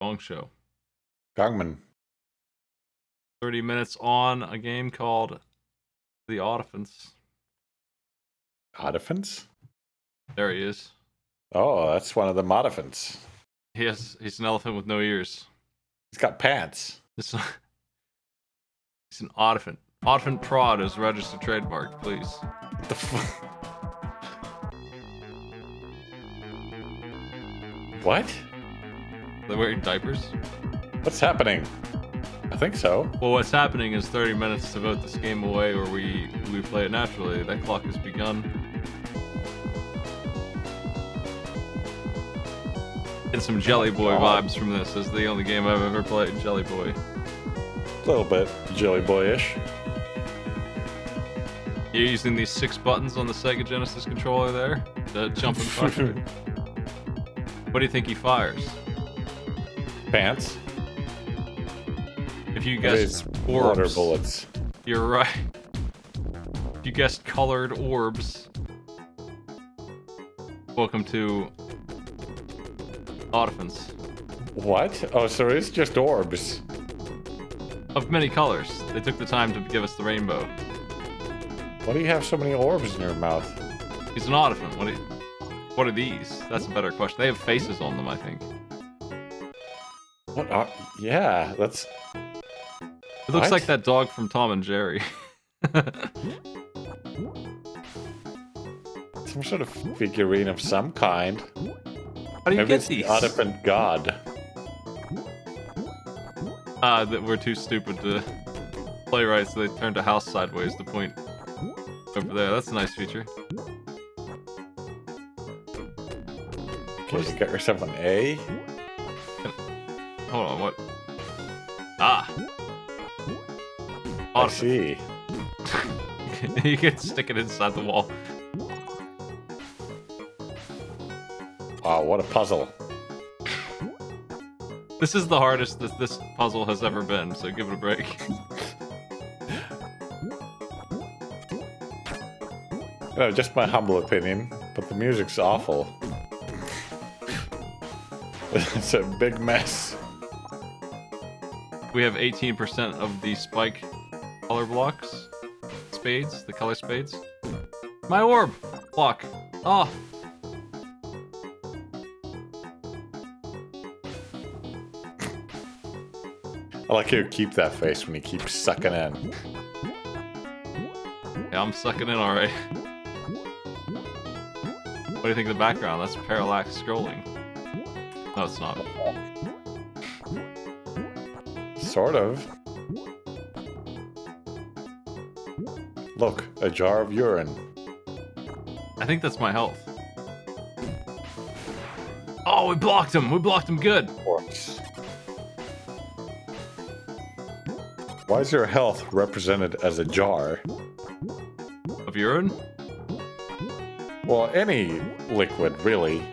Gong Show. Gongman. 30 minutes on a game called The Artifice. Artifice? There he is. Oh, that's one of the Modifants. He's an elephant with no ears. He's got pants. He's an Artifice. Artifice Prod is registered trademark, please. What the What? They're wearing diapers? What's happening? I think so. Well, what's happening is 30 minutes to vote this game away, or we play it naturally. That clock has begun. Get some Jelly Boy vibes from this. This is the only game I've ever played, Jelly Boy. A little bit Jelly Boy-ish. You're using these 6 buttons on the Sega Genesis controller there to jump and fire. What do you think he fires? Pants. If you guessed orbs, water bullets. You're right. If you guessed colored orbs, welcome to Artifice. What? Oh, so it's just orbs. Of many colors. They took the time to give us the rainbow. Why do you have so many orbs in your mouth? He's an Artifice. What are these? That's a better question. They have faces on them, I think. What are... Yeah, that's... It looks like that dog from Tom and Jerry. Some sort of figurine of some kind. How do you Maybe get it's these? the Artifice God. That we're too stupid to play right, so they turned a house sideways to point over there. That's a nice feature. Okay, you got yourself an A. Hold on, what? Ah! I see. You can stick it inside the wall. Wow, what a puzzle. This is the hardest that this puzzle has ever been, so give it a break. You know, just my humble opinion, but the music's awful. It's a big mess. We have 18% of the spike color blocks. Spades, the color spades. My orb! Block. Oh! I like you keep that face when you keep sucking in. Yeah, I'm sucking in alright. What do you think of the background? That's parallax scrolling. No, it's not. Sort of. Look, a jar of urine. I think that's my health. Oh, we blocked him! We blocked him good! Of course. Why is your health represented as a jar? Of urine? Well, any liquid, really.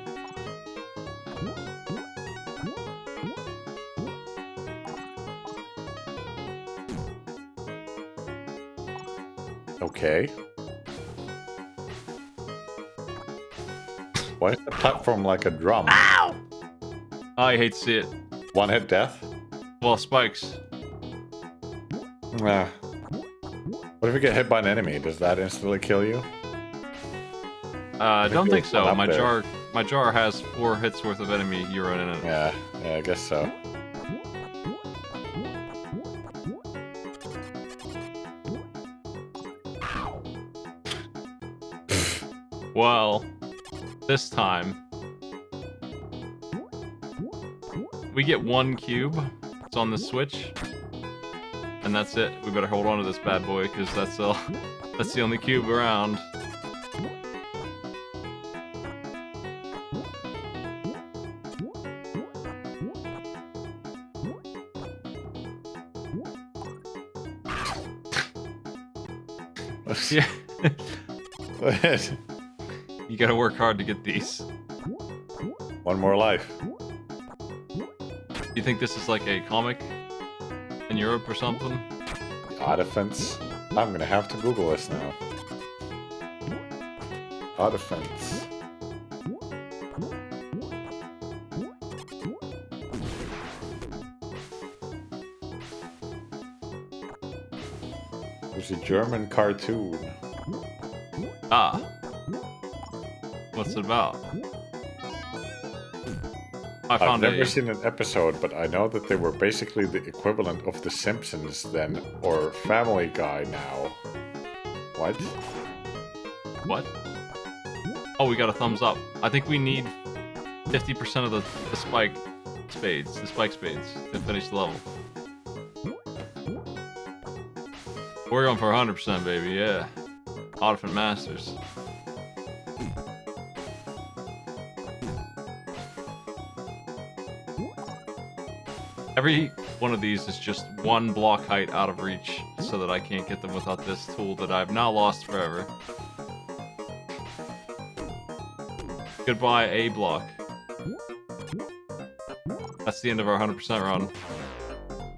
Okay. Why is the platform like a drum? Ow! I hate to see it. One hit death? Well, spikes. Nah. What if you get hit by an enemy? Does that instantly kill you? I don't think so. My there. jar has 4 hits worth of enemy urine in it. Yeah, I guess so. Well, this time we get 1 cube. It's on the switch, and that's it. We better hold on to this bad boy because that's the only cube around. Yeah. You gotta work hard to get these. One more life. You think this is like a comic in Europe or something? Artifice. I'm gonna have to Google this now. Artifice. was a German cartoon. Ah. What's it about? I've never seen an episode, but I know that they were basically the equivalent of The Simpsons then, or Family Guy now. What? What? Oh, we got a thumbs up. I think we need 50% of the spike spades to finish the level. We're going for 100%, baby, yeah. Artifice Masters. Every one of these is just one block height out of reach, so that I can't get them without this tool that I've now lost forever. Goodbye, A block. That's the end of our 100% run.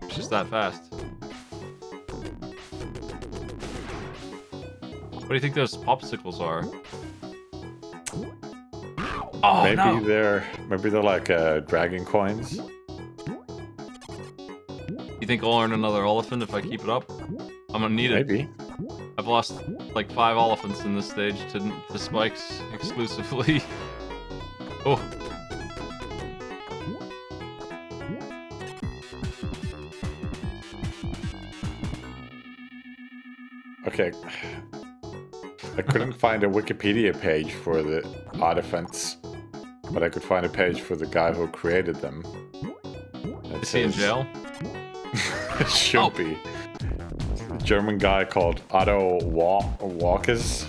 It's just that fast. What do you think those popsicles are? Oh, maybe they're like dragon coins. You think I'll earn another elephant if I keep it up? I'm gonna need it. Maybe. I've lost like 5 elephants in this stage to spikes exclusively. Oh. Okay. I couldn't find a Wikipedia page for the Artifice, but I could find a page for the guy who created them. Is he in jail? It should be. A German guy called Otto Walkes.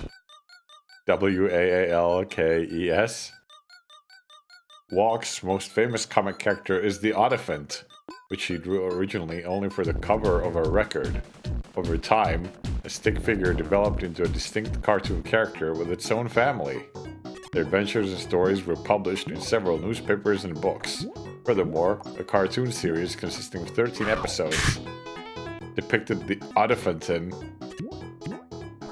Walkes. Walk's most famous comic character is the Artifice, which he drew originally only for the cover of a record. Over time, a stick figure developed into a distinct cartoon character with its own family. Their adventures and stories were published in several newspapers and books. Furthermore, a cartoon series consisting of 13 episodes depicted the Artifice.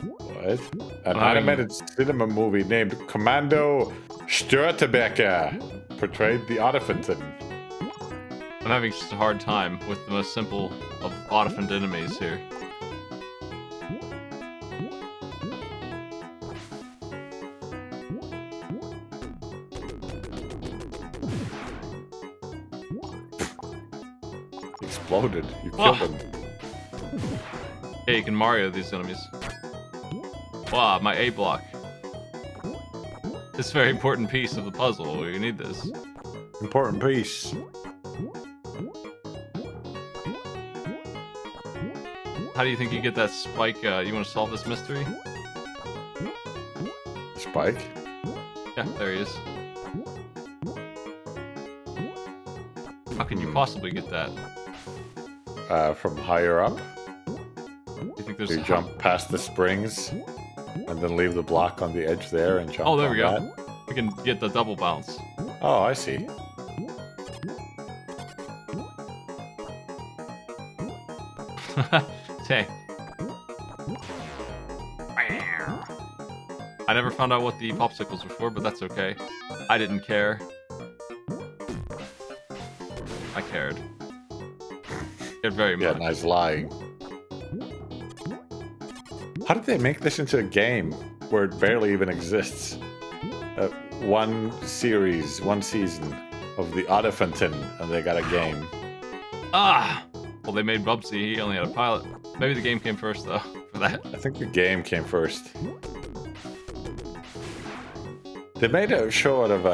What? An animated cinema movie named Commando Störtebeker portrayed the Artifice. I'm having just a hard time with the most simple of Artifice enemies here. Exploded. You killed him. Yeah, you can Mario these enemies. Wow, my A block. This is a very important piece of the puzzle. We need this. Important piece. How do you think you get that spike? You want to solve this mystery? Spike? Yeah, there he is. How can you possibly get that? From higher up. You think there's you jump past the springs, and then leave the block on the edge there and jump. Oh, there we go. That. We can get the double bounce. Oh, I see. Dang. I never found out what the popsicles were for, but that's okay. I didn't care. I cared. Cared very much. Yeah, nice lying. How did they make this into a game where it barely even exists? One series, one season of the Artifice, and they got a game. Ah! Well, they made Bubsy. He only had a pilot. Maybe the game came first, though, for that. I think the game came first. They made a show out of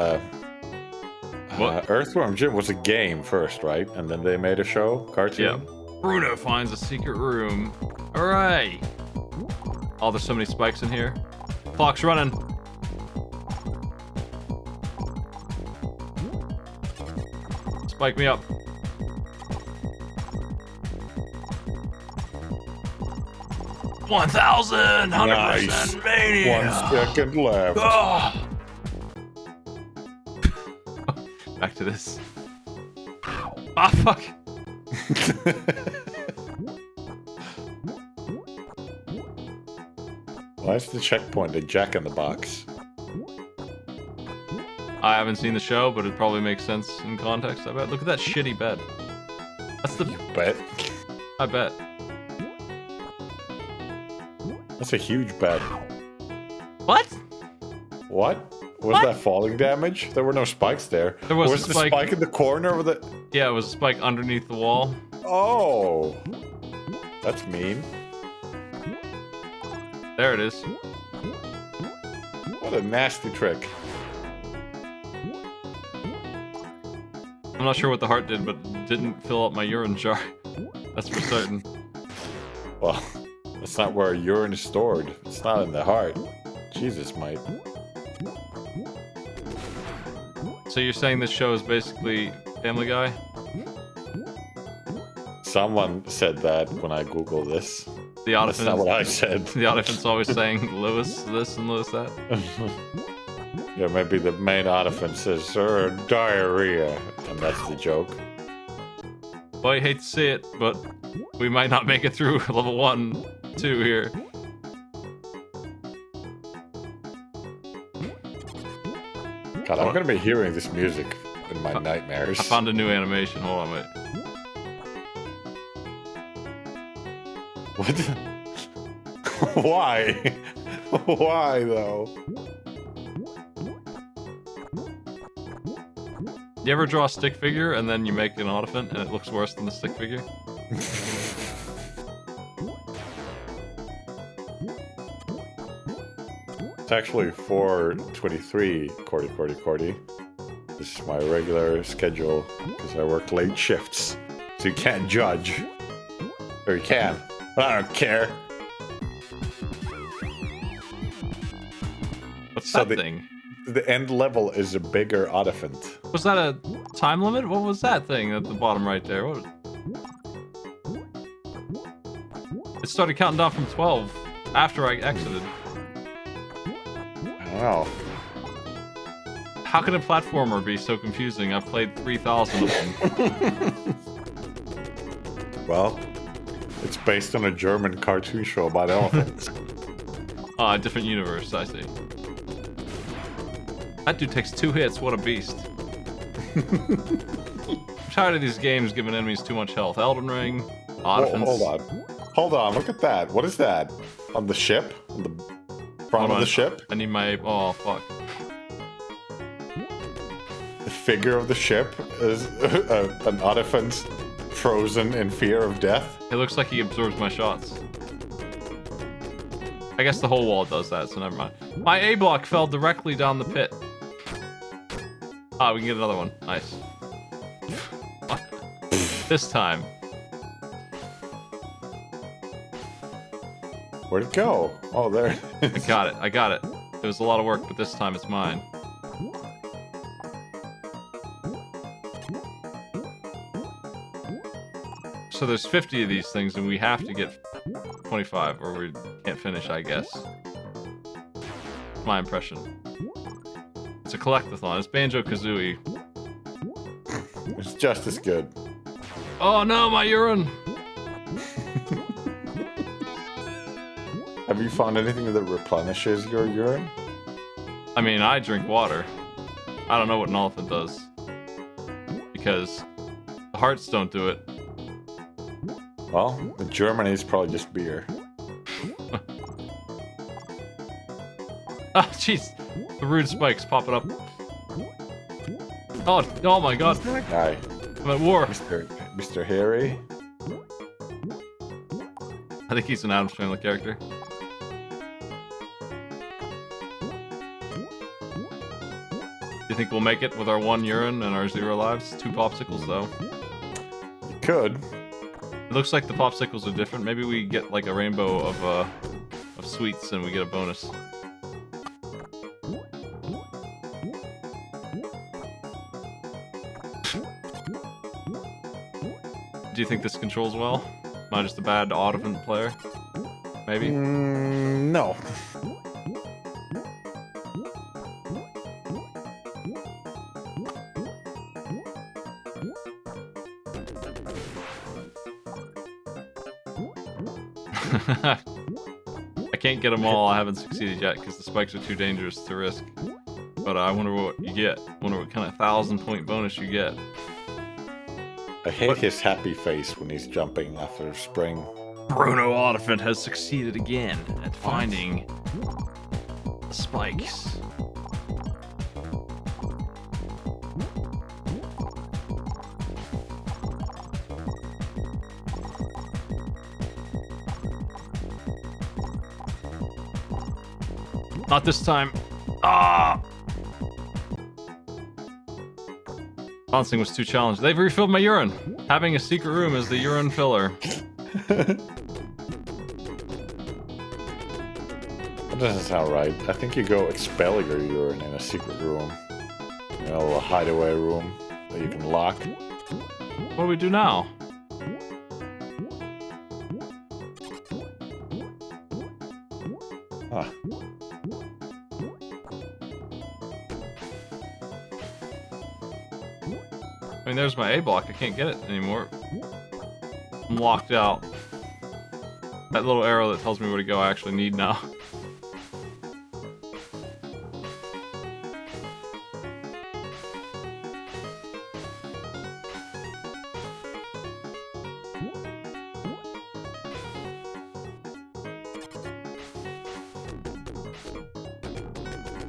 Earthworm Jim was a game first, right? And then they made a show, cartoon? Yeah. Bruno finds a secret room. Hooray! Oh, there's so many spikes in here. Clock's running. Spike me up. $1,000! 100% mania! 1 second left. Oh. Back to this. Ah, fuck! Why is the checkpoint a jack in the box? I haven't seen the show, but it probably makes sense in context, I bet. Look at that shitty bed. That's the... Bet. I bet. That's a huge bet. What? What? Was What? that falling damage? There were no spikes there. There was a the spike. spike in the corner of the... Yeah, it was a spike underneath the wall. Oh! That's mean. There it is. What a nasty trick. I'm not sure what the heart did, but it didn't fill up my urine jar. That's for certain. Well, that's not where urine is stored. It's not in the heart. Jesus, mate. So you're saying this show is basically Family Guy? Someone said that when I googled this. The That's not what I said. The Artifice's always saying Lewis this and Lewis that. Yeah, maybe the main Artifice says, diarrhea. And that's the joke. Well, I hate to say it, but we might not make it through level 1, 2 here. God, I'm gonna be hearing this music in my nightmares. I found a new animation. Hold on, wait. What? Why? Why, though? You ever draw a stick figure and then you make an elephant and it looks worse than the stick figure? It's actually 4:23, Cordy. This is my regular schedule because I work late shifts, so you can't judge. Or you can, but I don't care. What's So that thing? The end level is a bigger Artifice. Was that a time limit? What was that thing at the bottom right there? What? It started counting down from 12 after I exited. I don't know. How can a platformer be so confusing? I've played 3,000 of them. Well, it's based on a German cartoon show about elephants. Ah, a different universe, I see. That dude takes 2 hits, what a beast. I'm tired of these games giving enemies too much health. Elden Ring, Artifice. Hold on, look at that. What is that? On the ship? On the front of the ship? I need my... Oh, fuck. The figure of the ship is an Artifice frozen in fear of death. It looks like he absorbs my shots. I guess the whole wall does that, so never mind. My A block fell directly down the pit. Ah, we can get another one. Nice. This time. Where'd it go? Oh, there it is. I got it. It was a lot of work, but this time it's mine. So there's 50 of these things, and we have to get 25, or we can't finish, I guess. My impression. It's a collectathon. It's Banjo-Kazooie. It's just as good. Oh no, my urine! Have you found anything that replenishes your urine? I mean, I drink water. I don't know what an elephant does. Because the hearts don't do it. Well, in Germany it's probably just beer. Ah, jeez. The rude spikes popping up. Oh my god. Hi, I'm at war. Mr. Harry. I think he's an Addams Family character. Do you think we'll make it with our 1 urine and our 0 lives? 2 popsicles, though. You could. It looks like the popsicles are different. Maybe we get like a rainbow of sweets and we get a bonus. Do you think this controls well? Am I just a bad Artifice player? Maybe? No. I can't get them all. I haven't succeeded yet because the spikes are too dangerous to risk. But I wonder what you get. Wonder what kind of 1,000-point bonus you get. I hate his happy face when he's jumping after spring. Bruno Oliphant has succeeded again at finding the spikes. Not this time. Ah! Bouncing was too challenging. They've refilled my urine. Having a secret room is the urine filler. That doesn't sound right. I think you go expel your urine in a secret room. You know, a hideaway room that you can lock. What do we do now? Huh. I mean, there's my A block. I can't get it anymore. I'm locked out. That little arrow that tells me where to go I actually need now.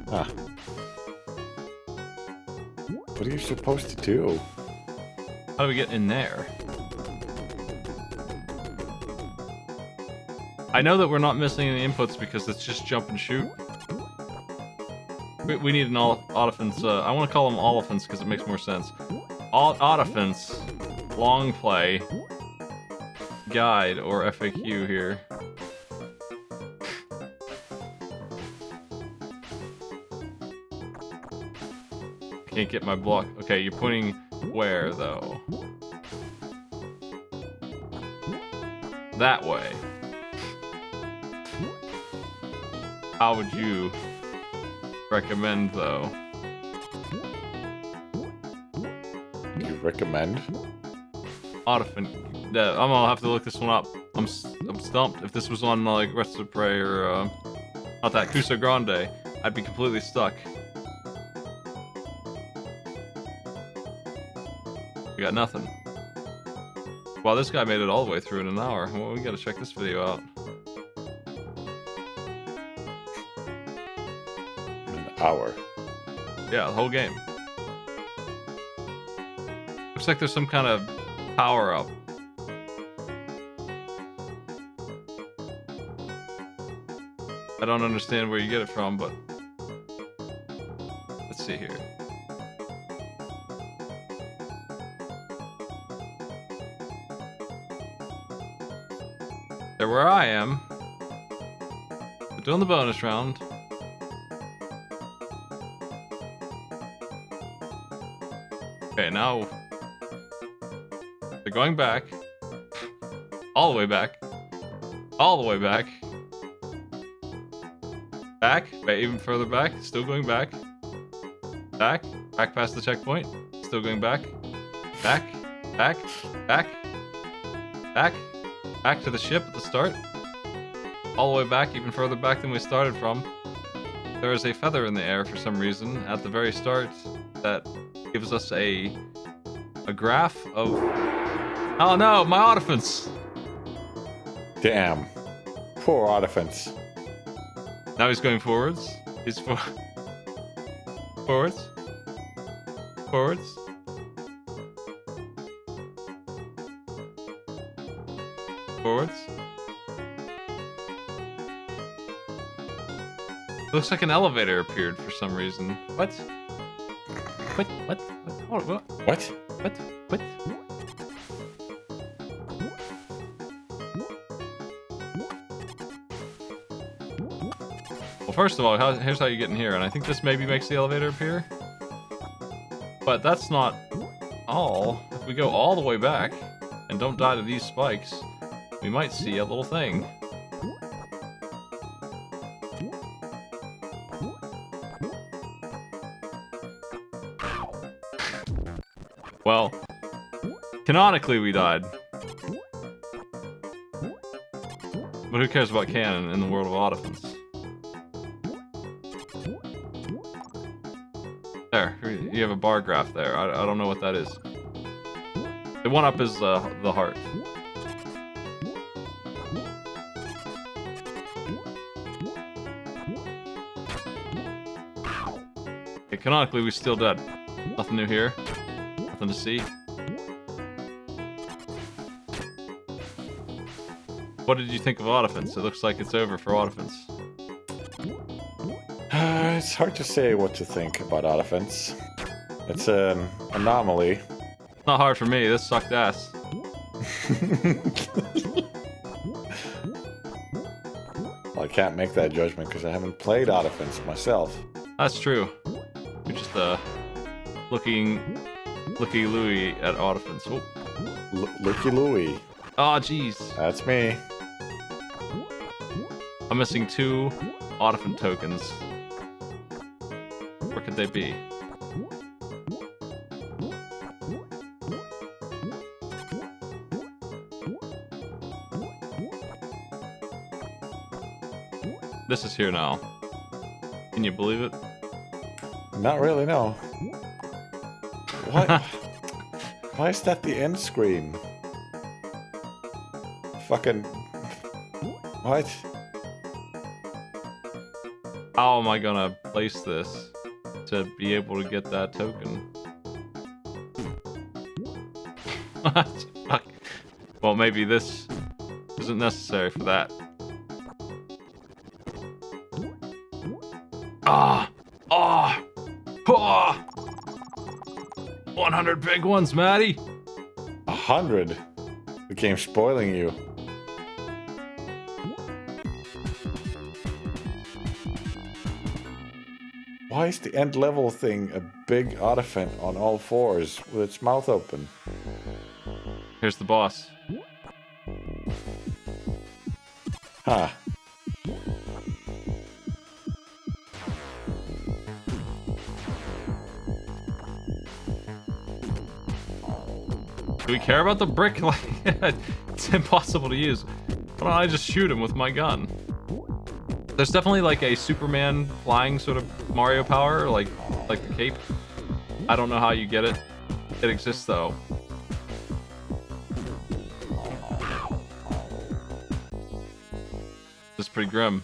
Huh. What are you supposed to do? How do we get in there? I know that we're not missing any inputs because it's just jump and shoot. We need an Artifice, I want to call them Oliphants because it makes more sense. Artifice long play guide or FAQ here. Can't get my block. Okay, you're pointing where though? That way. How would you recommend though? You recommend? Artifice. I'm gonna have to look this one up. I'm stumped. If this was on like Rest of Prey or not that Cusa Grande, I'd be completely stuck. We got nothing. Wow, this guy made it all the way through in an hour. Well, we gotta check this video out. An hour. Yeah, the whole game. Looks like there's some kind of power up. I don't understand where you get it from, but let's see here. They're where I am. We're doing the bonus round. Okay, now they're going back. All the way back. All the way back. Back. Even further back. Still going back. Back. Back past the checkpoint. Still going back. Back. Back. Back. Back. Back to the ship at the start. All the way back, even further back than we started from. There is a feather in the air for some reason at the very start that gives us a graph of... Oh no, my Artifice! Damn. Poor Artifice. Now he's going forwards. He's forwards. Forwards. Forwards. Looks like an elevator appeared for some reason. What? What? What? What? What? What? What? Well, first of all, here's how you get in here, and I think this maybe makes the elevator appear. But that's not all. If we go all the way back and don't die to these spikes, we might see a little thing. Well, canonically we died. But who cares about canon in the world of Artifice? There, you have a bar graph there. I don't know what that is. The one up is the heart. canonically, we still dead. Nothing new here. Nothing to see. What did you think of Artifice? It looks like it's over for Artifice. It's hard to say what to think about Artifice. It's an anomaly. It's not hard for me. This sucked ass. Well, I can't make that judgment because I haven't played Artifice myself. That's true. You're just looky Louie at Artifice. Oh. Looky Louie. Oh, jeez. That's me. I'm missing 2 Artifice tokens. Where could they be? This is here now. Can you believe it? Not really, no. What? Why is that the end screen? Fucking... What? How am I gonna place this to be able to get that token? Fuck. Well, maybe this isn't necessary for that. Ah! Ah! Ah! 100 big ones, Maddie! 100? The game's spoiling you. Why is the end level thing a big Artifice on all fours with its mouth open? Here's the boss. Huh. Do we care about the brick? Like, it's impossible to use. Why don't I just shoot him with my gun? There's definitely like a Superman flying sort of Mario power, like the cape. I don't know how you get it. It exists though. This is pretty grim.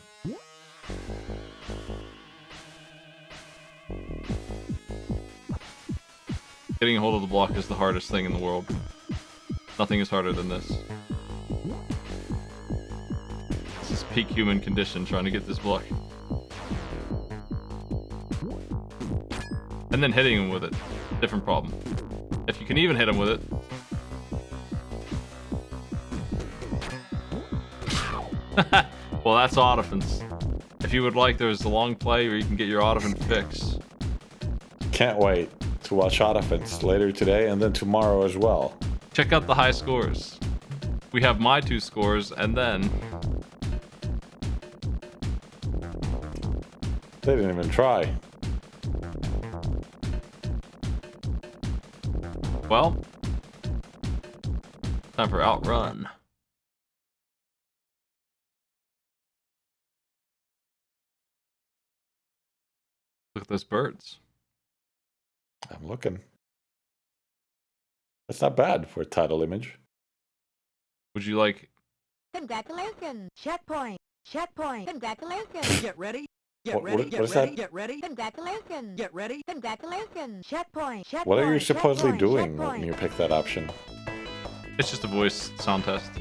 Getting a hold of the block is the hardest thing in the world. Nothing is harder than this. This is peak human condition trying to get this block. And then hitting him with it. Different problem. If you can even hit him with it. Well, that's Artifice. If you would like, there's a long play where you can get your Artifice fix. Can't wait to watch Artifice later today and then tomorrow as well. Check out the high scores. We have my 2 scores, and then... They didn't even try. Well, time for Outrun. Look at those birds. I'm looking. That's not bad for a title image. Would you like... Congratulations! Checkpoint! Checkpoint! Congratulations! Get ready! Get What- ready! what Get is ready! that? Get ready! Congratulations! Get ready! Congratulations! Checkpoint! Checkpoint! What are you supposedly checkpoint, doing checkpoint. when you pick that option? It's just a voice sound test.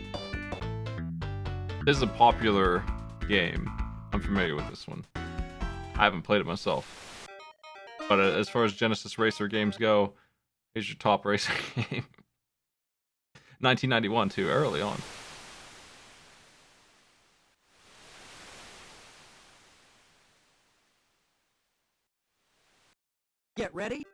This is a popular game. I'm familiar with this one. I haven't played it myself. But as far as Genesis Racer games go, here's your top racing game. 1991 too, early on. Get ready!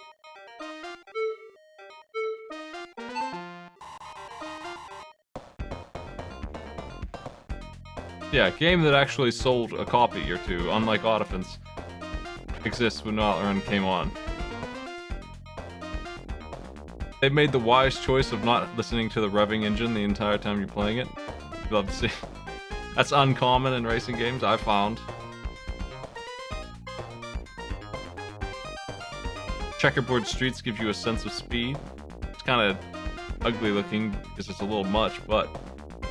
Yeah, a game that actually sold a copy or two, unlike Artifice, exists when Outrun came on. They made the wise choice of not listening to the revving engine the entire time you're playing it. You'd love to see. That's uncommon in racing games, I've found. Checkerboard streets give you a sense of speed. It's kind of ugly looking because it's a little much, but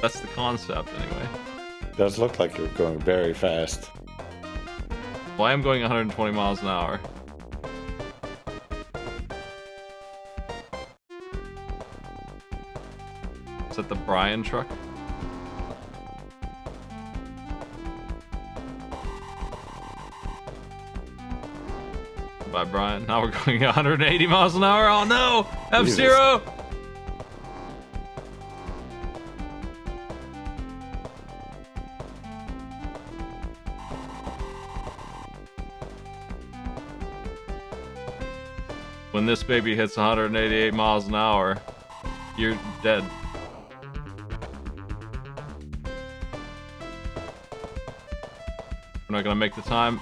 that's the concept anyway. It does look like you're going very fast. Well, I am going 120 miles an hour. that the Brian truck? Bye, Brian. Now we're going 180 miles an hour. Oh no! F-Zero! When this baby hits 188 miles an hour, you're dead. We're not gonna make the time.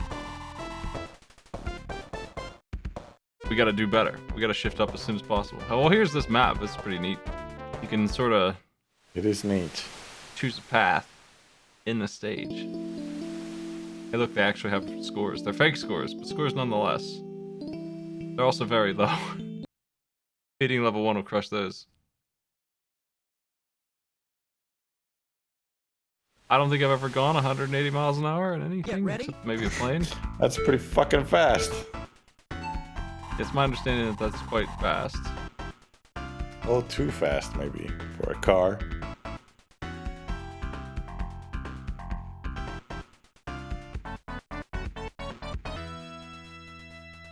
We gotta do better. We gotta shift up as soon as possible. Oh, well, here's this map. It's pretty neat. You can sort of... It is neat. Choose a path in the stage. Hey, look, they actually have scores. They're fake scores, but scores nonetheless. They're also very low. Hitting level 1 will crush those. I don't think I've ever gone 180 miles an hour in anything, except maybe a plane. That's pretty fucking fast. It's my understanding that that's quite fast. A little too fast, maybe, for a car.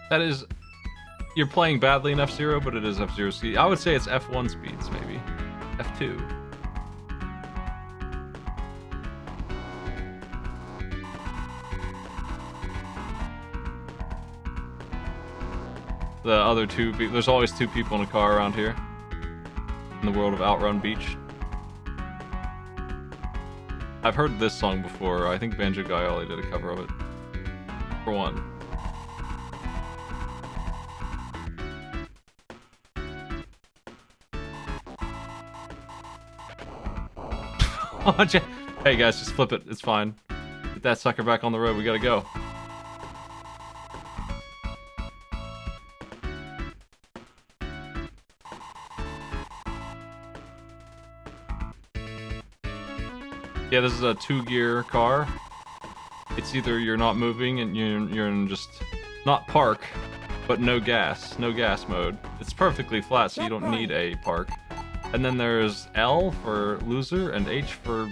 That is... You're playing badly in F-Zero, but it is F-Zero speed. I would say it's F1 speeds, maybe. F2. The other two people... There's always two people in a car around here. In the world of Outrun Beach. I've heard this song before. I think Banjo Gaioli did a cover of it. For one. Hey guys, just flip it. It's fine. Get that sucker back on the road. We gotta go. Yeah, this is a 2-gear car. It's either you're not moving and you're in just not park, but no gas mode. It's perfectly flat, so you don't need a park. And then there's L for loser and H for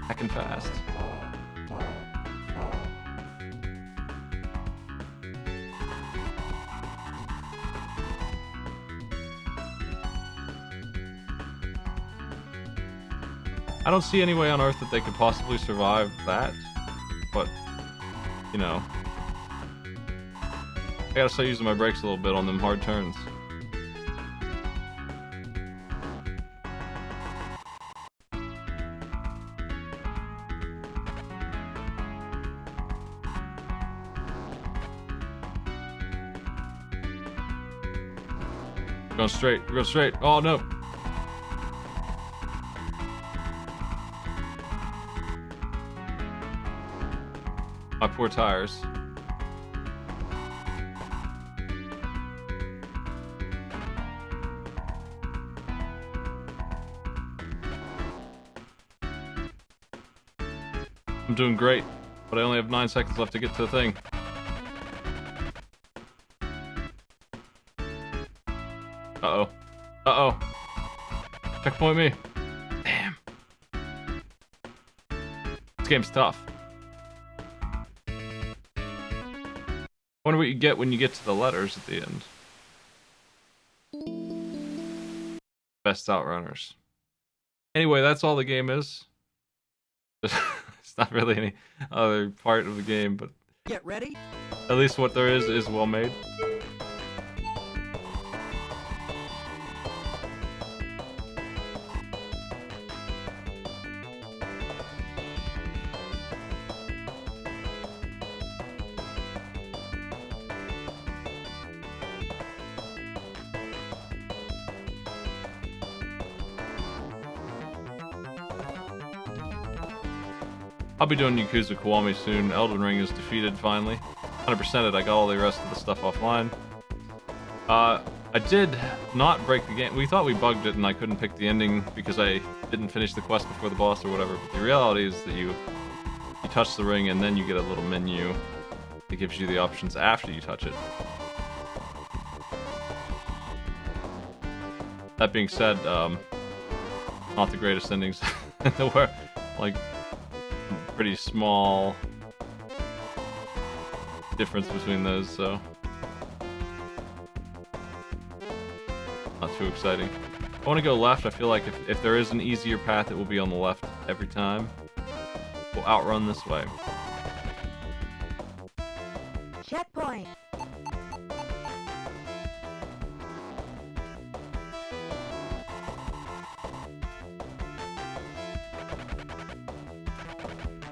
hacking fast. I don't see any way on Earth that they could possibly survive that, but, you know. I gotta start using my brakes a little bit on them hard turns. Going straight, we're going straight. Oh no! My poor tires. I'm doing great, but I only have 9 seconds left to get to the thing. Uh-oh. Uh-oh. Checkpoint me. Damn. This game's tough. I wonder what you get when you get to the letters at the end. Best Outrunners. Anyway, that's all the game is. It's not really any other part of the game, but Get ready. at least what there is well made. I'll be doing Yakuza Kiwami soon. Elden Ring is defeated finally. 100%ed. I got all the rest of the stuff offline. I did not break the game. We thought we bugged it and I couldn't pick the ending because I didn't finish the quest before the boss or whatever. But the reality is that you touch the ring and then you get a little menu that gives you the options after you touch it. That being said, not the greatest endings. There were like pretty small difference between those, so not too exciting. I want to go left. I feel like if there is an easier path, it will be on the left every time. We'll outrun this way. Checkpoint.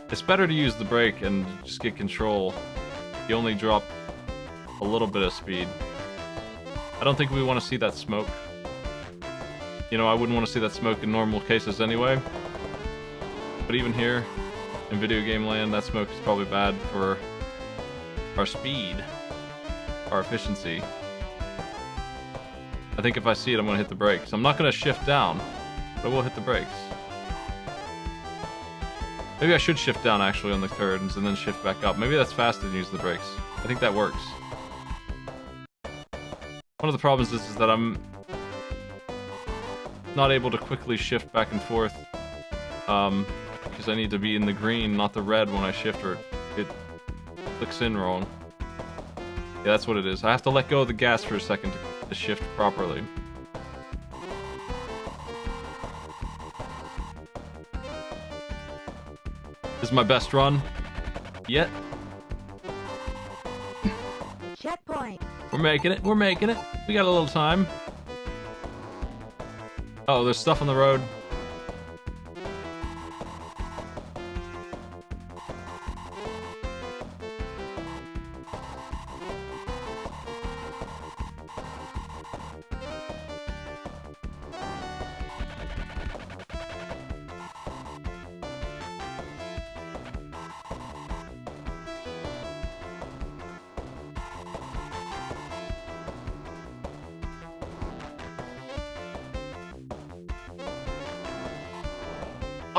It's better to use the brake and just get control. You only drop a little bit of speed. I don't think we want to see that smoke. You know, I wouldn't want to see that smoke in normal cases anyway. But even here, in video game land, that smoke is probably bad for our speed, our efficiency. I think if I see it, I'm going to hit the brakes. I'm not going to shift down, but I will hit the brakes. Maybe I should shift down actually on the turns and then shift back up. Maybe that's faster than use the brakes. I think that works. One of the problems is that I'm not able to quickly shift back and forth because I need to be in the green, not the red when I shift, or it clicks in wrong. Yeah, that's what it is. I have to let go of the gas for a second to shift properly. This is my best run yet. Checkpoint. We're making it. We're making it. We got a little time. Oh, there's stuff on the road.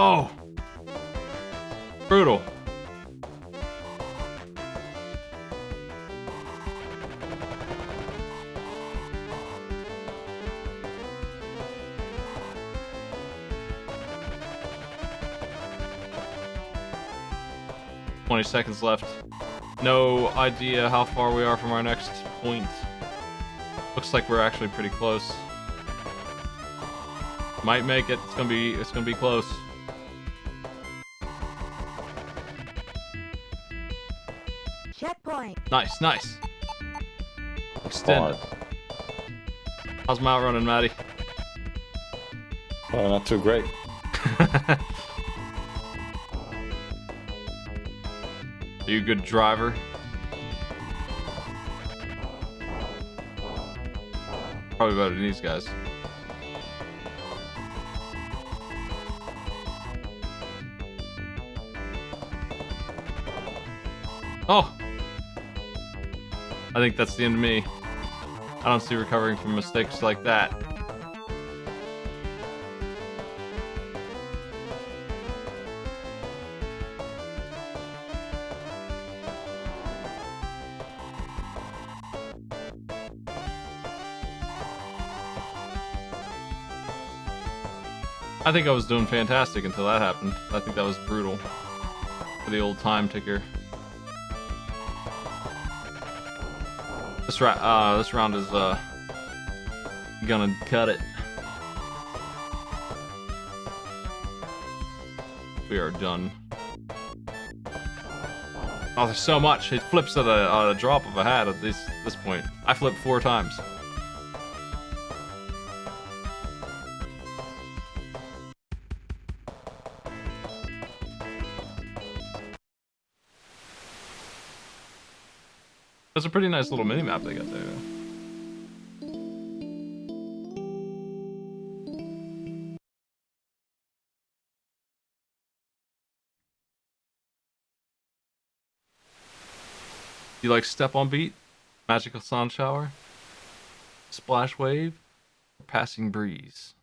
Oh! Brutal. $20 left. No idea how far we are from our next point. Looks like we're actually pretty close. Might make it. It's gonna be close. Checkpoint. Nice, nice. Extend. Oh, How's my outrunning, Matty? not too great. Are you a good driver? Probably better than these guys. Oh! I think that's the end of me. I don't see recovering from mistakes like that. I think I was doing fantastic until that happened. I think that was brutal. For the old time ticker. This round is gonna cut it. We are done. Oh, there's so much. It flips at a drop of a hat at this point. I flipped 4 times. That's a pretty nice little mini-map they got there. You like Step on Beat, Magical Sand Shower, Splash Wave, or Passing Breeze?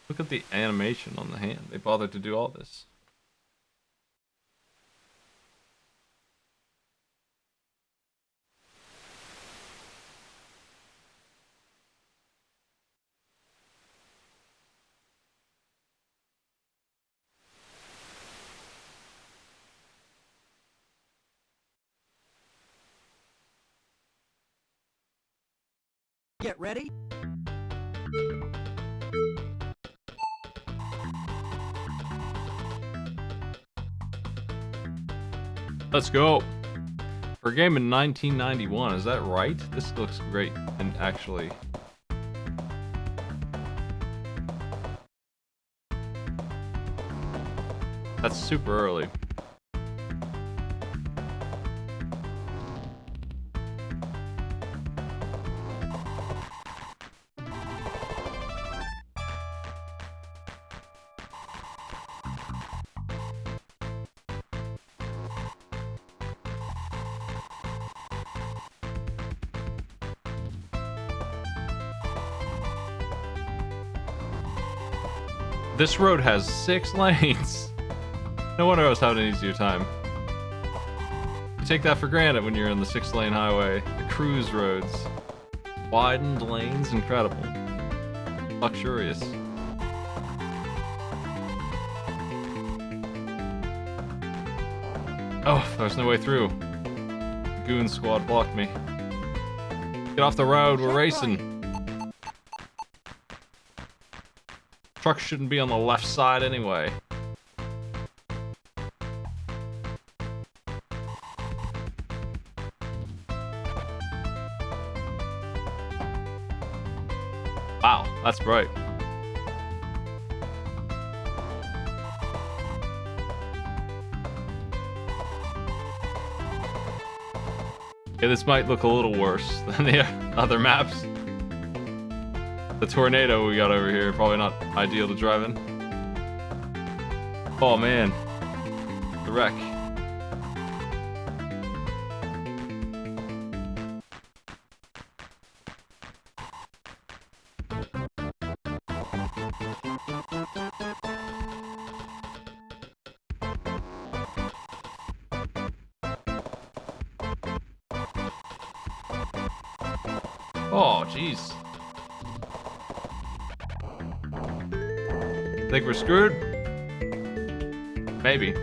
Look at the animation on the hand. They bothered to do all this. Get ready. Let's go. For a game in 1991, is that right? This looks great, and actually... That's super early. This road has 6 lanes. No wonder I was having an easier time. You take that for granted when you're in the 6-lane highway. The cruise roads. Widened lanes, incredible. Luxurious. Oh, there's no way through. The goon squad blocked me. Get off the road, we're racing. Trucks shouldn't be on the left side anyway. Wow, that's bright. Yeah, this might look a little worse than the other maps. The tornado we got over here, probably not ideal to drive in. Oh man, the wreck. Oh, jeez. Think we're screwed? Maybe.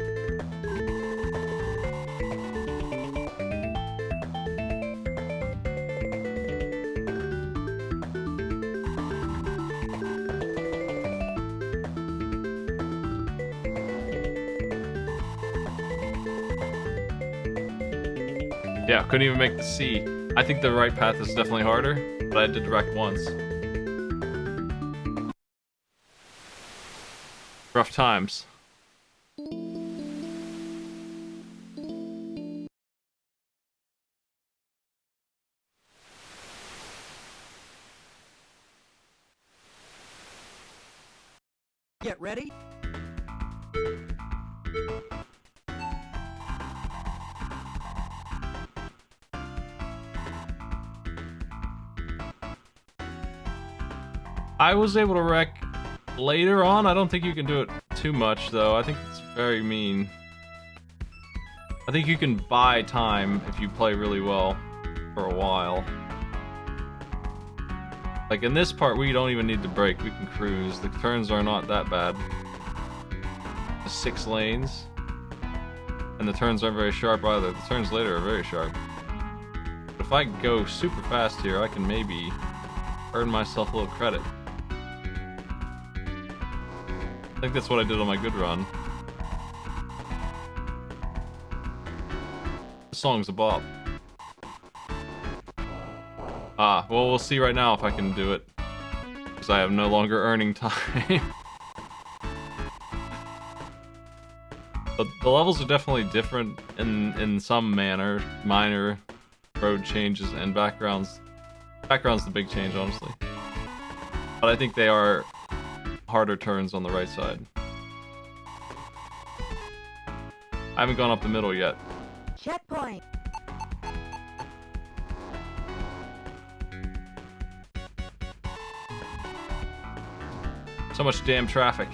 Yeah, couldn't even make the C. I think the right path is definitely harder, but I did wreck once. Rough times. Get ready. I was able to wreck later on. I don't think you can do it too much, though. I think it's very mean. I think you can buy time if you play really well for a while. Like in this part, we don't even need to brake. We can cruise. The turns are not that bad. The 6 lanes. And the turns aren't very sharp either. The turns later are very sharp. But if I go super fast here, I can maybe earn myself a little credit. I think that's what I did on my good run. The song's a bop. Ah, well, we'll see right now if I can do it. Because I have no longer earning time. But the levels are definitely different in some manner. Minor road changes and backgrounds. Background's the big change, honestly. But I think they are harder turns on the right side. I haven't gone up the middle yet. Checkpoint. So much damn traffic.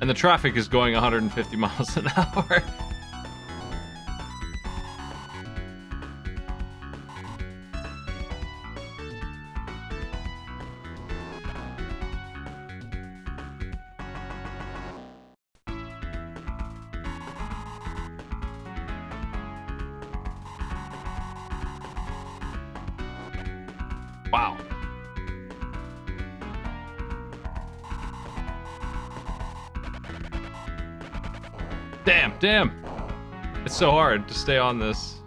And the traffic is going 150 miles an hour. Wow. Damn. It's so hard to stay on this.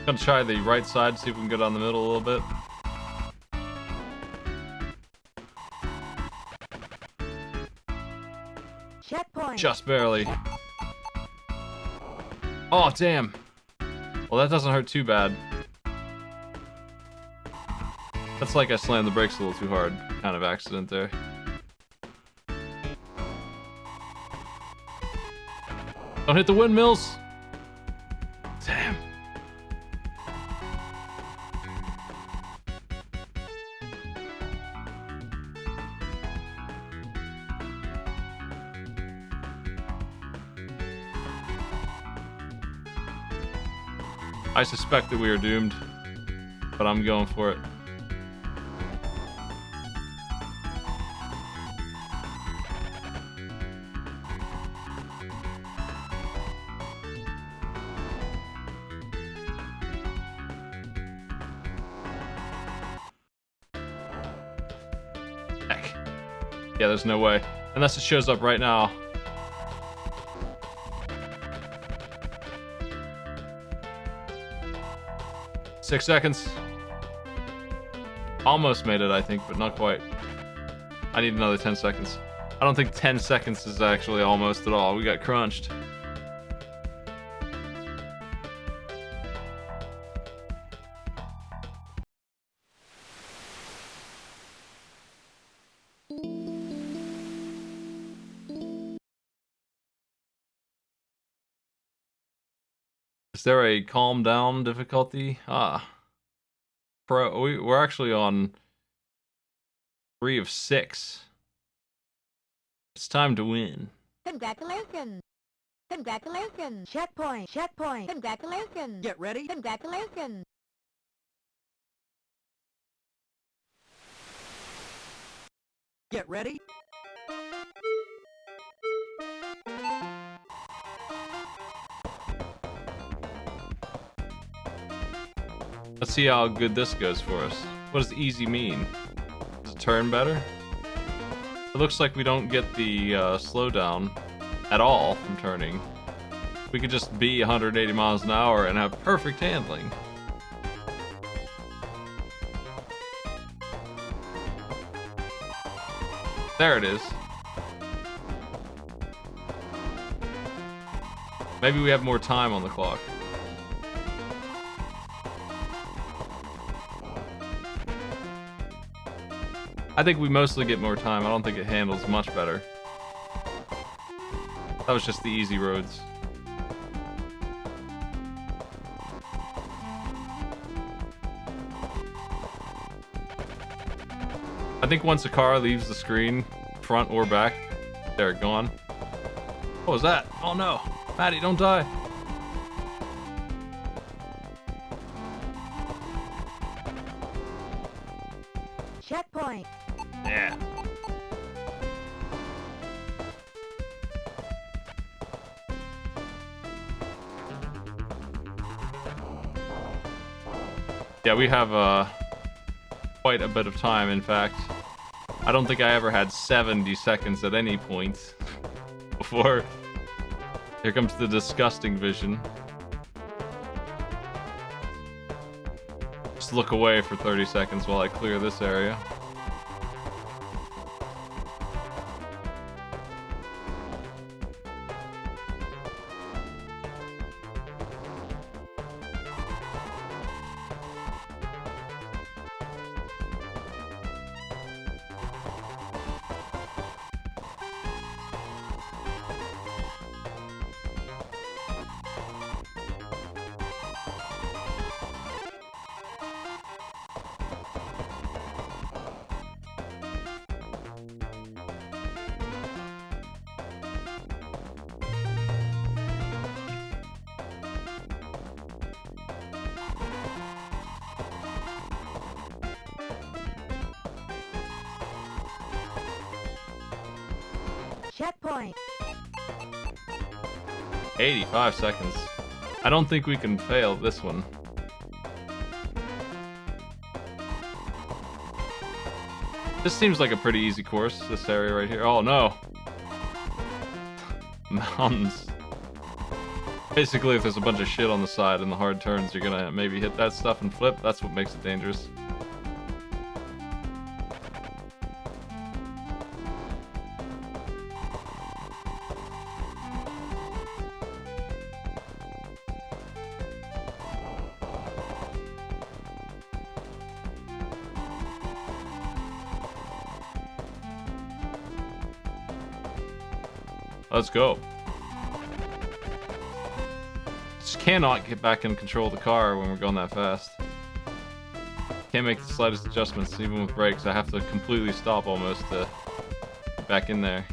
Gonna try the right side, see if we can get on the middle a little bit. Checkpoint. Just barely. Oh, damn. Well, that doesn't hurt too bad. That's like I slammed the brakes a little too hard. Kind of accident there. Don't hit the windmills! Damn. I suspect that we are doomed, but I'm going for it. Heck. Yeah, there's no way. Unless it shows up right now. Six seconds. Almost made it, I think, but not quite. I need another 10 seconds. I don't think 10 seconds is actually almost at all. We got crunched. Is there a calm down difficulty? We're actually on 3 of 6. It's time to win. Congratulations. Congratulations. Checkpoint. Checkpoint. Congratulations. Get ready. Congratulations. Get ready. Let's see how good this goes for us. What does easy mean? Does it turn better? It looks like we don't get the slowdown at all from turning. We could just be 180 miles an hour and have perfect handling. There it is. Maybe we have more time on the clock. I think we mostly get more time. I don't think it handles much better. That was just the easy roads. I think once a car leaves the screen, front or back, they're gone. What was that? Oh no. Maddie, don't die. Checkpoint. Yeah. Yeah, we have quite a bit of time, in fact. I don't think I ever had 70 seconds at any point before. Here comes the disgusting vision. Just look away for 30 seconds while I clear this area. 85 seconds. I don't think we can fail this one. This seems like a pretty easy course, this area right here. Oh no! Mountains. Basically, if there's a bunch of shit on the side and the hard turns, you're gonna maybe hit that stuff and flip. That's what makes it dangerous. Let's go. Just cannot get back in control of the car when we're going that fast. Can't make the slightest adjustments, even with brakes. I have to completely stop almost to get back in there.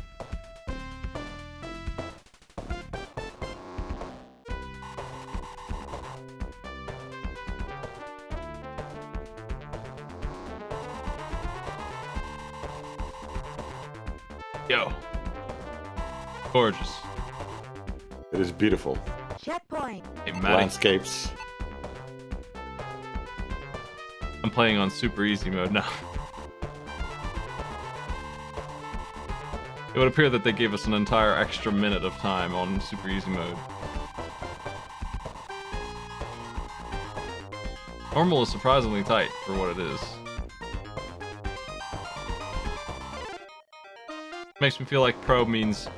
Yo. Gorgeous. It is beautiful. Checkpoint. Hey, Maddie. Landscapes. I'm playing on super easy mode now. It would appear that they gave us an entire extra minute of time on super easy mode. Normal is surprisingly tight for what it is. Makes me feel like pro means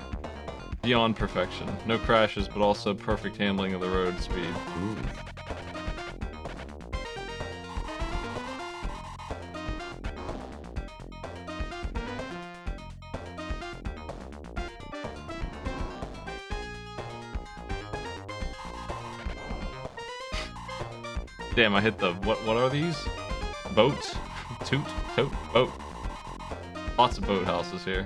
beyond perfection. No crashes, but also perfect handling of the road speed. Ooh. Damn, I hit the... What are these? Boats? Toot? Boat. Lots of boathouses here.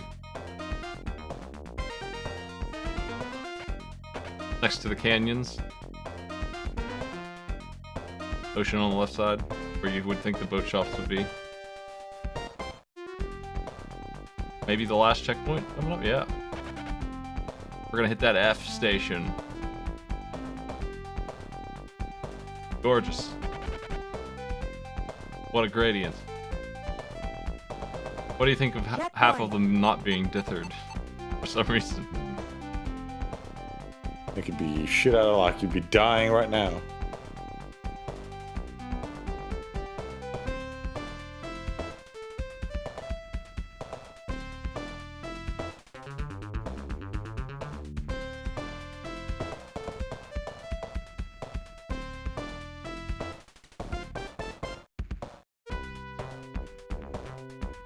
Next to the canyons. Ocean on the left side, where you would think the boat shops would be. Maybe the last checkpoint coming up? Yeah. We're gonna hit that F station. Gorgeous. What a gradient. What do you think of half of them not being dithered for some reason? It could be shit out of luck. You'd be dying right now.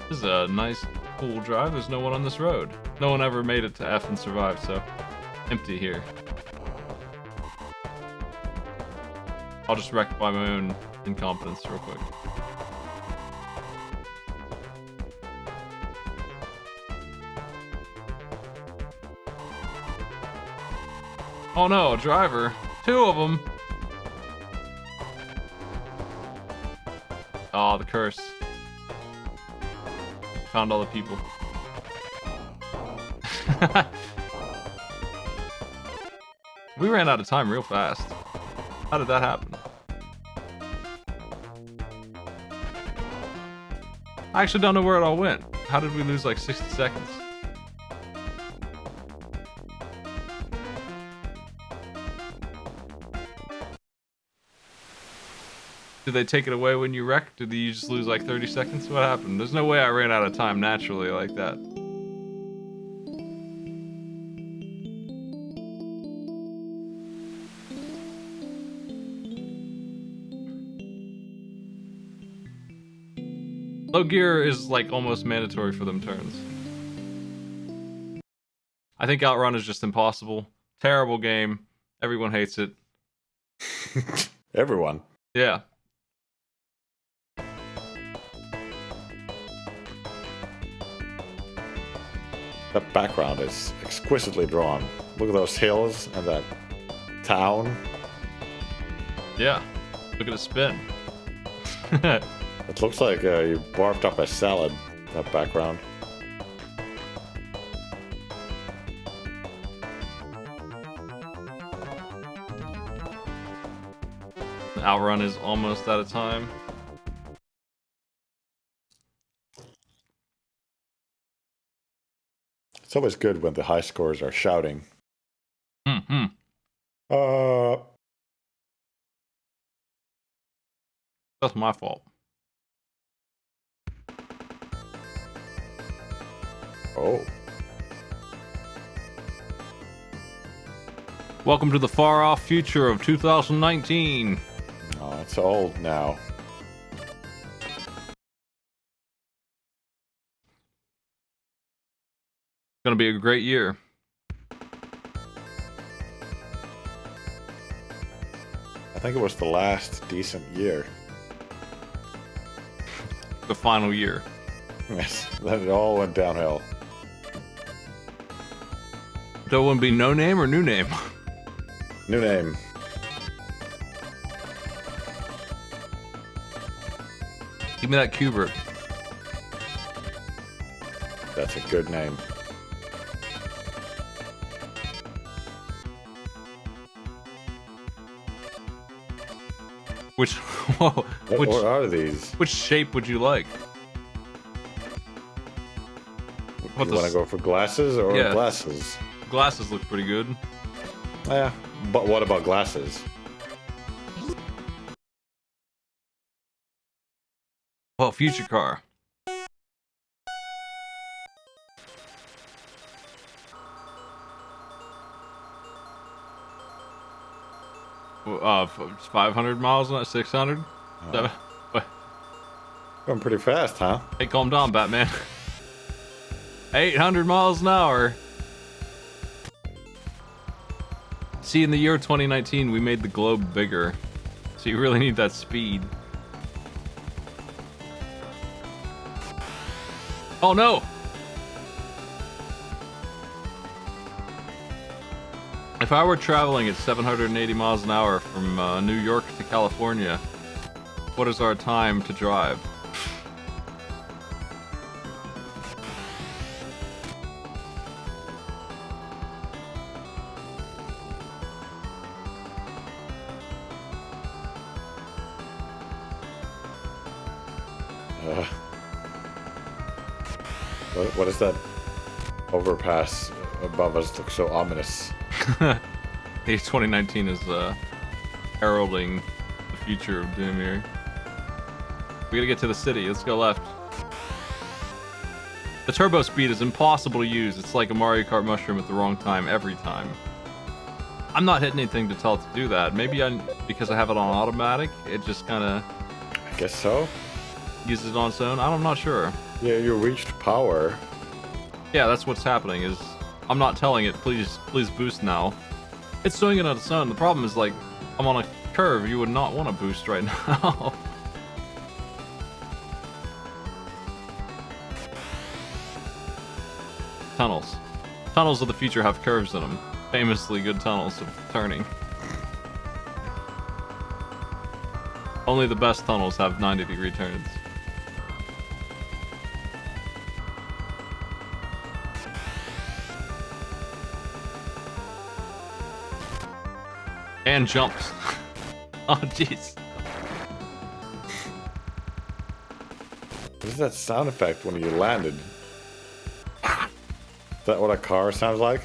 This is a nice, cool drive. There's no one on this road. No one ever made it to F and survived, so empty here. I'll just wreck by my own incompetence real quick. Oh no, a driver. 2 of them. Oh, the curse. Found all the people. We ran out of time real fast. How did that happen? I actually don't know where it all went. How did we lose like 60 seconds? Did they take it away when you wrecked? Did you just lose like 30 seconds? What happened? There's no way I ran out of time naturally like that. Low gear is like almost mandatory for them turns. I think Outrun is just impossible. Terrible game. Everyone hates it. Everyone. Yeah. That background is exquisitely drawn. Look at those hills and that town. Yeah. Look at it spin. It looks like you barfed up a salad, that background. Outrun is almost out of time. It's always good when the high scores are shouting. Hmm. That's my fault. Oh. Welcome to the far-off future of 2019. Oh, it's old now. Gonna be a great year. I think it was the last decent year. The final year. Yes, then it all went downhill. So it wouldn't be No Name or New Name? New name. Give me that Kubrick. That's a good name. Which, whoa, What are these? which shape would you like? You want to go for glasses or Yeah. glasses? Glasses look pretty good. Yeah, but what about glasses? Well, future car. It's 500 miles an hour, 600. Going pretty fast, huh? Hey, calm down, Batman. 800 miles an hour. See, in the year 2019, we made the globe bigger, so you really need that speed. Oh no! If I were traveling at 780 miles an hour from New York to California, what is our time to drive? What is that overpass above us? Looks so ominous. Hey, 2019 is heralding the future of Doom here. We gotta get to the city. Let's go left. The turbo speed is impossible to use. It's like a Mario Kart mushroom at the wrong time every time. I'm not hitting anything to tell it to do that. Maybe because I have it on automatic, it just kind of I guess so. uses it on its own. I'm not sure. Yeah, you reached power. Yeah, that's what's happening. Is I'm not telling it, please boost now. It's doing it on its own. The problem is, like, I'm on a curve. You would not want to boost right now. Tunnels. Tunnels of the future have curves in them. Famously good tunnels of turning. Only the best tunnels have 90-degree turns. And jumps. Oh, jeez. What is that sound effect when you landed? Is that what a car sounds like?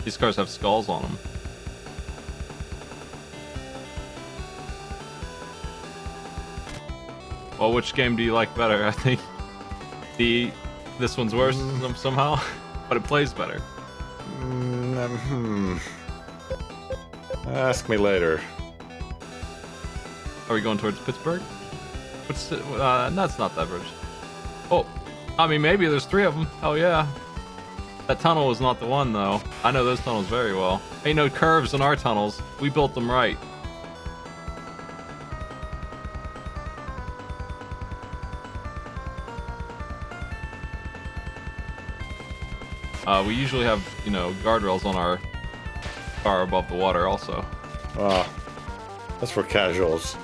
These cars have skulls on them. Well, which game do you like better? I think this one's worse somehow, but it plays better. Ask me later. Are we going towards Pittsburgh? What's that's not that bridge. Oh, I mean, maybe there's 3 of them. Oh yeah. That tunnel was not the one though. I know those tunnels very well. Ain't no curves in our tunnels. We built them right. We usually have, you know, guardrails on our car above the water also. That's for casuals.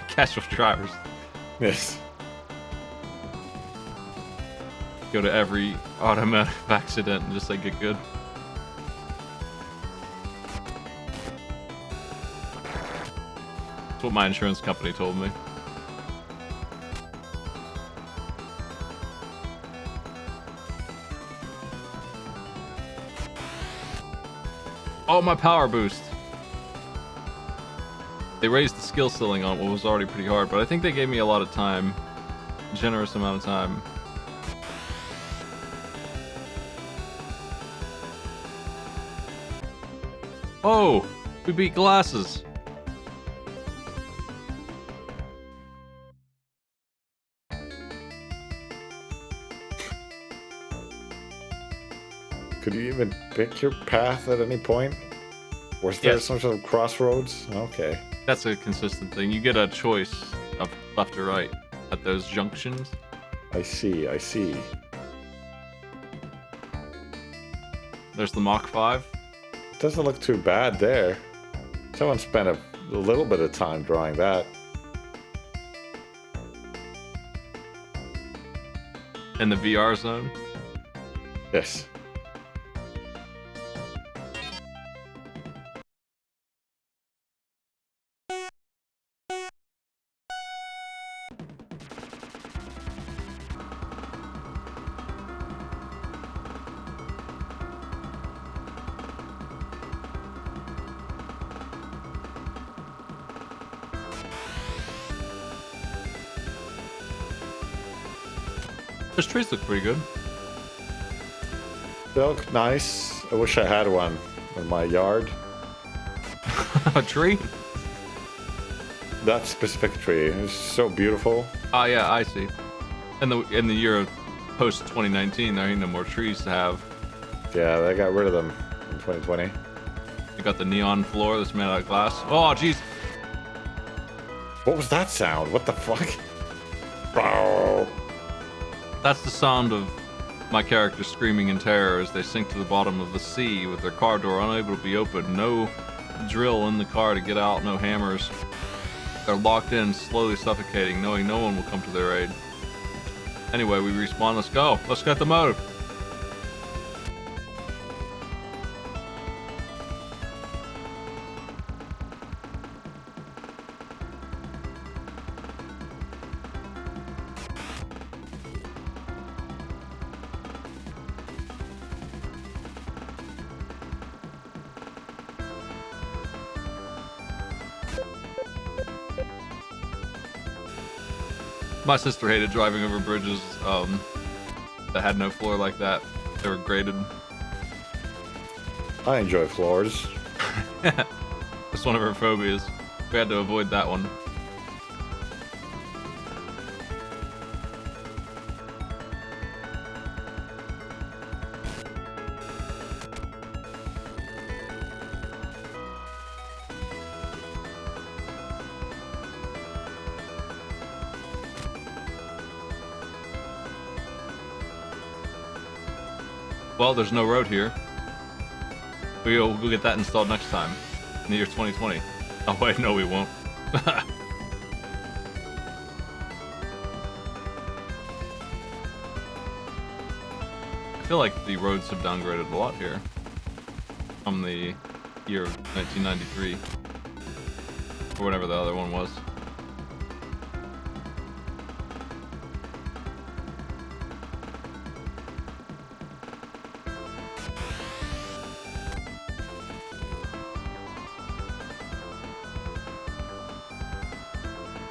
Casual drivers. Yes. Go to every automotive accident and just say get good. That's what my insurance company told me. Oh, my power boost. They raised the skill ceiling on what was already pretty hard, but I think they gave me a lot of time. Generous amount of time. Oh, we beat glasses. Could you even pick your path at any point? Was there Yes. some sort of crossroads? Okay. That's a consistent thing. You get a choice of left or right at those junctions. I see, I see. There's the Mach 5. Doesn't look too bad there. Someone spent a little bit of time drawing that. In the VR zone. Yes. Those trees look pretty good. They look nice. I wish I had one in my yard. A tree? That specific tree is so beautiful. Oh yeah, I see. In the year of post 2019, there ain't no more trees to have. Yeah, they got rid of them in 2020. You got the neon floor that's made out of glass. Oh jeez. What was that sound? What the fuck? Oh. That's the sound of my character screaming in terror as they sink to the bottom of the sea with their car door unable to be opened. No drill in the car to get out, no hammers. They're locked in, slowly suffocating, knowing no one will come to their aid. Anyway, we respawn. Let's go. Let's get the mode. My sister hated driving over bridges that had no floor like that. They were graded. I enjoy floors. That's one of her phobias. We had to avoid that one. Well, there's no road here. We'll get that installed next time, in the year 2020. Oh wait, no we won't. I feel like the roads have downgraded a lot here from the year of 1993, or whatever the other one was.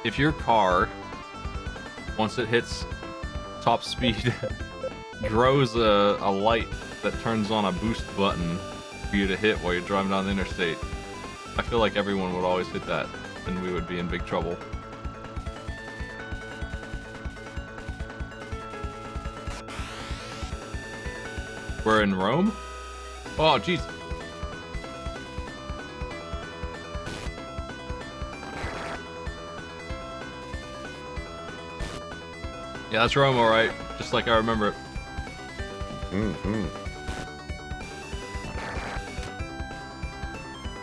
If your car, once it hits top speed, grows a light that turns on a boost button for you to hit while you're driving down the interstate, I feel like everyone would always hit that, and we would be in big trouble. We're in Rome? Oh, jeez. Yeah, that's Rome, alright. Just like I remember it. Mm-hmm.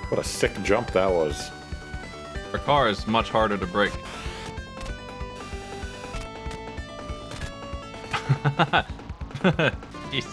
What a sick jump that was. Our car is much harder to break. Jeez.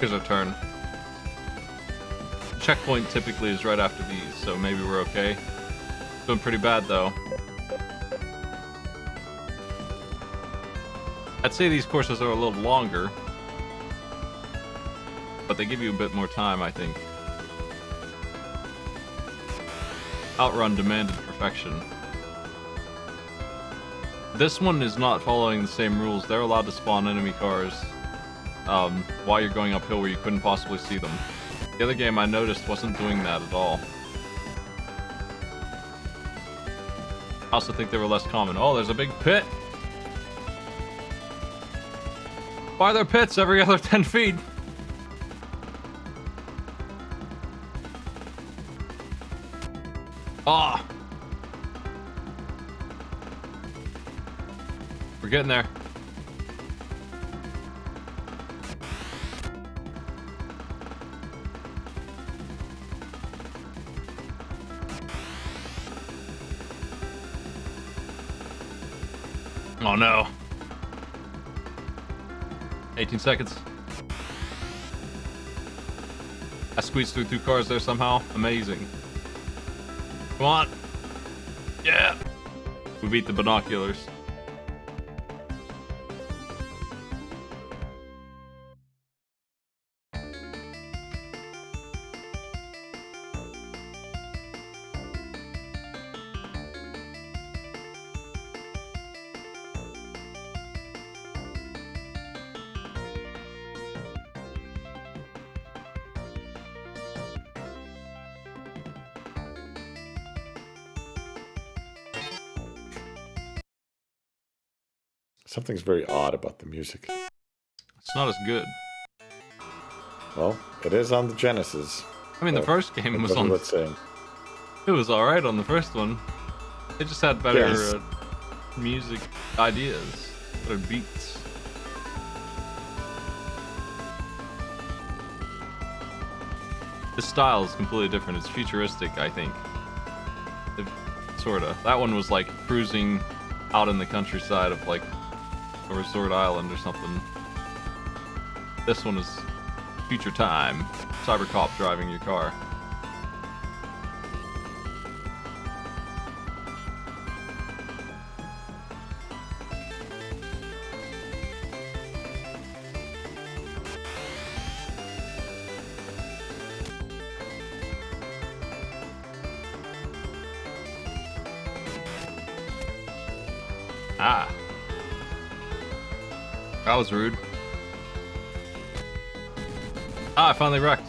Here's our turn. Checkpoint typically is right after these, so maybe we're okay. Doing pretty bad though. I'd say these courses are a little longer, but they give you a bit more time, I think. Outrun demanded perfection. This one is not following the same rules. They're allowed to spawn enemy cars while you're going uphill where you couldn't possibly see them. The other game I noticed wasn't doing that at all. I also think they were less common. Oh, there's a big pit! Why are there pits every other 10 feet? Ah! We're getting there. Oh no. 18 seconds. I squeezed through 2 cars there somehow. Amazing. Come on. Yeah. We beat the binoculars. Something's very odd about the music. It's not as good. Well, it is on the Genesis. I mean, the first game was on. What's saying? It was all right on the first one. It just had better Yes. music ideas, better beats. The style is completely different. It's futuristic, I think. Sorta. That one was like cruising out in the countryside of like a resort island or something. This one is future time. Cybercop driving your car. Ah. That was rude. Ah, I finally wrecked.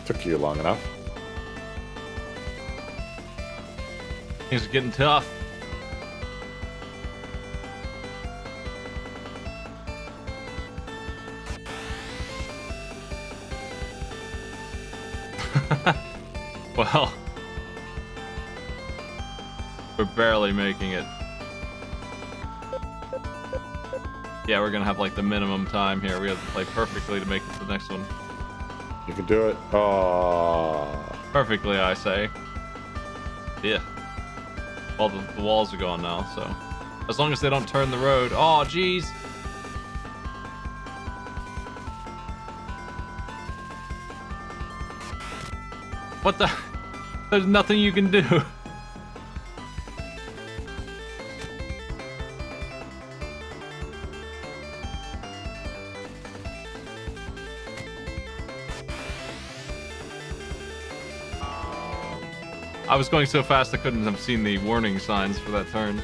Took you long enough. Things are getting tough. Well, we're barely making it. Yeah, we're gonna have like the minimum time here. We have to play perfectly to make it to the next one. You can do it. Oh. Perfectly, I say. Yeah. All the walls are gone now, so. As long as they don't turn the road. Oh, jeez. What the? There's nothing you can do. I was going so fast I couldn't have seen the warning signs for that turn.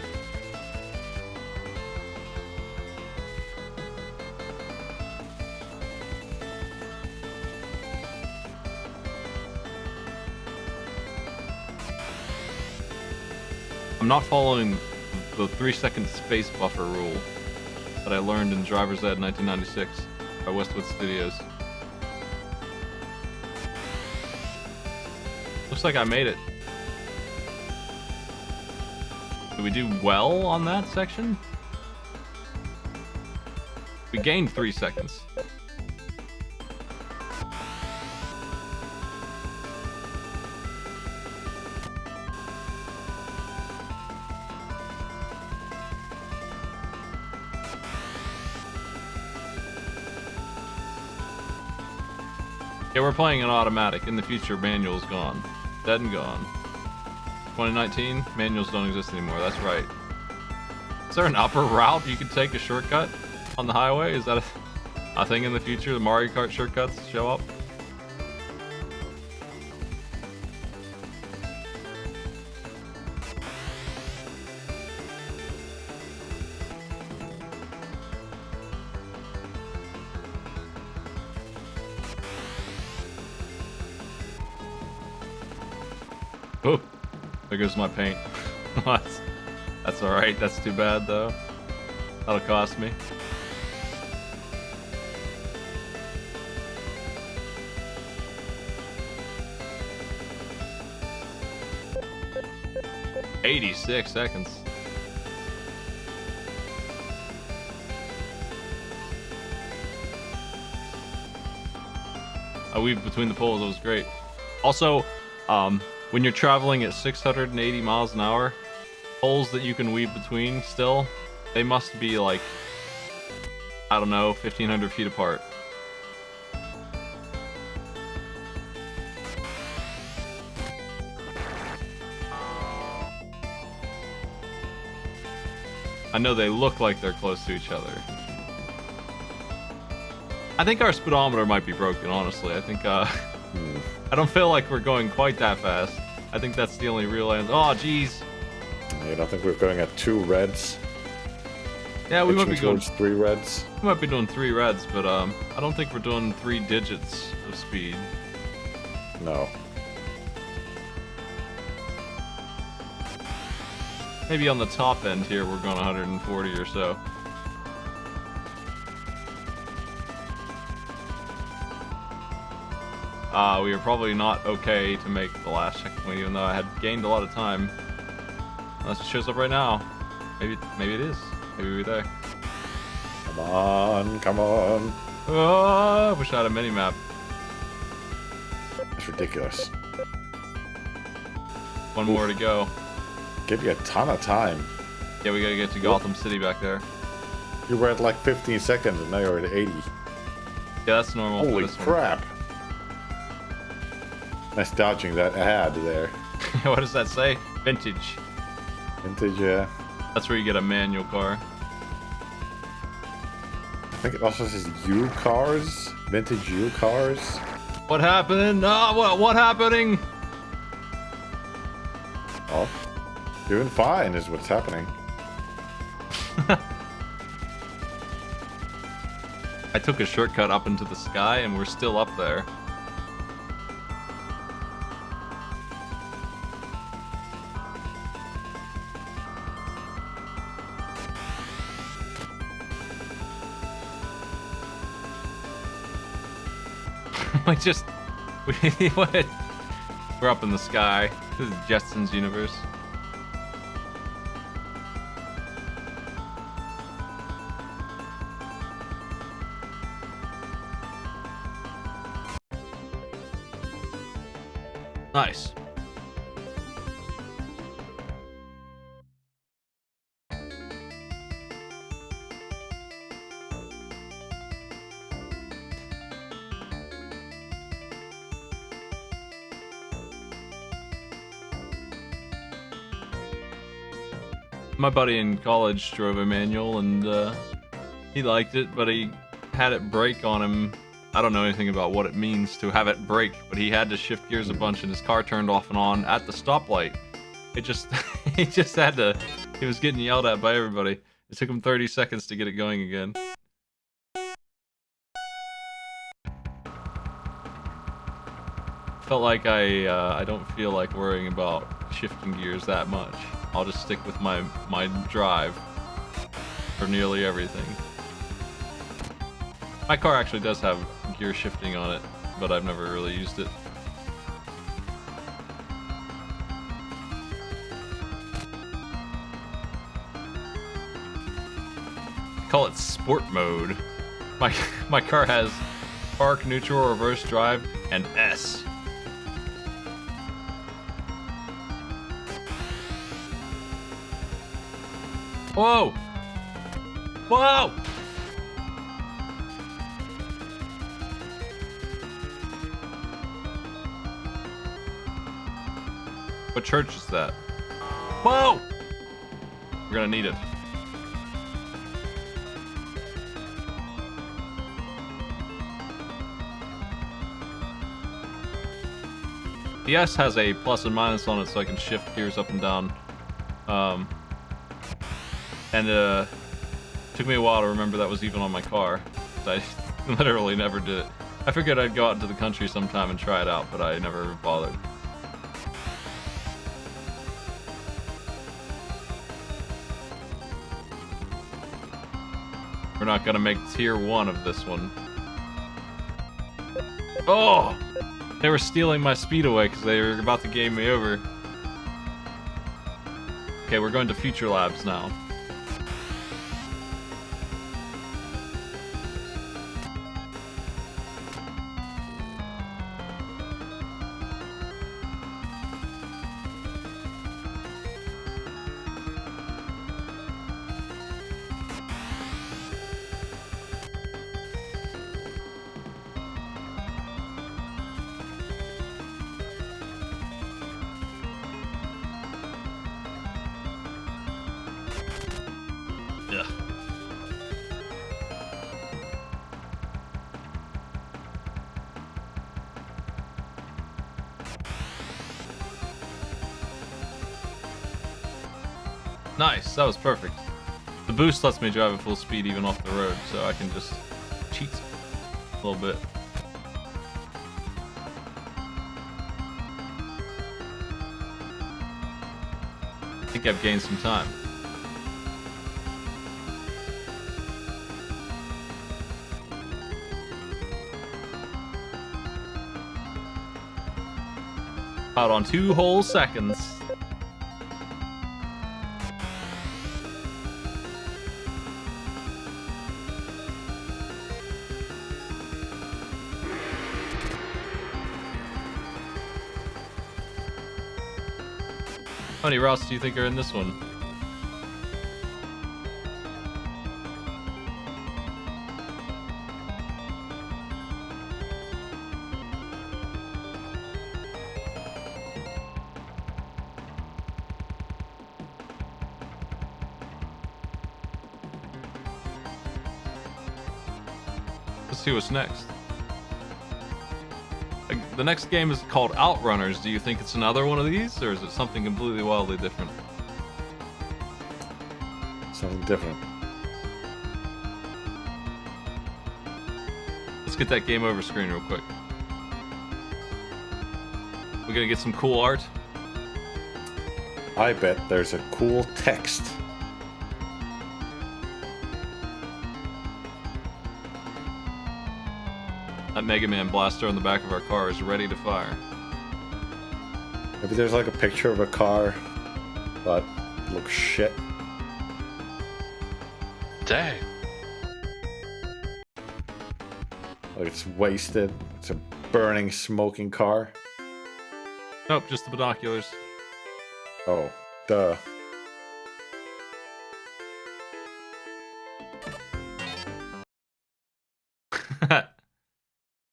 I'm not following the 3-second space buffer rule that I learned in Driver's Ed 1996 by Westwood Studios. Looks like I made it. Did we do well on that section? We gained 3 seconds. Yeah, we're playing an automatic. In the future, manual's gone. Dead and gone. 2019, manuals don't exist anymore. That's right. Is there an upper route you could take a shortcut on the highway? Is that a thing in the future? The Mario Kart shortcuts show up? Oh, there goes my paint. That's alright, that's too bad though. That'll cost me. "86 seconds. I weaved between the poles, it was great. Also, when you're traveling at 680 miles an hour, poles that you can weave between still, they must be like, I don't know, 1,500 feet apart. I know they look like they're close to each other. I think our speedometer might be broken, honestly. I think, I don't feel like we're going quite that fast. I think that's the only real answer. Oh, jeez. You don't think we're going at 2 reds? Yeah, we might be going towards 3 reds. We might be doing 3 reds, but I don't think we're doing 3 digits of speed. No. Maybe on the top end here we're going 140 or so. We were probably not okay to make the last checkpoint, even though I had gained a lot of time. Unless it shows up right now. Maybe it is. Maybe we're there. Come on, come on. Oh, I wish I had a mini-map. That's ridiculous. One more to go. Give you a ton of time. Yeah, we gotta get to Gotham City back there. You were at like 15 seconds and now you're at 80. Yeah, that's normal. Holy for this crap. Nice dodging that ad there. What does that say? Vintage. Vintage, yeah. That's where you get a manual car. I think it also says U cars. Vintage U cars. What happened? Oh, what happening? Oh. Doing fine is what's happening. I took a shortcut up into the sky and we're still up there. We're up in the sky. This is Jetson's universe. Nice. My buddy in college drove a manual and he liked it, but he had it break on him. I don't know anything about what it means to have it break, but he had to shift gears a bunch and his car turned off and on at the stoplight. It just, he just had to, he was getting yelled at by everybody. It took him 30 seconds to get it going again. Felt like I don't feel like worrying about shifting gears that much. I'll just stick with my drive for nearly everything. My car actually does have gear shifting on it, but I've never really used it. Call it sport mode. My car has park, neutral, reverse drive, and S. Whoa! Whoa! What church is that? Whoa! We're gonna need it. The S has a plus and minus on it, so I can shift gears up and down. Took me a while to remember that was even on my car. I literally never did it. I figured I'd go out into the country sometime and try it out, but I never bothered. We're not gonna make tier 1 of this one. Oh! They were stealing my speed away because they were about to game me over. Okay, we're going to Future Labs now. Ugh. Nice, that was perfect. The boost lets me drive at full speed even off the road, so I can just cheat a little bit. I think I've gained some time. Out on 2 whole seconds. How many routes do you think are in this one? Let's see what's next. The next game is called Outrunners. Do you think it's another one of these, or is it something completely wildly different? Something different. Let's get that game over screen real quick. We're gonna get some cool art. I bet there's a cool text. That Mega Man blaster on the back of our car is ready to fire. Maybe there's like a picture of a car, but it looks shit. Dang. Like it's wasted. It's a burning, smoking car. Nope, just the binoculars. Oh, duh.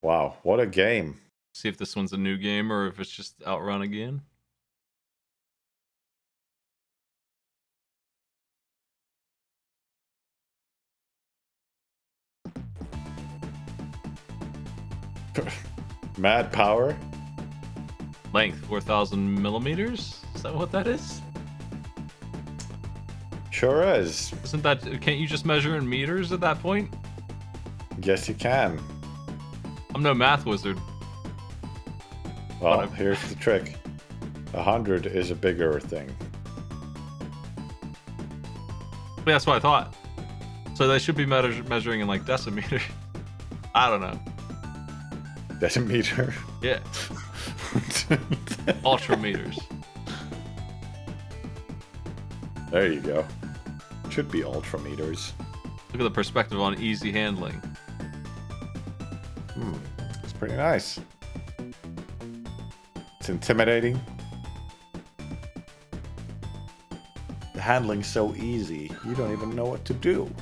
Wow, what a game. See if this one's a new game or if it's just Outrun again. Mad power? Length 4,000 millimeters? Is that what that is? Sure is. Isn't that? Can't you just measure in meters at that point? Yes, you can. I'm no math wizard. Well, here's the trick. 100 is a bigger thing. But that's what I thought. So they should be measuring in like decimeters. I don't know. Decimeter? Yeah. Ultrameters. There you go. Should be ultrameters. Look at the perspective on easy handling. It's pretty nice. It's intimidating. The handling's so easy, you don't even know what to do.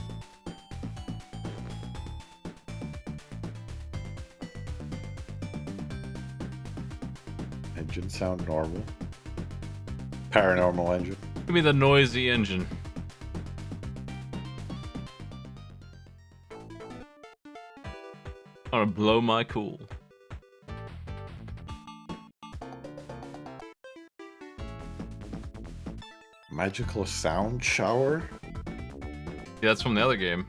Engine sound normal. Paranormal engine. Give me the noisy engine. I'm gonna blow my cool. Magical sound shower? Yeah, that's from the other game.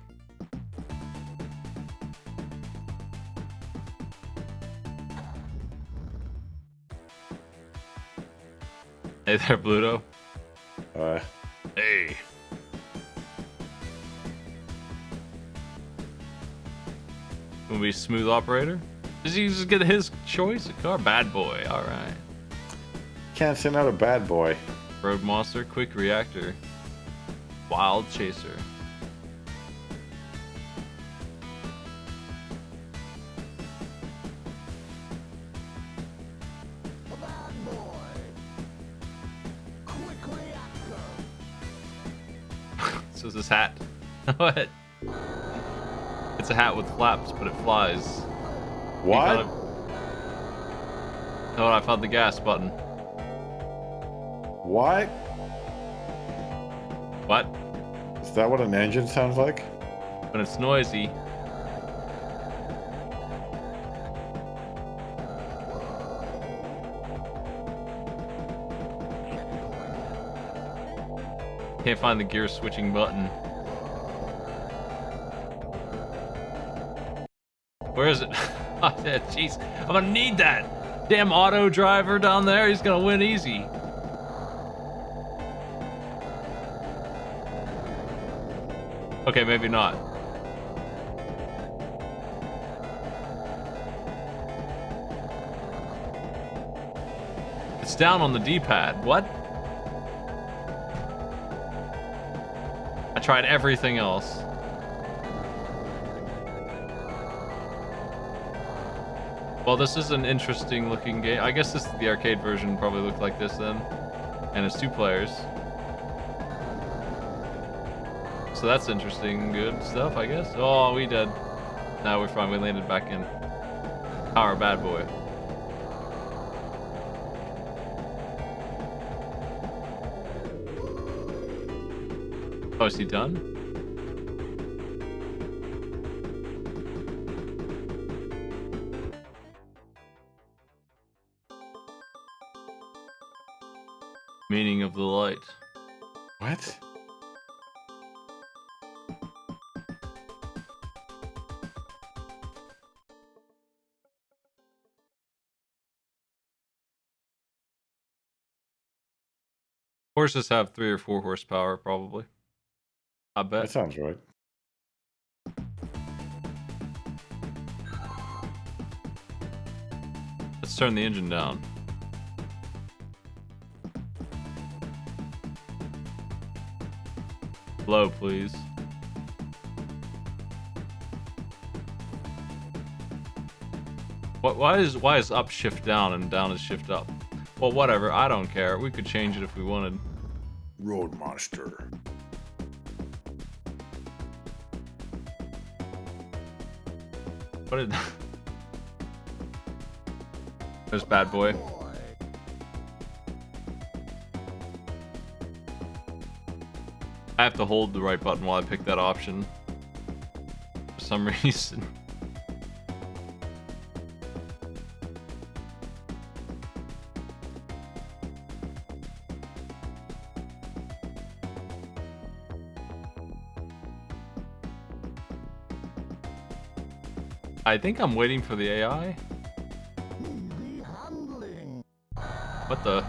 Hey there, Bluto. Hey. Gonna be smooth operator? Does he just get his choice? A car? Bad boy, alright. Can't say another bad boy. Road monster, quick reactor. Wild chaser. So is this hat? What? It's a hat with flaps, but it flies. What? Oh, I found the gas button. What? What? Is that what an engine sounds like? When it's noisy. Can't find the gear switching button. Where is it? Oh, jeez, I'm gonna need that. Damn auto driver down there, he's gonna win easy. Okay, maybe not. It's down on the D-pad. What? I tried everything else. Well, this is an interesting looking game. I guess the arcade version probably looked like this then. And it's 2 players. So that's interesting. Good stuff, I guess. Oh, we dead. Now we're fine. We landed back in. Power bad boy. Oh, is he done? Meaning of the light. What? Horses have 3 or 4 horsepower, probably. I bet. That sounds right. Let's turn the engine down. Low, please. Why is up shift down and down is shift up? Well, whatever. I don't care. We could change it if we wanted. Road monster. What did? There's bad boy. I have to hold the right button while I pick that option. For some reason. I think I'm waiting for the AI. What the?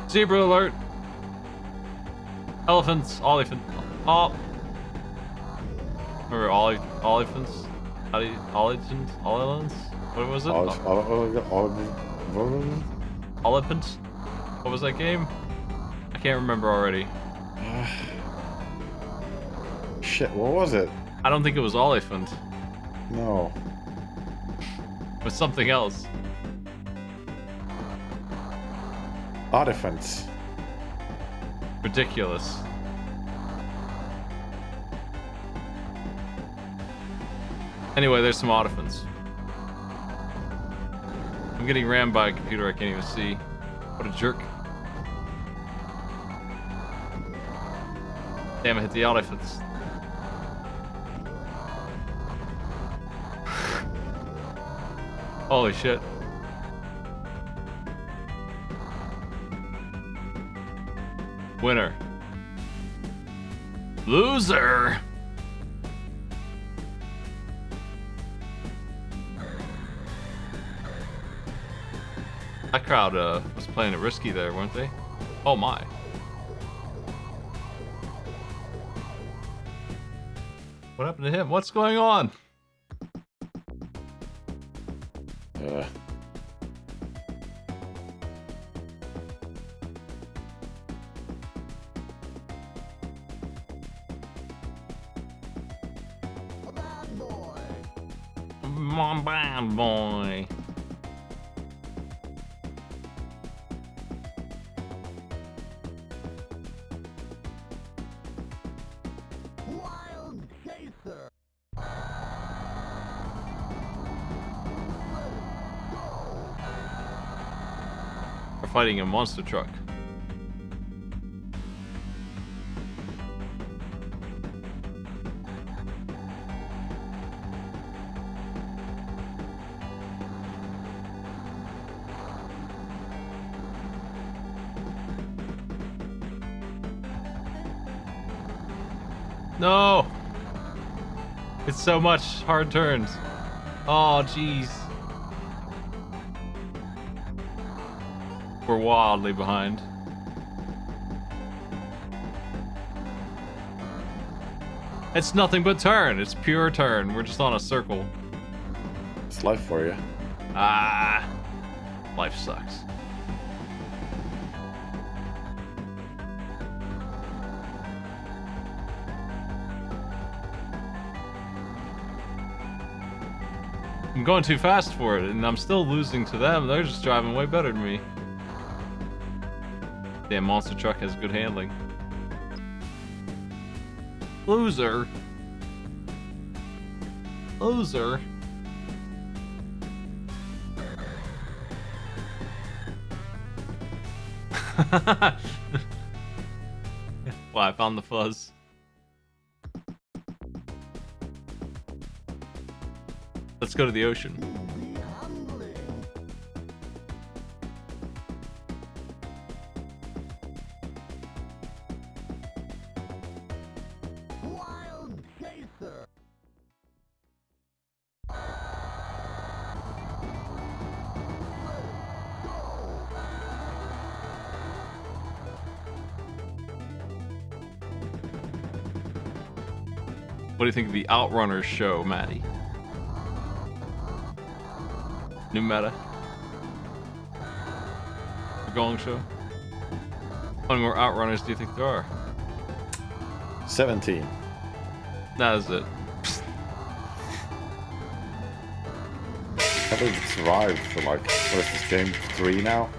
Zebra alert! Elephants, elephant. Oh. Or elephants? How do you, elephants? Elephants? What was it? Elephants? What was that game? I can't remember already. Shit, what was it? I don't think it was elephant. No. It was something else. Artifice. Ridiculous. Anyway, there's some Artifice. I'm getting rammed by a computer I can't even see. What a jerk. Damn, I hit the Artifice. Holy shit. Winner. Loser! That crowd was playing it risky there, weren't they? Oh my. What happened to him? What's going on? Come on, bad boy. We're fighting a monster truck. No! It's so much hard turns. Oh, jeez. We're wildly behind. It's nothing but turn. It's pure turn. We're just on a circle. It's life for you. Ah. Life sucks. I'm going too fast for it, and I'm still losing to them. They're just driving way better than me. Damn, monster truck has good handling. Loser. Loser. Well, I found the fuzz. Let's go to the ocean. What do you think of the Outrunners show, Maddie? New meta. The Gong Show. How many more Outrunners do you think there are? 17. That is it. I believe it survived for like, what is this, game 3 now?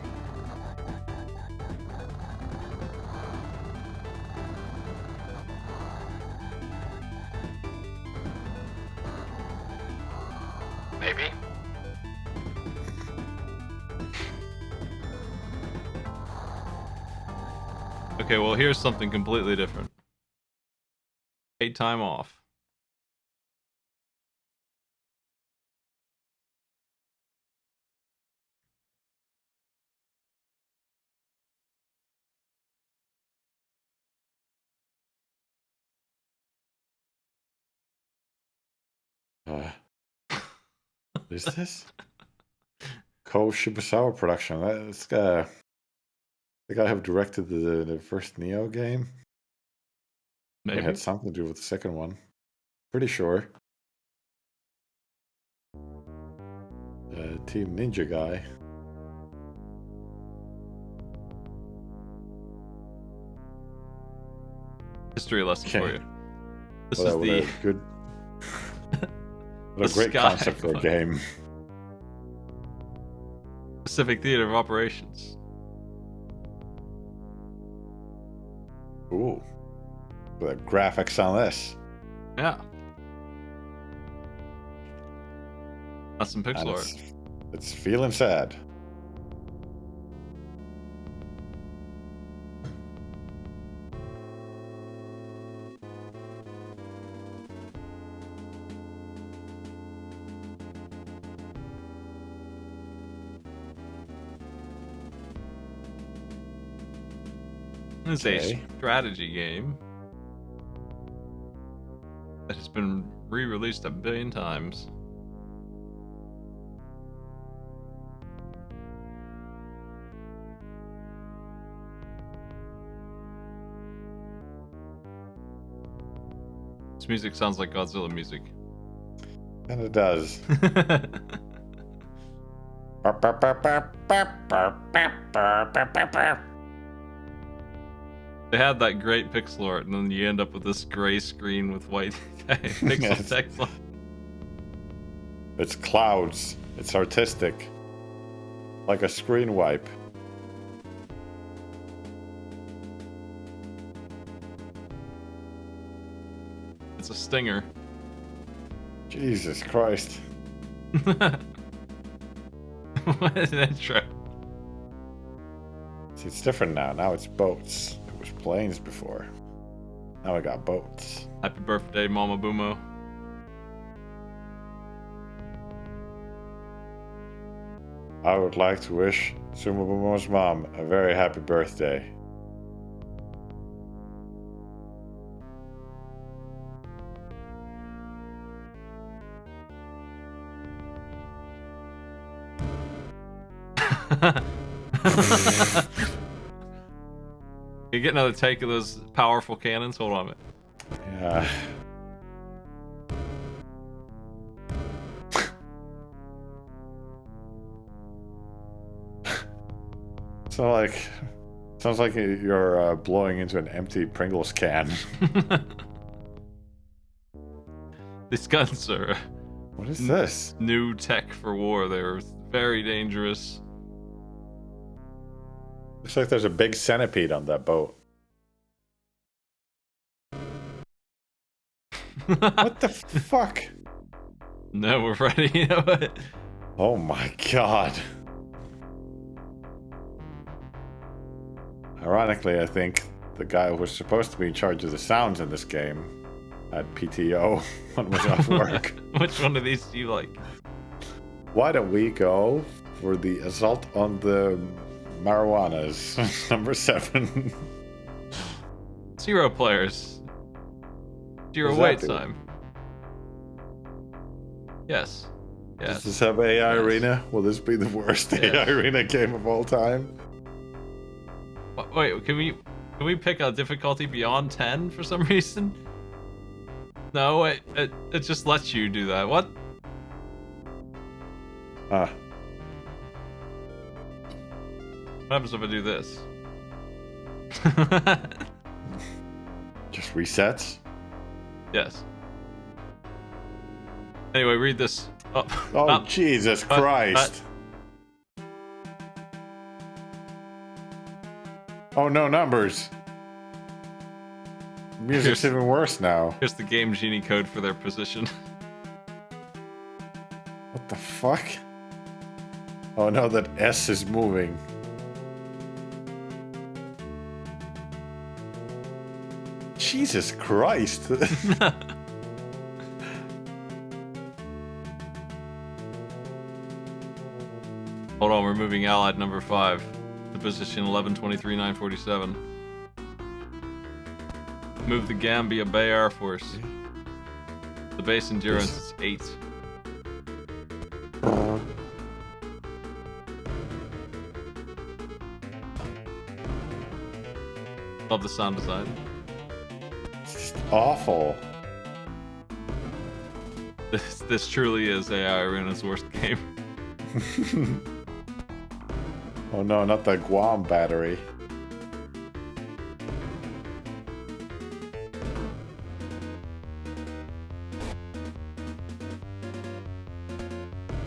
Maybe. Okay, well here's something completely different. Paid time off. Is this? Ko Shibusawa production. That's the guy who directed the first Neo game. Maybe. It had something to do with the second one. Pretty sure. Team Ninja guy. History lesson for Okay. you. This What is a the good. What The a great Sky concept for a Clock. game. Pacific Theater of Operations. Ooh. The graphics on this. Yeah. That's some pixel art. It's feeling sad. It's a strategy game that has been re-released 1 billion times. This music sounds like Godzilla music. And it does. They had that great pixel art, and then you end up with this gray screen with white pixel text. It's clouds. It's artistic. Like a screen wipe. It's a stinger. Jesus Christ. What an intro. See, it's different now. Now it's boats. It was planes before. Now we got boats. Happy birthday, Mama Boomo. I would like to wish Sumabumo's mom a very happy birthday. You get another take of those powerful cannons? Hold on a minute. Yeah. Sounds like you're blowing into an empty Pringles can. These guns are What is this? new tech for war. They're very dangerous. Looks like there's a big centipede on that boat. What the fuck? No, we're ready. You know what? Oh my god. Ironically, I think the guy who was supposed to be in charge of the sounds in this game had PTO when was off work. Which one of these do you like? Why don't we go for the assault on the marijuanas? Number 7. 0 players. 0 Does that wait do? time. Yes. Does Yes. this have AI Yes. Arena? Will this be the worst Yes. AI Arena game of all time? Wait, can we pick a difficulty beyond 10 for some reason? No, it just lets you do that. What? Huh. What happens if I do this? Just resets? Yes. Anyway, read this. Oh, Oh, Jesus Christ. Oh, no numbers. Music's even worse now. Here's the Game Genie code for their position. What the fuck? Oh no, that S is moving. Jesus Christ. Hold on, we're moving Allied number 5 to position 1123-947. Move the Gambia Bay Air Force. The base endurance is 8. Love the sound design. It's just awful. This truly is AI Arena's worst game. Oh no, not the Guam battery.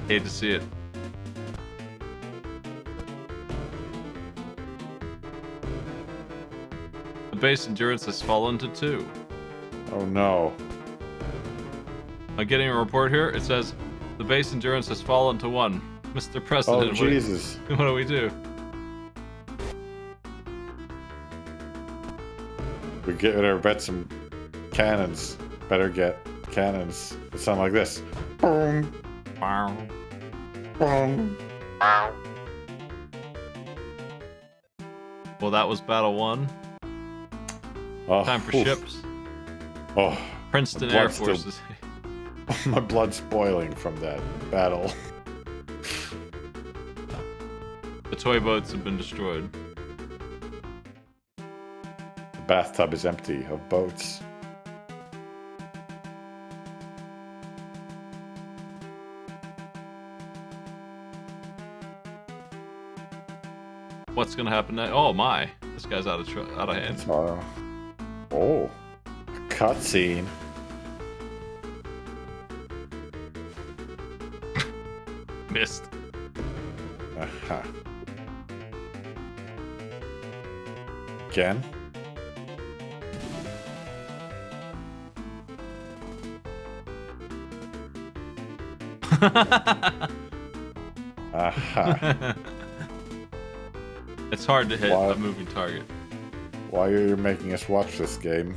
Hate to see it. The base endurance has fallen to 2. Oh no. I'm getting a report here. It says The base endurance has fallen to 1. Mr. Oh, President, Jesus. what do we do? We better bet some cannons. Better get cannons that sound like this. Boom, boom. Well, that was battle 1. Oh, Time for oof. ships. Oh, Princeton my Air blood's still- Forces. my blood's boiling from that battle. The toy boats have been destroyed. The bathtub is empty of boats. What's gonna happen next? Oh my! This guy's out of hand. Oh, a cutscene. Missed. Uh-huh. Again? Aha. It's hard to hit Wow. a moving target. Why are you making us watch this game?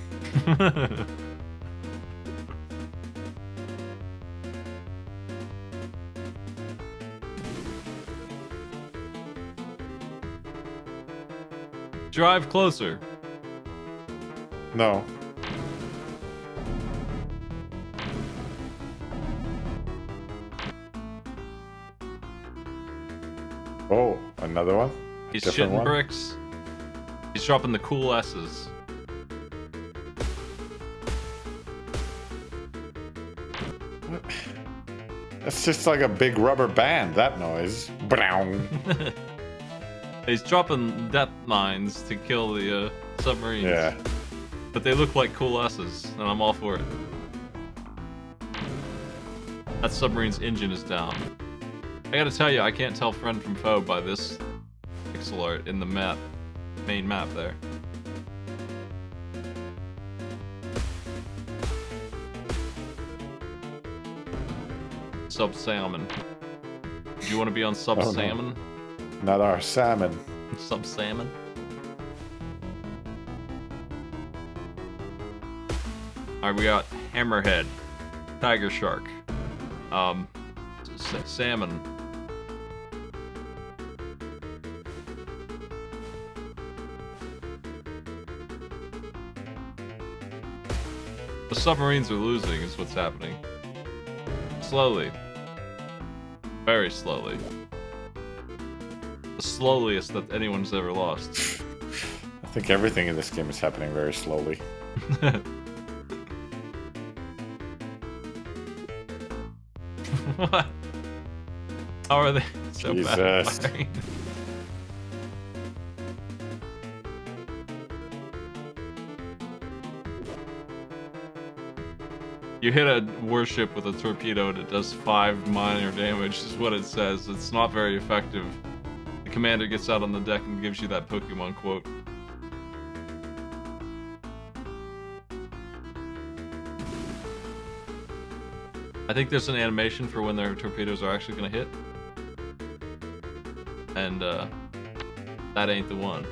Drive closer. No. Oh, another one? He's Different shitting one? bricks. He's dropping the cool S's. What? That's just like a big rubber band, that noise. Brown. He's dropping depth mines to kill the submarines. Yeah. But they look like cool S's, and I'm all for it. That submarine's engine is down. I gotta tell you, I can't tell friend from foe by this pixel art in the map, main map there. Sub Salmon. Do you want to be on Sub Oh, no. Salmon? Not our salmon. Sub Salmon? Alright, we got Hammerhead, Tiger Shark, Salmon. The submarines are losing is what's happening. Slowly. Very slowly. The slowliest that anyone's ever lost. I think everything in this game is happening very slowly. What? How are they so bad at Jesus. firing? You hit a warship with a torpedo and it does 5 minor damage, is what it says. It's not very effective. The commander gets out on the deck and gives you that Pokemon quote. I think there's an animation for when their torpedoes are actually going to hit. And, that ain't the one.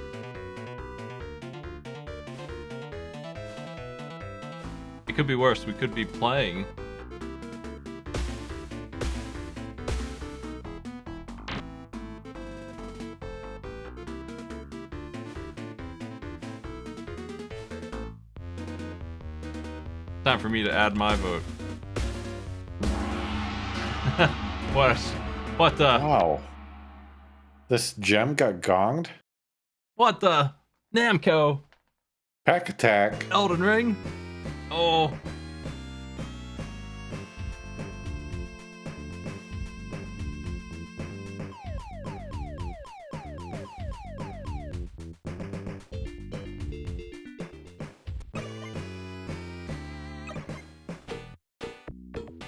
It could be worse. We could be playing. Time for me to add my vote. What the? Wow. This gem got gonged? What the? Namco? Pac-Attack. Elden Ring? Oh.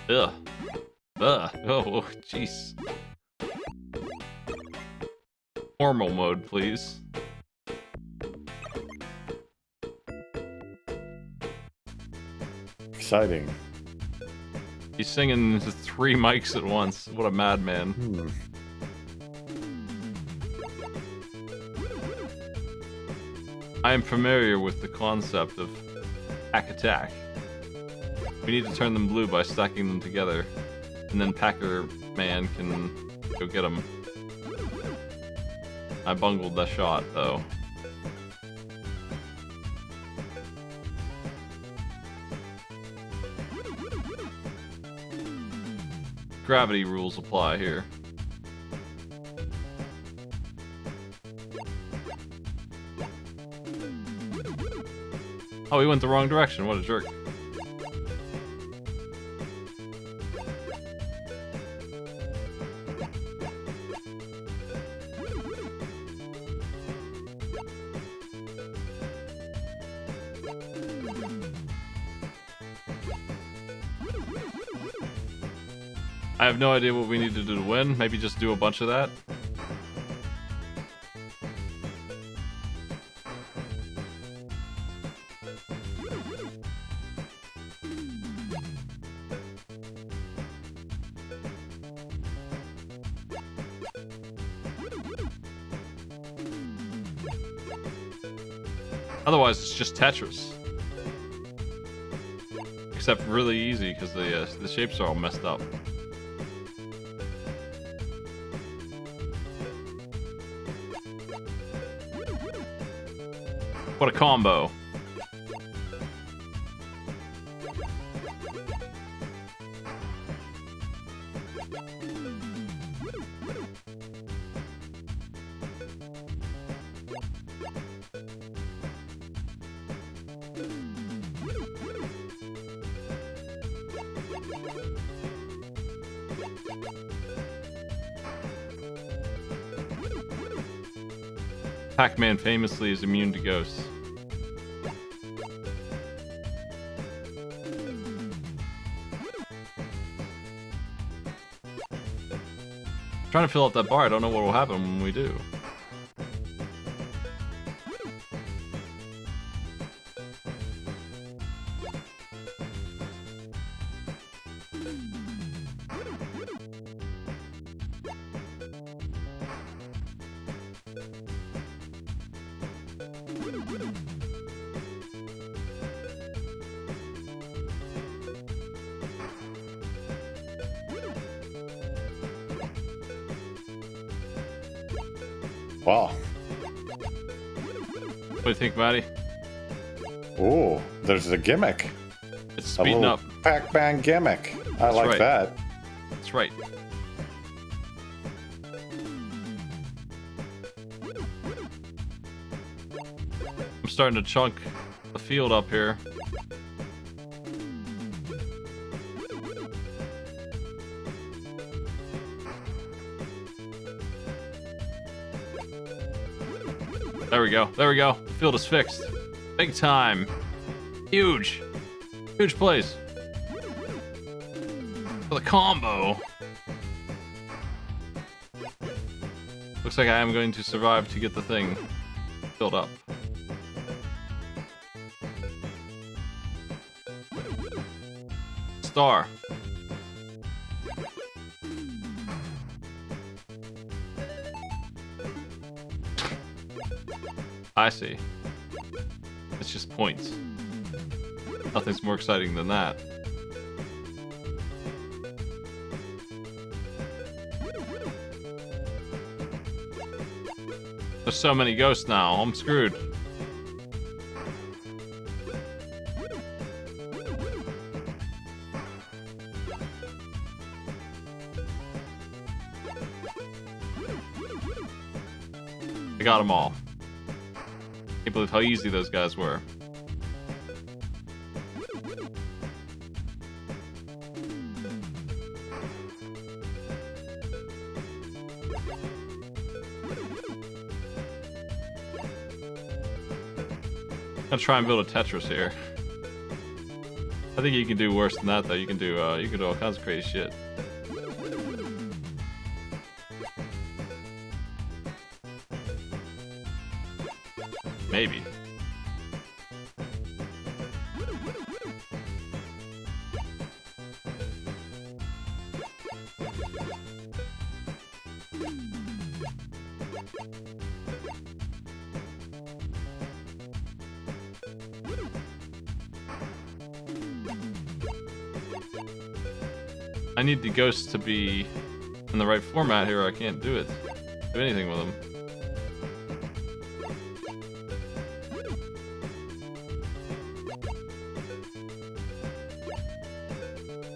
Ugh. Ugh. Oh, jeez. Normal mode, please. Exciting. He's singing into 3 mics at once. What a madman. I am familiar with the concept of Pac-Attack. We need to turn them blue by stacking them together, and then Pac-Man can go get them. I bungled that shot, though. Gravity rules apply here. Oh, he went the wrong direction. What a jerk. I have no idea what we need to do to win. Maybe just do a bunch of that. Otherwise, it's just Tetris. Except really easy because the shapes are all messed up. What a combo. Pac-Man famously is immune to ghosts. Trying to fill up that bar, I don't know what will happen when we do. Wow. What do you think, Matty? Oh, there's a gimmick. It's speeding up. Pac-Man gimmick. I like right. that. That's right. I'm starting to chunk the field up here. There we go. There we go. The field is fixed. Big time. Huge. Huge plays. For the combo. Looks like I am going to survive to get the thing filled up. Star. I see. It's just points. Nothing's more exciting than that. There's so many ghosts now, I'm screwed. I got them all. Can't believe how easy those guys were. I'm gonna try and build a Tetris here. I think you can do worse than that, though. You can do all kinds of crazy shit. Maybe. I need the ghosts to be in the right format here. Or I can't do anything with them.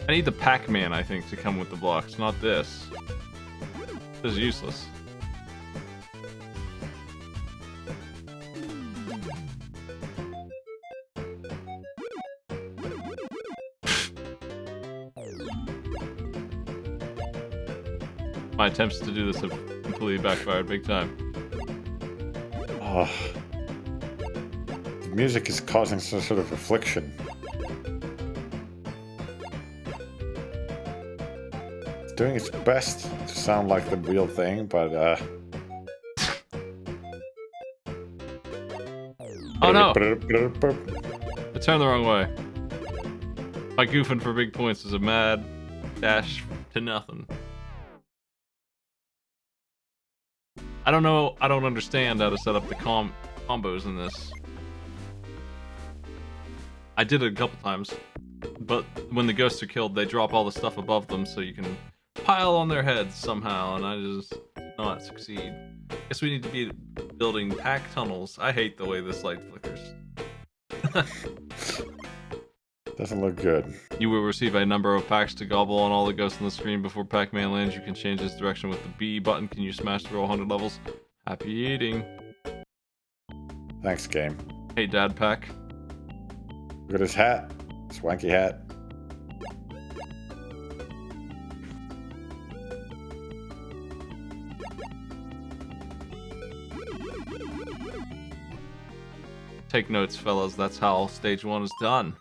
I need the Pac-Man, I think, to come with the blocks, not this. This is useless. My attempts to do this have completely backfired big time. Oh. The music is causing some sort of affliction. It's doing its best to sound like the real thing, but Oh no! I turned the wrong way. My goofing for big points is a mad dash to nothing. I don't know, I don't understand how to set up the combos in this. I did it a couple times, but when the ghosts are killed, they drop all the stuff above them so you can pile on their heads somehow, and I just did not succeed. Guess we need to be building pack tunnels. I hate the way this light flickers. doesn't look good. You will receive a number of packs to gobble on all the ghosts on the screen before Pac-Man lands. You can change this direction with the B button. Can you smash through 100 levels? Happy eating. Thanks, game. Hey, Dad Pack. Look at his hat. Swanky hat. Take notes, fellas. That's how stage 1 is done.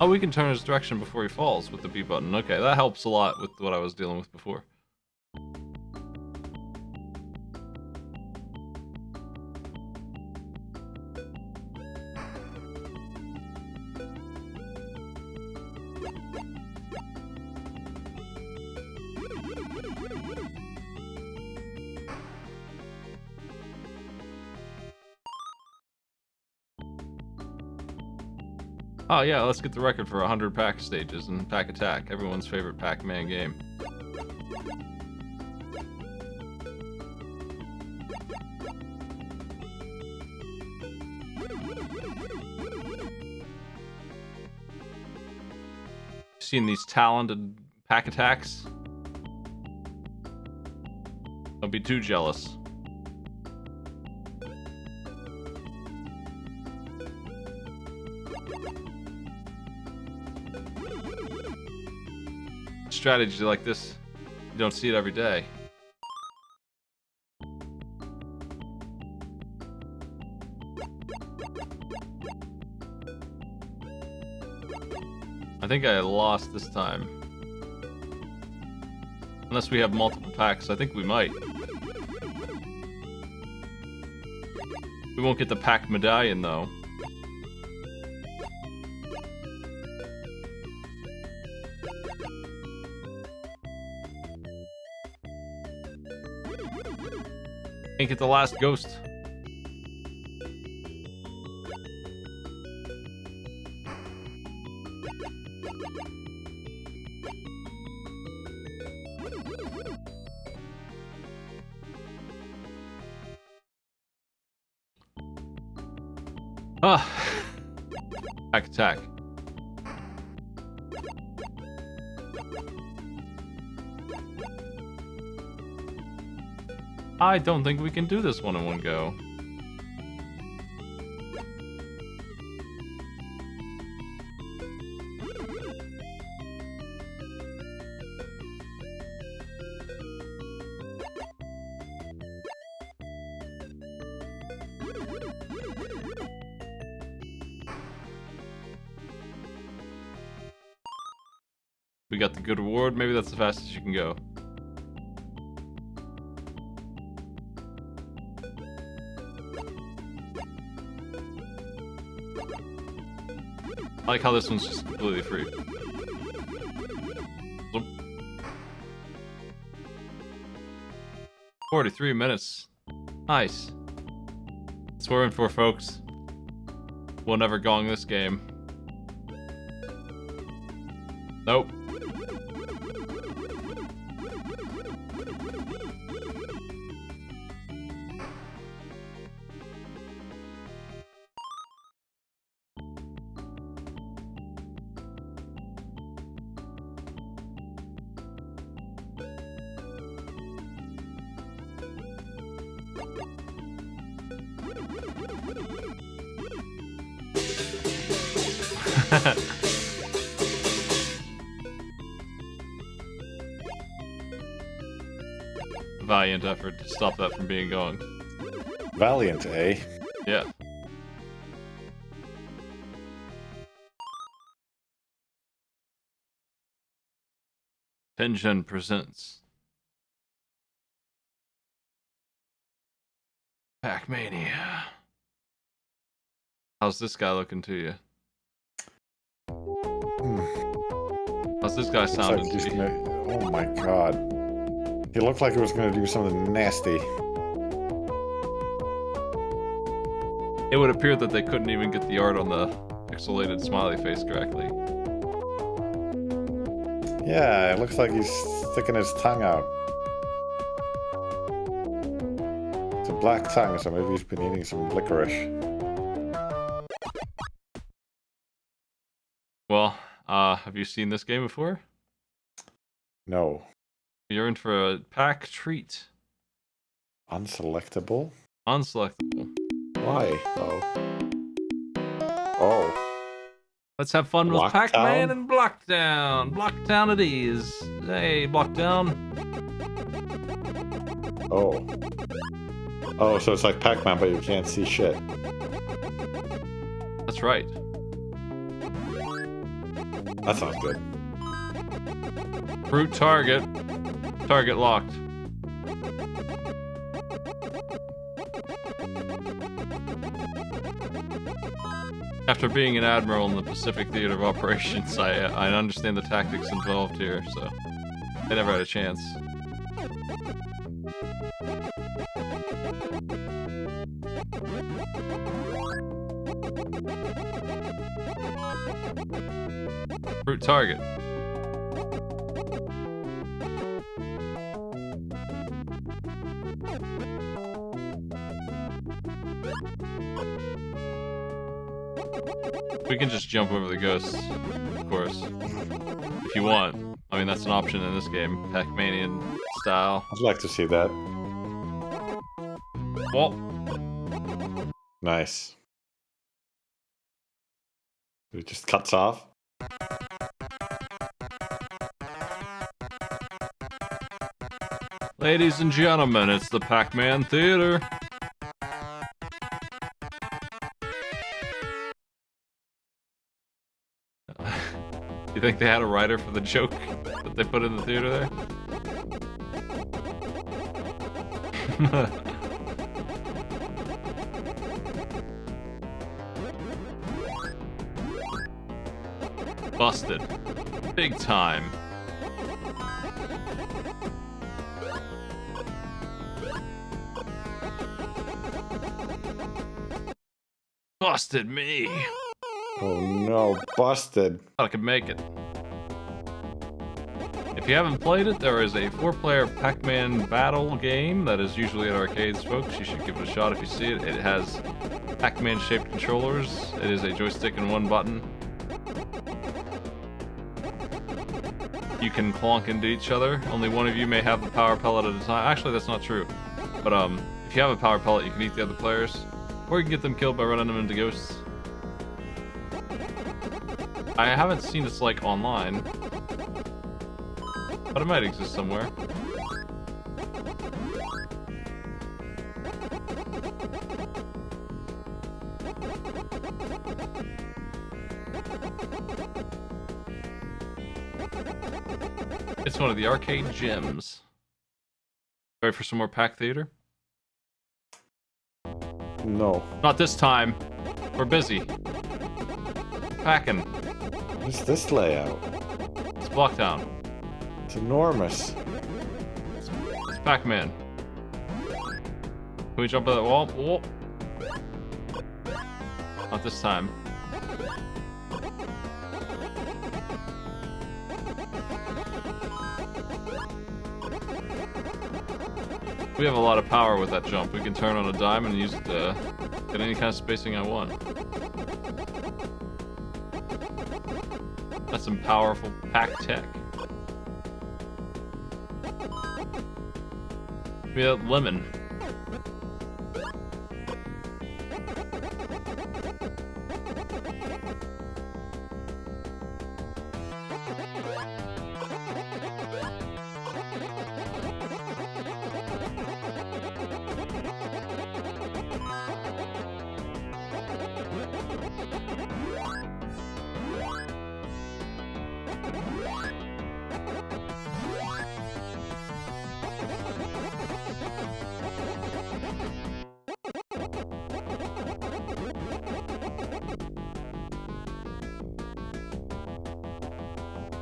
Oh, we can turn his direction before he falls with the B button. Okay, that helps a lot with what I was dealing with before. Oh yeah, let's get the record for 100 pack stages in Pac-Attack, everyone's favorite Pac-Man game. Seeing these talented Pac-Attacks? Don't be too jealous. Strategy like this, you don't see it every day. I think I lost this time. Unless we have multiple packs, I think we might. We won't get the pack medallion though. Can't get the last ghost. Ah, Pac-Attack. I don't think we can do this one in one go. We got the good reward. Maybe that's the fastest you can go. I like how this one's just completely free. Zoom. 43 minutes. Nice. That's what we're in for, folks. We'll never gong this game. Nope. Valiant effort to stop that from being going. Valiant, eh? Yeah. Tension presents Pac-Mania. How's this guy looking to you? How's this guy sounding to you? Oh my god. He looked like he was gonna do something nasty. It would appear that they couldn't even get the art on the pixelated smiley face correctly. Yeah, it looks like he's sticking his tongue out. It's a black tongue, so maybe he's been eating some licorice. Well, have you seen this game before? No. You're in for a pack treat. Unselectable? Unselectable. Why? Oh. Oh. Let's have fun with Blocktown? Pac-Man and Blocktown. Blocktown it is. Hey, Blocktown. Oh. Oh, so it's like Pac-Man, but you can't see shit. That's right. That sounds good. Root target. Target locked. After being an admiral in the Pacific Theater of Operations, I understand the tactics involved here, so they never had a chance. Root target. We can just jump over the ghosts, of course, if you want. I mean, that's an option in this game, Pac-Manian style. I'd like to see that. Well, Nice. It just cuts off. ladies and gentlemen, it's the Pac-Man Theater. You think they had a writer for the joke that they put in the theater there? Busted. Big time. Busted me. Oh no, busted. Thought I could make it. If you haven't played it, there is a 4-player Pac-Man battle game that is usually at arcades, folks. You should give it a shot if you see it. It has Pac-Man shaped controllers. It is a joystick and 1 button. You can clonk into each other. Only one of you may have the power pellet at a time. Actually, that's not true. But if you have a power pellet, you can eat the other players. Or you can get them killed by running them into ghosts. I haven't seen this like online, but it might exist somewhere. It's one of the arcade gems. Ready for some more Pac Theater? No. Not this time. We're busy. packing. What is this layout? It's Blocktown. It's enormous. It's Pac-Man. Can we jump on that wall? Whoa. Not this time. We have a lot of power with that jump. We can turn on a dime and use it to get any kind of spacing I want. That's some powerful Pac-Attack. We have lemon.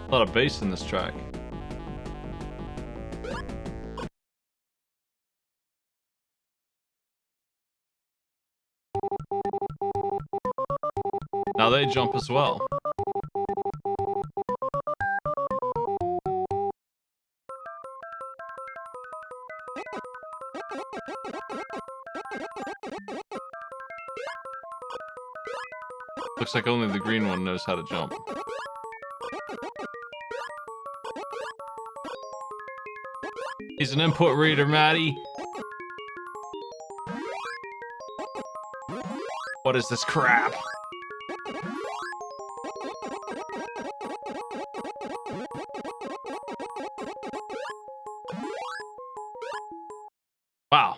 A lot of bass in this track. Now they jump as well. Looks like only the green one knows how to jump. He's an input reader, Maddie. What is this crap? Wow.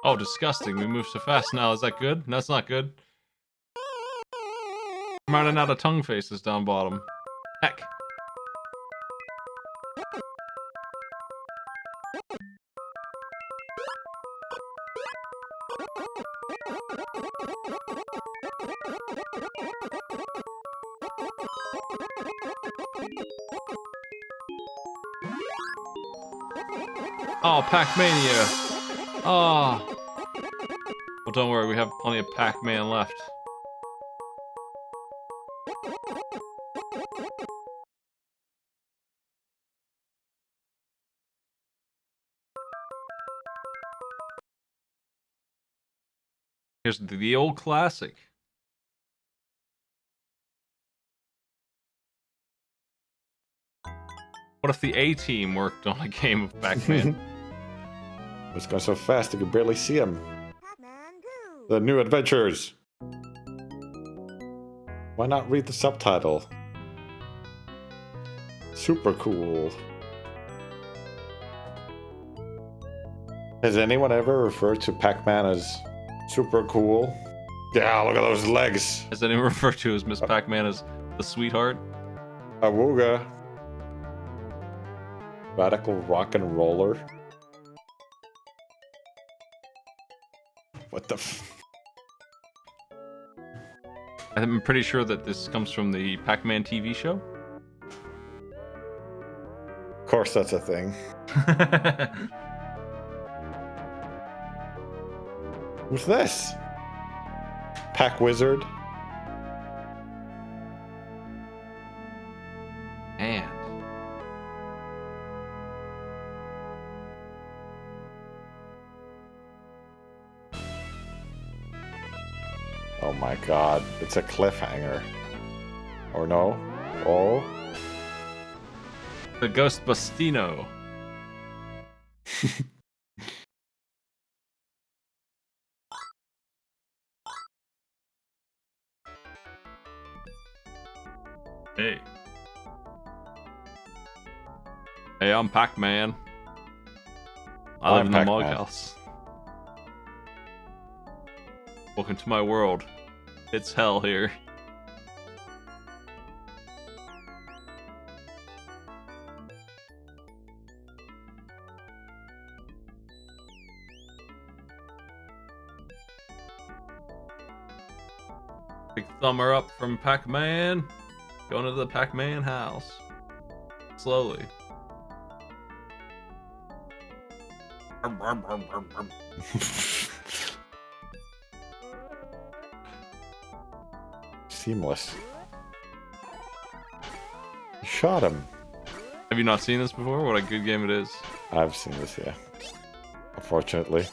Oh, disgusting. We move so fast now. Is that good? That's not good. I'm running out of tongue faces down bottom. Heck. Oh, Pac-Mania. Oh. Well, don't worry, we have plenty of Pac-Man left. Here's the old classic. What if the A-Team worked on a game of Pac-Man? It's going so fast you can barely see him. Pac-Man, go! The new adventures. Why not read the subtitle? Super cool. Has anyone ever referred to Pac-Man as super cool? Yeah, look at those legs. Has anyone referred to as Miss Pac-Man as the sweetheart? Awooga. Radical rock and roller. What the f... I'm pretty sure that this comes from the Pac-Man TV show. Of course that's a thing. Who's this? Pac-Wizard? And Oh my god, it's a cliffhanger. Or no? Oh? the Ghost Bustino. Hey. Hey, I'm Pac-Man. I live I'm in the Pac-Man. Mog House. Welcome to my world. It's hell here. Big thumber up from Pac-Man. Going to the Pac-Man house. Slowly. Seamless. You shot him. Have you not seen this before? What a good game it is. I've seen this, yeah. Unfortunately.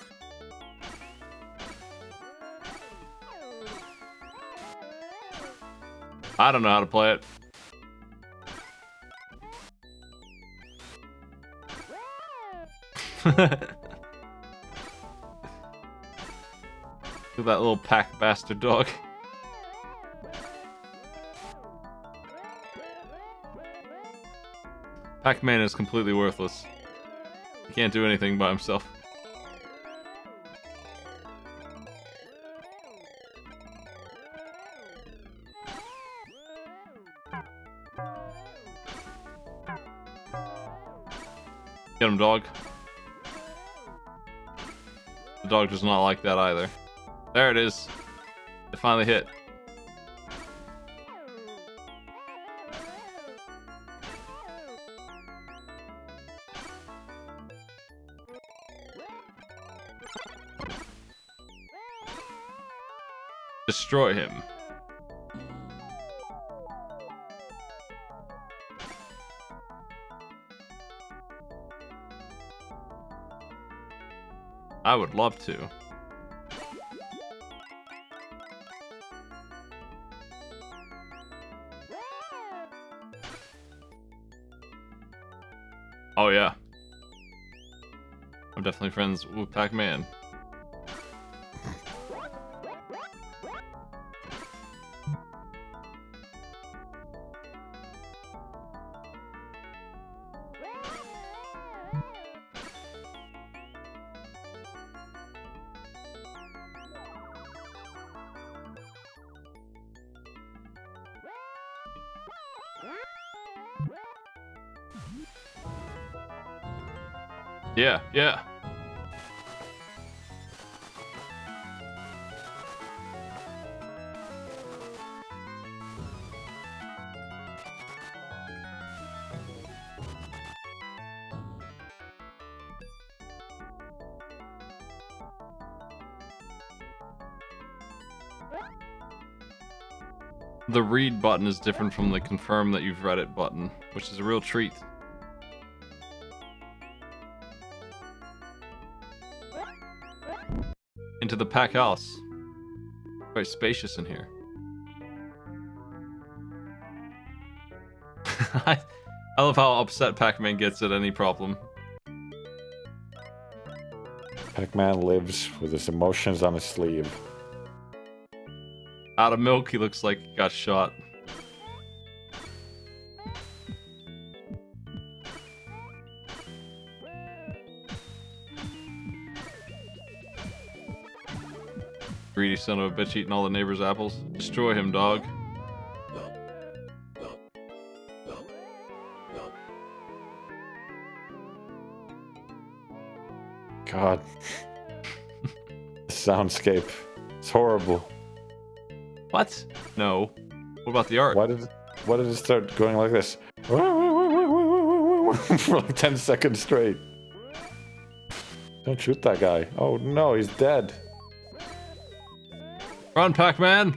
I don't know how to play it. Look at that little Pac-Master dog. Pac-Man is completely worthless. He can't do anything by himself. Get him, dog. The dog does not like that either. There it is. It finally hit. Destroy him. I would love to. Oh yeah. I'm definitely friends with Pac-Man. Yeah, yeah. The read button is different from the confirm that you've read it button, which is a real treat. Into the Pac house. Very spacious in here. I love how upset Pac-Man gets at any problem. Pac-Man lives with his emotions on his sleeve. Out of milk, he looks like he got shot. Greedy son of a bitch eating all the neighbors' apples. Destroy him, dog. God. The soundscape. It's horrible. What? No. What about the art? Why did it start going like this? For like 10 seconds straight. Don't shoot that guy. Oh no, he's dead. Run, Pac-Man!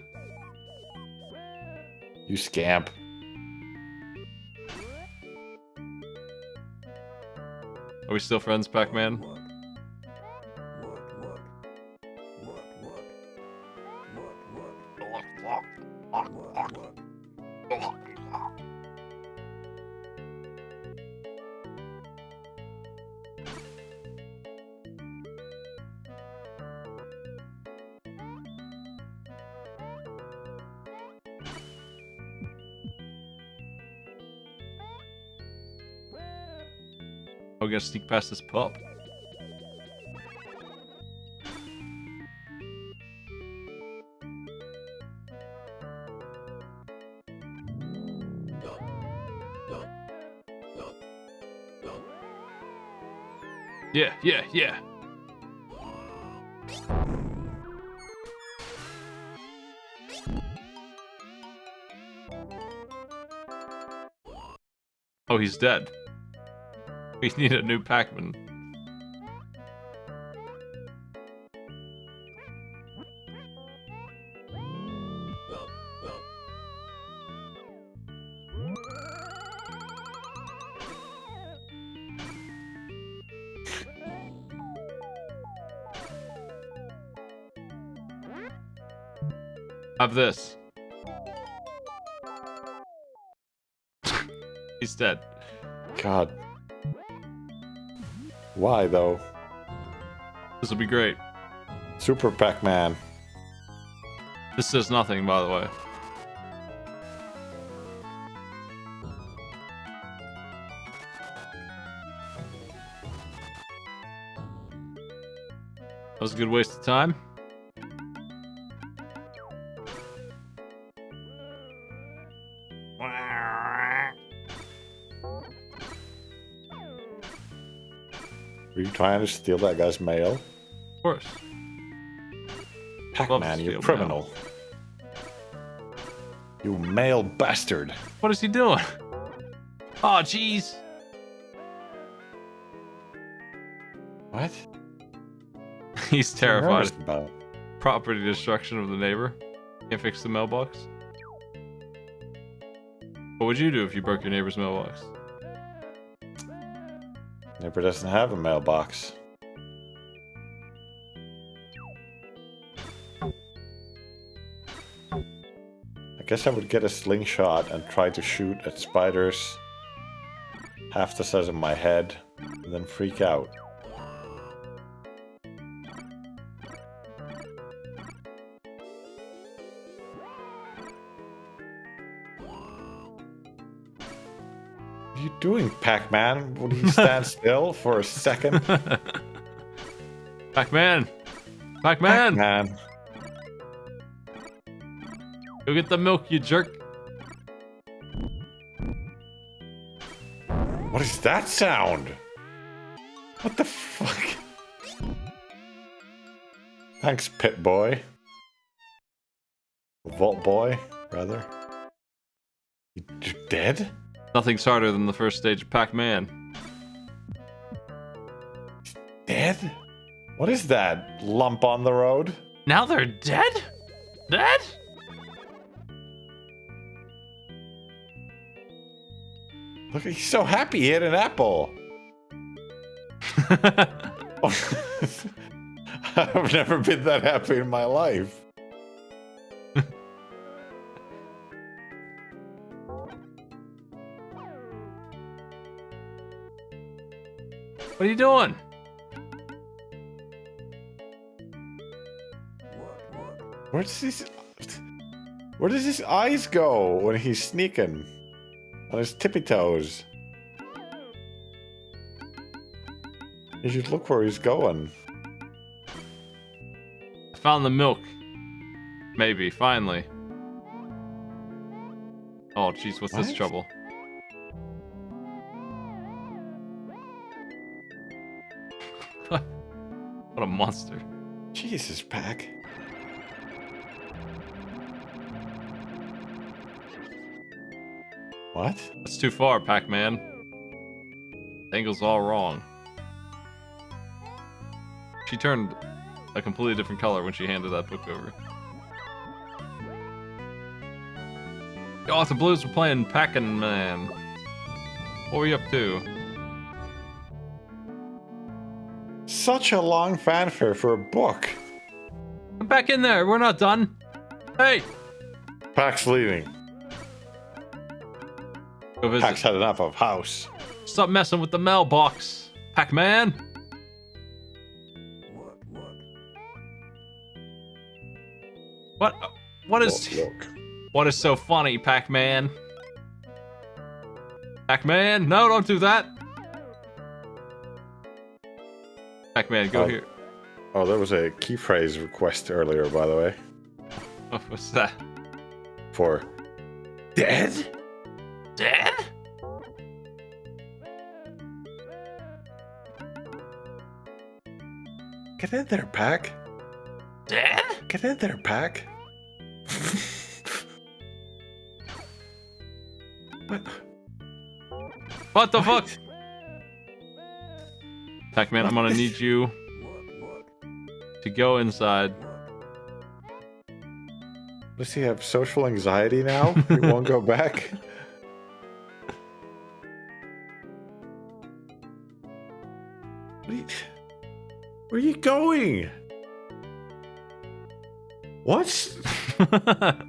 You scamp. Are we still friends, Pac-Man? We're gonna sneak past this pup. Yeah, yeah, yeah. Oh, he's dead. We need a new Pac-Man. Have this. He's dead. God. Why, though? This will be great. Super Pac-Man. This says nothing, by the way. That was a good waste of time. Were you trying to steal that guy's mail? Of course. Pac-Man, you steal criminal. You male bastard. What is he doing? Oh, jeez. What? He's terrified. About? Property destruction of the neighbor. Can't fix the mailbox. What would you do if you broke your neighbor's mailbox? Neighbor doesn't have a mailbox. I guess I would get a slingshot and try to shoot at spiders half the size of my head, and then freak out. What are you doing, Pac-Man? Would he stand still for a second? Pac-Man! Pac-Man! Pac-Man. Go get the milk, you jerk. What is that sound? What the fuck? Thanks, Pit Boy. Vault Boy, rather. You're dead? Nothing's harder than the first stage of Pac-Man. Dead? What is that? Lump on the road? Now they're dead? Dead? Look, he's so happy he hit an apple. I've never been that happy in my life. What are you doing? Where does his eyes go when he's sneaking? On his tippy toes. You should look where he's going. I found the milk. Maybe, finally. Oh, jeez, what's this What? trouble? What a monster. Jesus, Pac. What? That's too far, Pac-Man. The angle's all wrong. She turned a completely different color when she handed that book over. Oh, the Blues were playing Pac-Man. What were you up to? Such a long fanfare for a book. Come back in there. We're not done. Hey! Pac's leaving. Go visit. Pac's had enough of house. Stop messing with the mailbox, Pac-Man. What is Look. what is so funny, Pac-Man? Pac-Man, no, don't do that. Pac-Man, go here. Oh, there was a key phrase request earlier, by the way. Oh, what's that? For dead? Dead? Get in there, Pac. Dead? Get in there, Pac. What? What the fuck? Pac-Man, I'm gonna need you to go inside. Does he have social anxiety now? He won't go back? Where are you going? What?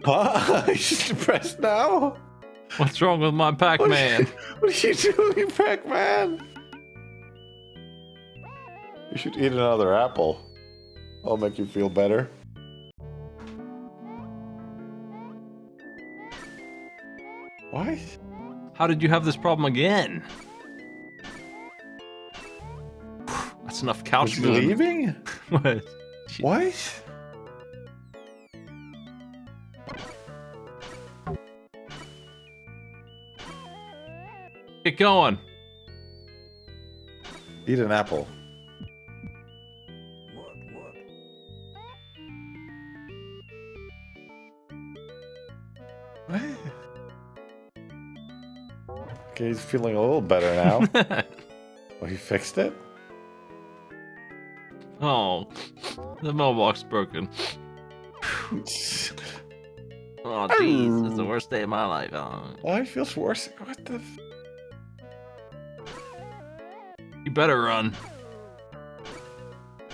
Huh? He's depressed now? What's wrong with my Pac-Man? What are you doing, Pac-Man? You should eat another apple. I'll make you feel better. What? How did you have this problem again? That's enough couch Was he moving. leaving? What? What? Get going. Eat an apple. What? Okay, he's feeling a little better now. Oh, he fixed it? Oh, the mailbox broken. Oh, jeez, it's the worst day of my life. Oh. Why it feels worse? What the? You better run.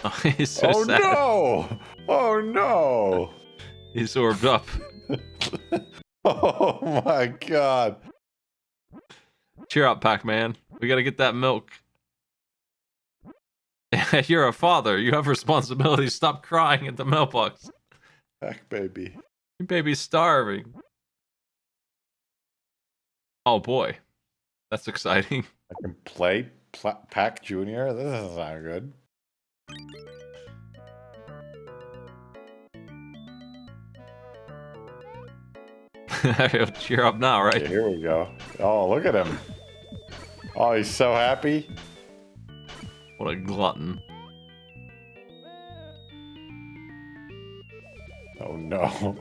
Oh, he's so Oh sad. no! Oh no! He's orbed up. Oh my god! Cheer up, Pac-Man. We gotta get that milk. You're a father. You have responsibilities. Stop crying at the mailbox. Pac baby. Your baby's starving. Oh boy. That's exciting. I can play Pac Jr. This doesn't sound good. Cheer up now, right? Okay, here we go. Oh, look at him. Oh, he's so happy. What a glutton. Oh no.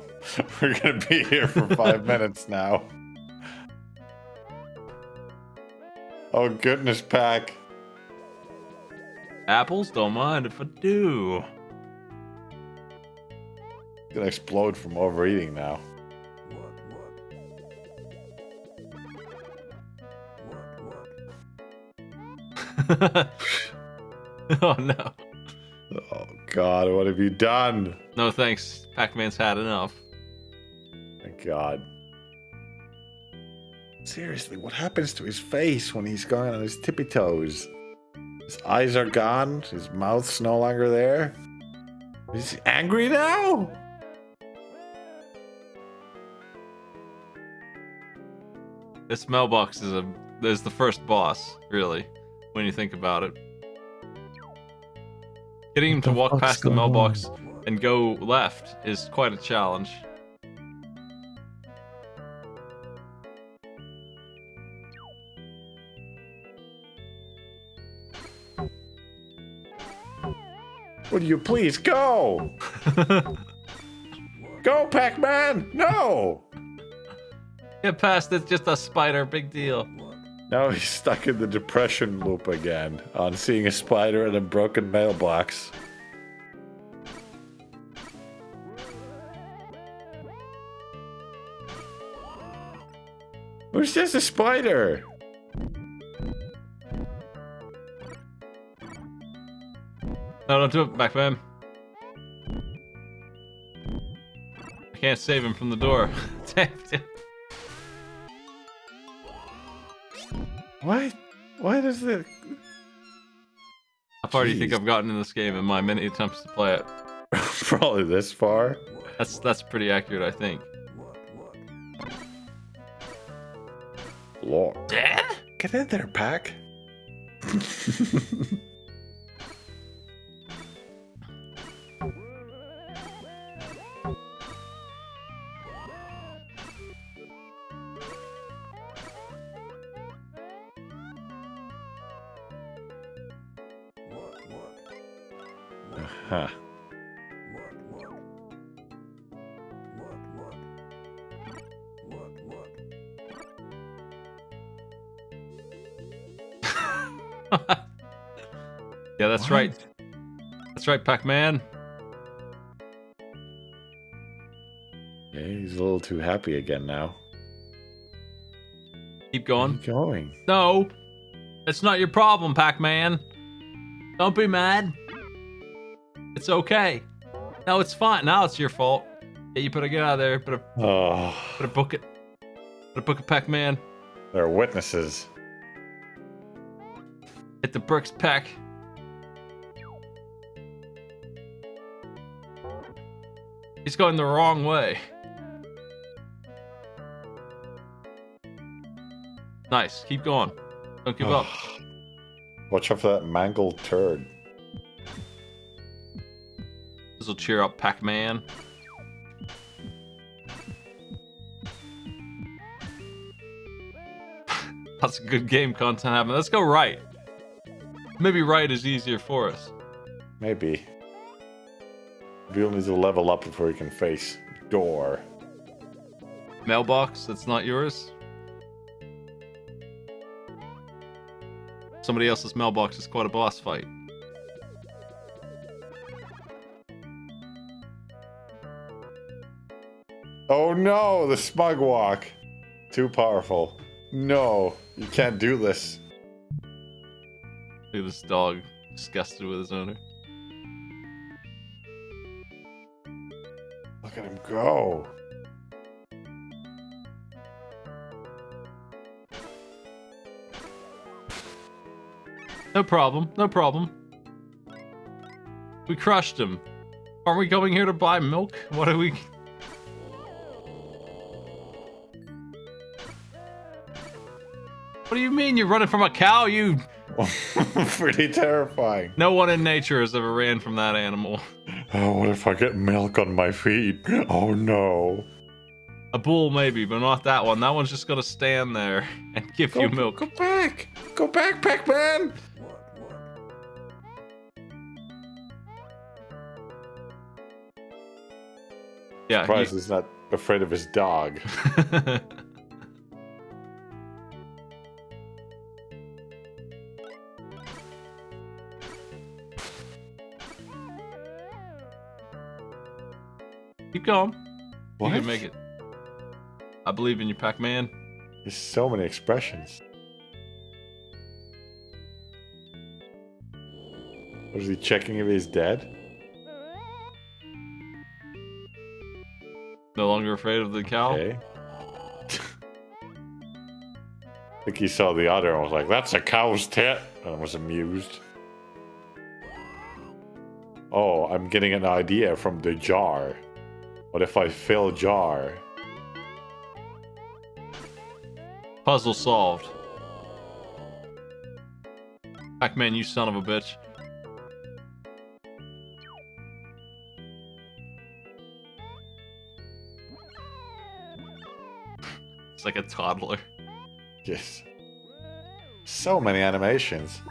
We're gonna be here for 5 minutes now. Oh goodness, Pac. Apples? Don't mind if I do. He's gonna explode from overeating now. Oh no. Oh god, what have you done? No thanks. Pac-Man's had enough. Thank god. Seriously, what happens to his face when he's going on his tippy toes? His eyes are gone, his mouth's no longer there. Is he angry now? This mailbox is the first boss, really, when you think about it. Getting him to walk past the mailbox and go left is quite a challenge. Would you please go? Go, Pac-Man! No! Get past, it's just a spider, big deal. Now he's stuck in the depression loop again on seeing a spider in a broken mailbox. Who's just a spider? No, don't do it, Pac-Man. I can't save him from the door. Damn it. What? Why does it? How far do you think Jeez. I've gotten in this game in my many attempts to play it? Probably this far. That's pretty accurate, I think. Lord. Dad? Get in there, Pac. Huh. Yeah, that's right. That's right, Pac-Man. Yeah, he's a little too happy again now. Keep Where are going. you going? No, it's not your problem, Pac-Man. Don't be mad. It's okay. No, it's fine. Now it's your fault. Yeah, you better get out of there. Better Oh, book it. Better book it, Pac-Man. there are witnesses. Hit the bricks, Pac. He's going the wrong way. Nice. Keep going. Don't give up. Watch out for that mangled turd. This will cheer up Pac-Man. That's a good game content happening. Let's go right. Maybe right is easier for us. Maybe. We'll need to level up before we can face door. Mailbox that's not yours. Somebody else's mailbox is quite a boss fight. Oh no, the smug walk. Too powerful. No, you can't do this. Look at this dog, disgusted with his owner. Look at him go. No problem, no problem. We crushed him. Aren't we going here to buy milk? What are we... What do you mean you're running from a cow? You... Pretty terrifying. No one in nature has ever ran from that animal. Oh, what if I get milk on my feet? Oh no. A bull maybe, but not that one. That one's just gonna stand there and give you milk. Go back! Go back, Pac-Man! Yeah. Surprised he's not afraid of his dog. Keep going. What? You can make it. I believe in you, Pac-Man. There's so many expressions. Was he checking if he's dead? No longer afraid of the cow? Okay. I think he saw the other and was like, that's a cow's tit, and was amused. Oh, I'm getting an idea from the jar. What if I fill jar? Puzzle solved. Pac-Man, you son of a bitch. It's like a toddler. Yes. So many animations.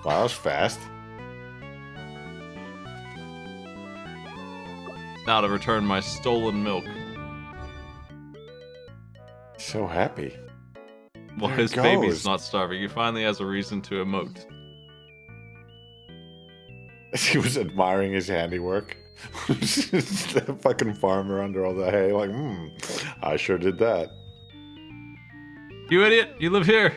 Wow, that was fast. Now to return my stolen milk. So happy. Well, There his it baby's goes. not starving. He finally has a reason to emote. He was admiring his handiwork. The fucking farmer under all the hay, like, I sure did that. You idiot! You live here!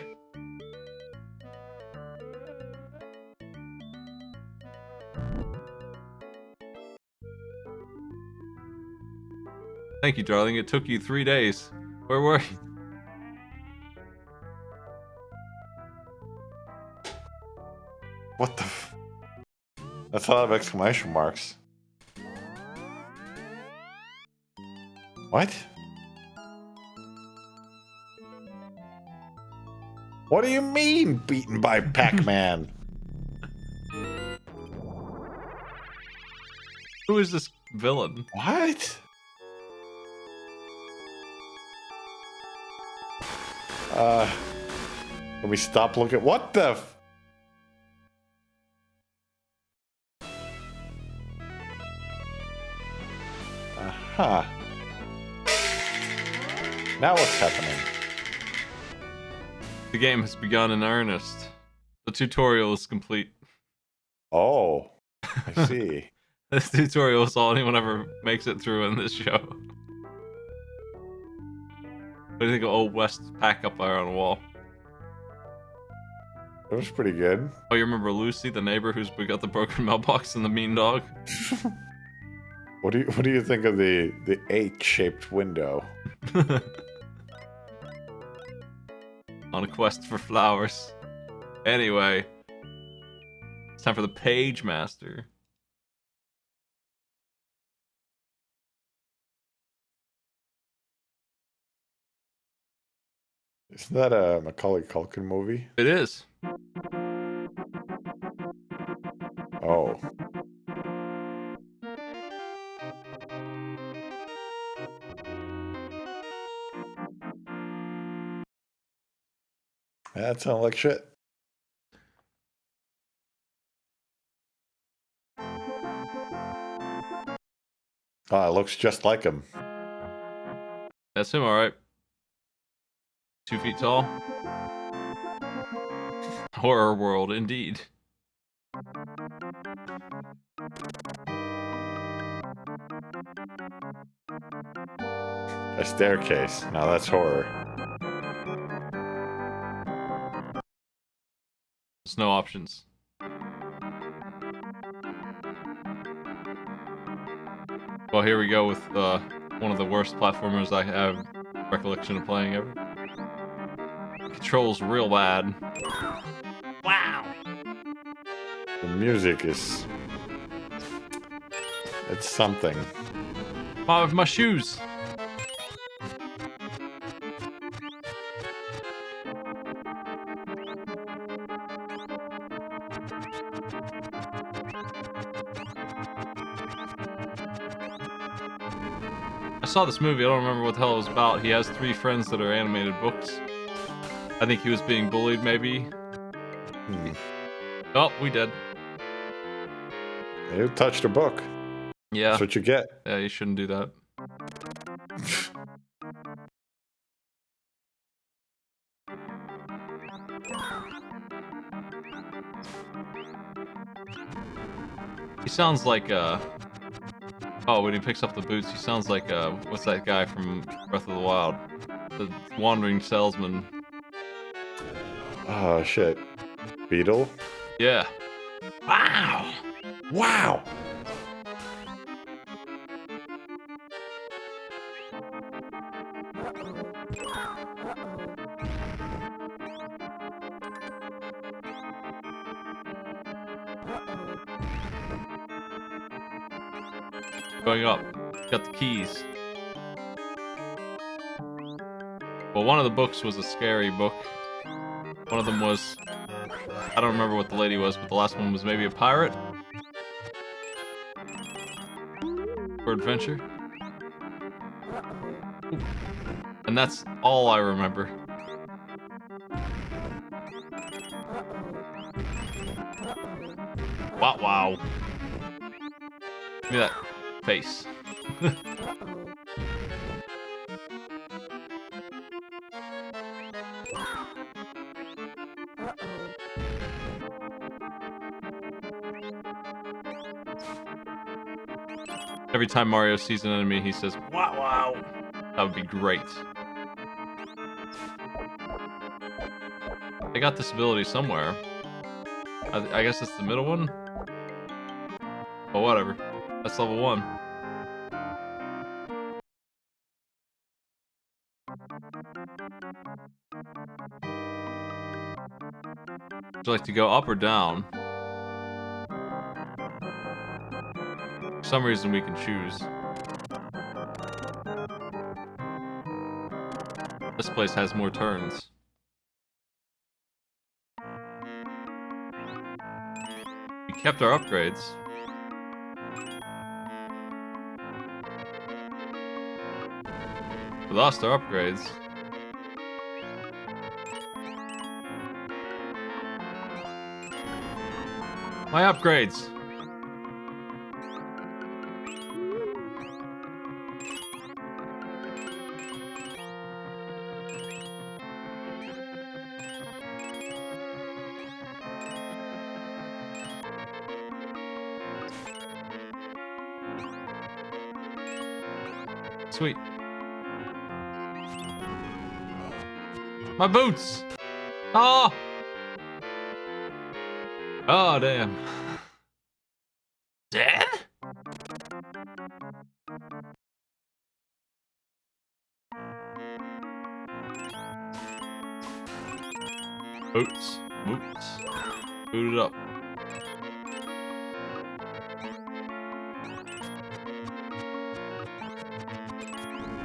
Thank you, darling. It took you 3 days. Where were you? What the f... That's a lot of exclamation marks. What? What do you mean, beaten by Pac-Man? Who is this villain? What? Can we stop looking? What the f... Aha. Now what's happening? The game has begun in earnest. The tutorial is complete. Oh, I see. This tutorial is all anyone ever makes it through in this show. What do you think of Old West Pack up there on the wall? That was pretty good. Oh, you remember Lucy, the neighbor who's got the broken mailbox and the mean dog? What do you think of the H-shaped window? On a quest for flowers. Anyway, it's time for the Pagemaster. Isn't that a Macaulay Culkin movie? It is. Oh. That sounds like shit. Ah, it looks just like him. That's him, alright. 2 feet tall. Horror world, indeed. A staircase. Now that's horror. There's no options. Well, here we go with one of the worst platformers I have recollection of playing ever. Controls real bad. Wow! The music is... it's something. My shoes! I saw this movie, I don't remember what the hell it was about. He has 3 friends that are animated books. I think he was being bullied, maybe. Oh, we did. You touched a book. Yeah. That's what you get. Yeah, you shouldn't do that. He sounds like, oh, when he picks up the boots, he sounds like, what's that guy from Breath of the Wild? The wandering salesman. Oh, shit. Beetle? Yeah. Wow! Wow! Going up. Got the keys. Well, one of the books was a scary book. One of them was... I don't remember what the lady was, but the last one was maybe a pirate? For adventure? Ooh. And that's all I remember. Wow, wow. Give me that face. Every time Mario sees an enemy, he says, wow, wow. That would be great. I got this ability somewhere. I guess it's the middle one? Oh, whatever. That's level 1. Would you like to go up or down? For some reason we can choose. This place has more turns. We kept our upgrades. We lost our upgrades. My upgrades! Sweet. My boots! Oh! Oh, damn. Dead? Boots. Boots. Boot it up.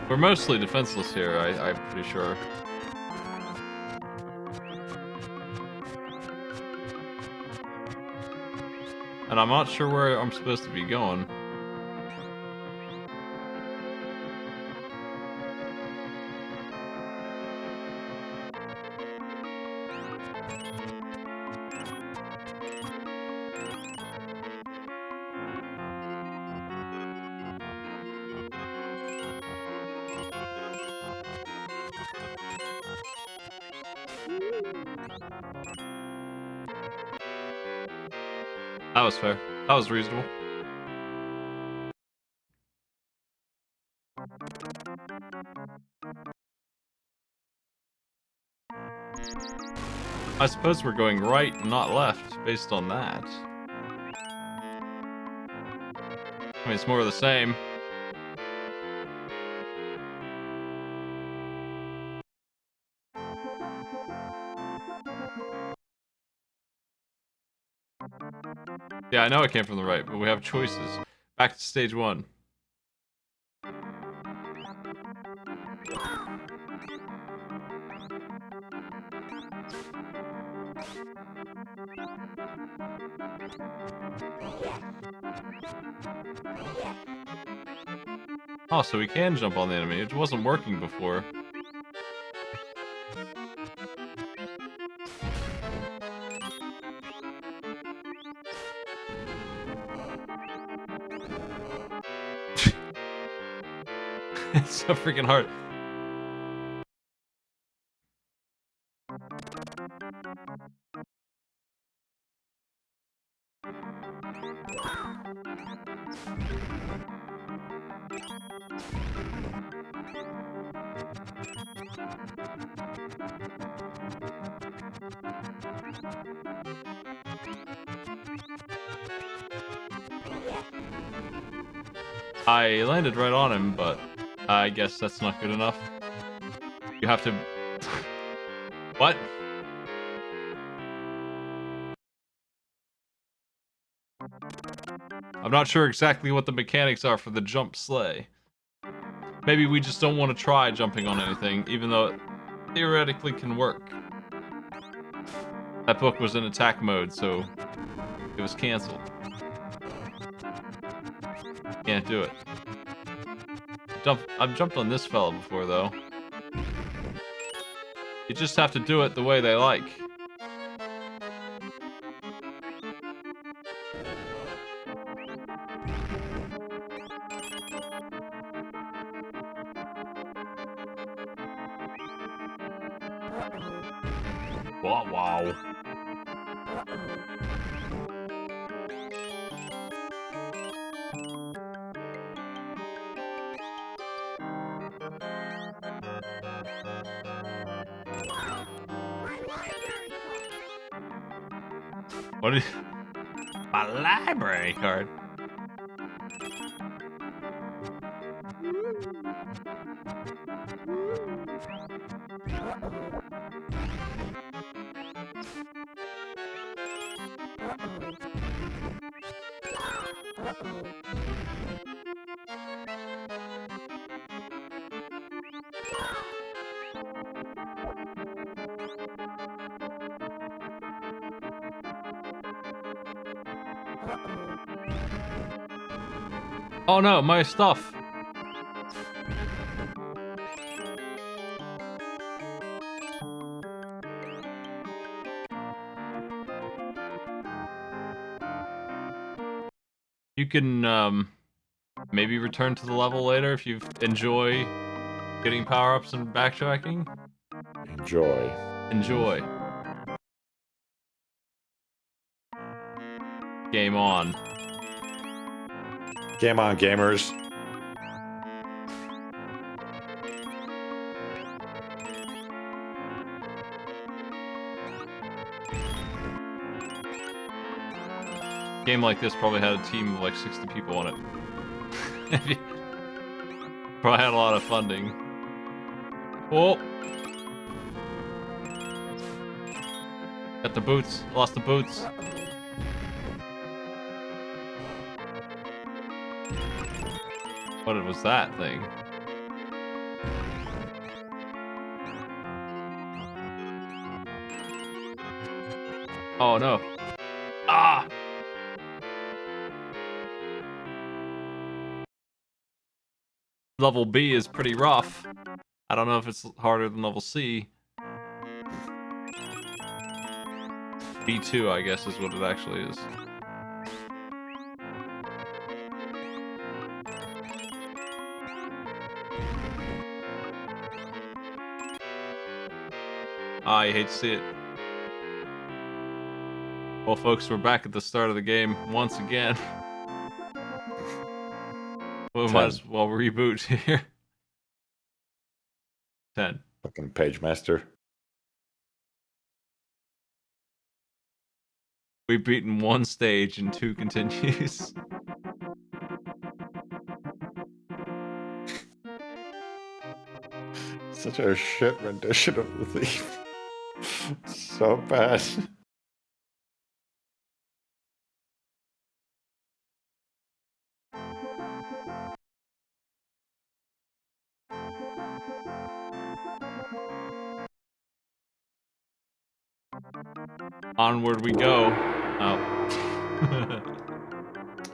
We're mostly defenseless here, I'm pretty sure. And I'm not sure where I'm supposed to be going. That was fair. That was reasonable. I suppose we're going right, not left, based on that. I mean, it's more of the same. Yeah, I know I came from the right, but we have choices. Back to stage 1. Oh, so we can jump on the enemy. It wasn't working before. It's so freaking hard. I landed right on him, but I guess that's not good enough. You have to... What? I'm not sure exactly what the mechanics are for the jump sleigh. Maybe we just don't want to try jumping on anything, even though it theoretically can work. That book was in attack mode, so it was cancelled. Can't do it. I've jumped on this fella before, though. You just have to do it the way they like. Wow. What is... My library card? Oh no, my stuff. You can maybe return to the level later if you enjoy getting power-ups and backtracking. Enjoy. Game on. Game on, gamers. game like this probably had a team of like 60 people on it. Probably had a lot of funding. Oh! Got the boots. Lost the boots. What was that thing? Oh no. Ah! Level B is pretty rough. I don't know if it's harder than level C. B2, I guess, is what it actually is. Ah, you hate to see it. Well, folks, we're back at the start of the game once again. We might as well reboot here. 10. Fucking Pagemaster. We've beaten 1 stage and 2 continues. Such a shit rendition of the theme. So bad. Onward we go. Oh.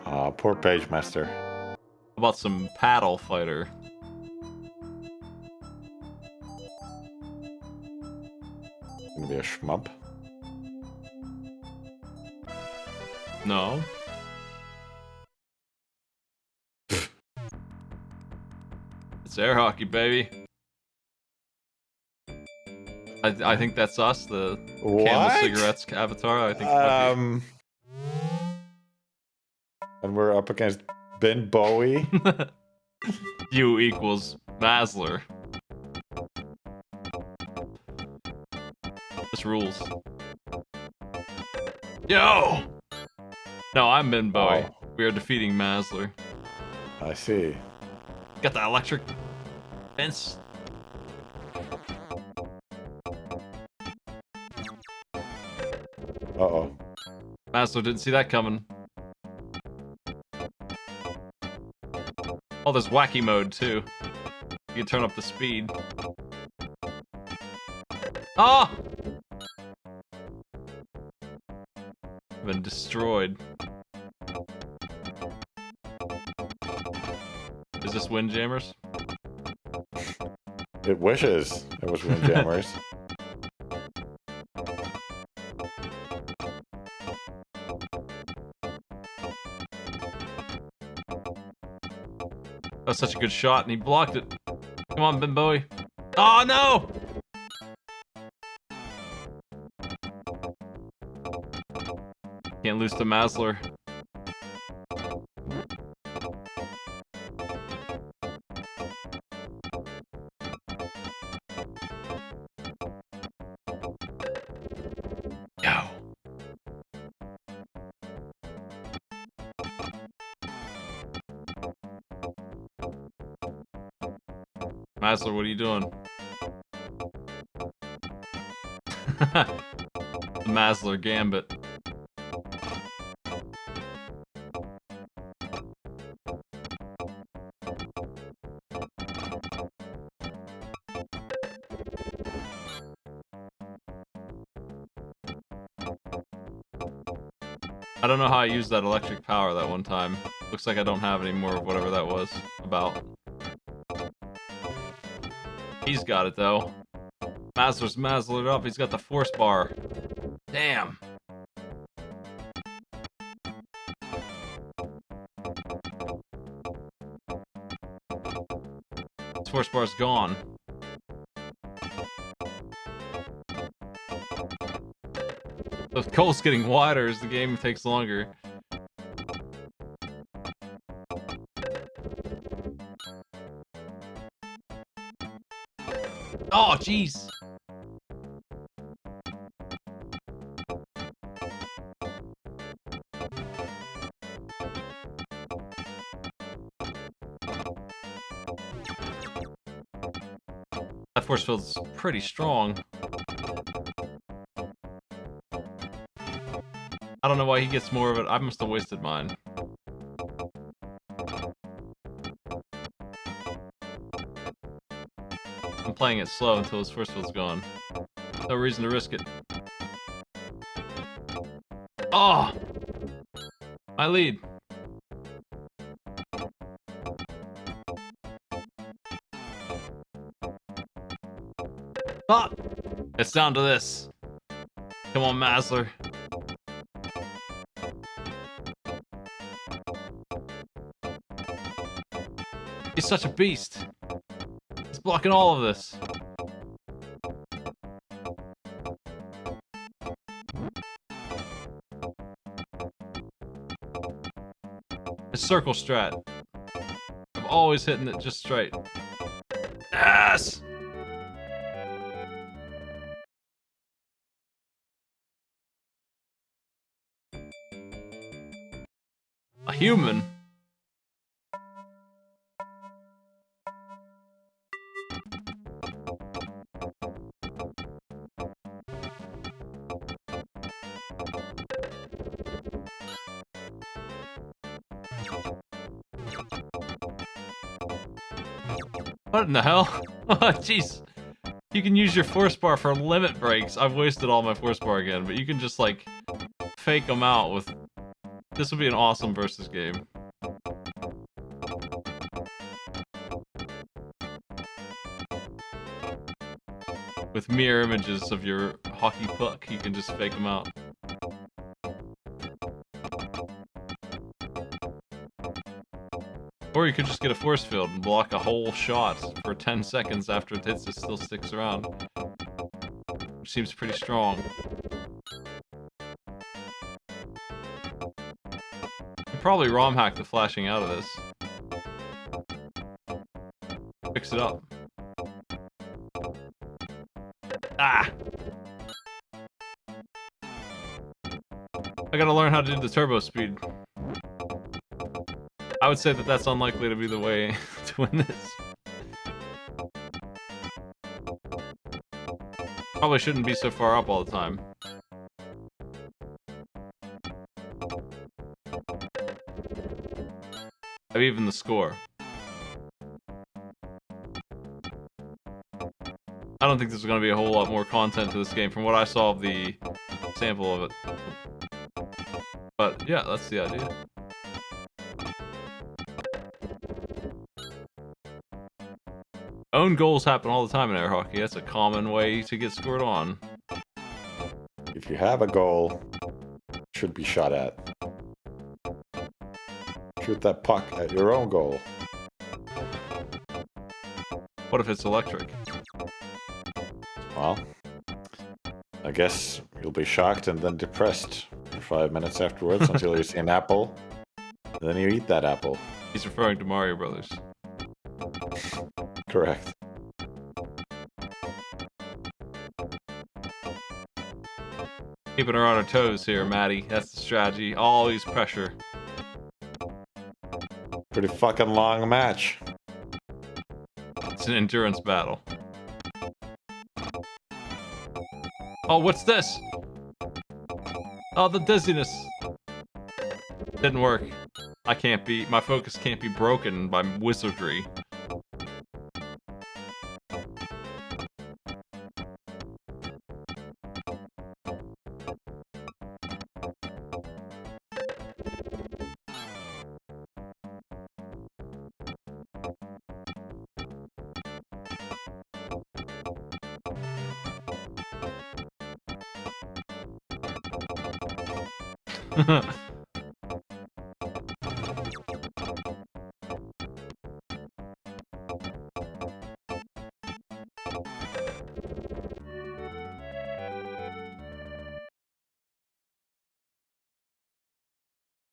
Aw, poor Pagemaster. How about some paddle fighter? Gonna be a shmup. No. It's air hockey, baby. I think that's us, the Camel Cigarettes avatar. I think. And we're up against Ben Bowie. U equals Masler. This rules. Yo! No, I'm Ben Bowie. Oh. We are defeating Masler. I see. Got the electric fence. Uh-oh. Masler didn't see that coming. Oh, there's wacky mode too. You can turn up the speed. Ah! Been destroyed. Is this Windjammers? It wishes it was Windjammers. That was such a good shot, and he blocked it. Come on, Ben Bowie. Oh, no! Can't lose to Masler. Go. Masler, what are you doing? The Masler Gambit. I don't know how I used that electric power that one time. Looks like I don't have any more of whatever that was about. He's got it though. Masler's Maslered up. He's got the force bar. Damn. His force bar's gone. The goal's getting wider as the game takes longer. Oh, jeez. That force field's pretty strong. I don't know why he gets more of it. I must have wasted mine. I'm playing it slow until his force field's gone. No reason to risk it. Oh! My lead. Ah! It's down to this. Come on, Masler. He's such a beast. He's blocking all of this. It's circle strat. I'm always hitting it just straight. Yes! A human? What in the hell? Oh, jeez. You can use your force bar for limit breaks. I've wasted all my force bar again, but you can just, like, fake them out with... This would be an awesome versus game. With mirror images of your hockey puck, you can just fake them out. Or you could just get a force field and block a whole shot for 10 seconds after it hits, it still sticks around. Which seems pretty strong. You probably ROM hack the flashing out of this. Fix it up. Ah! I gotta learn how to do the turbo speed. I would say that that's unlikely to be the way to win this. Probably shouldn't be so far up all the time. I've even the score. I don't think there's going to be a whole lot more content to this game from what I saw of the sample of it. But yeah, that's the idea. Own goals happen all the time in air hockey. That's a common way to get scored on. If you have a goal, it should be shot at. Shoot that puck at your own goal. What if it's electric? Well, I guess you'll be shocked and then depressed for 5 minutes afterwards until you see an apple. Then you eat that apple. He's referring to Mario Brothers. Correct. Keeping her on her toes here, Maddie. That's the strategy. Always pressure. Pretty fucking long match. It's an endurance battle. Oh, what's this? Oh, the dizziness. Didn't work. My focus can't be broken by wizardry.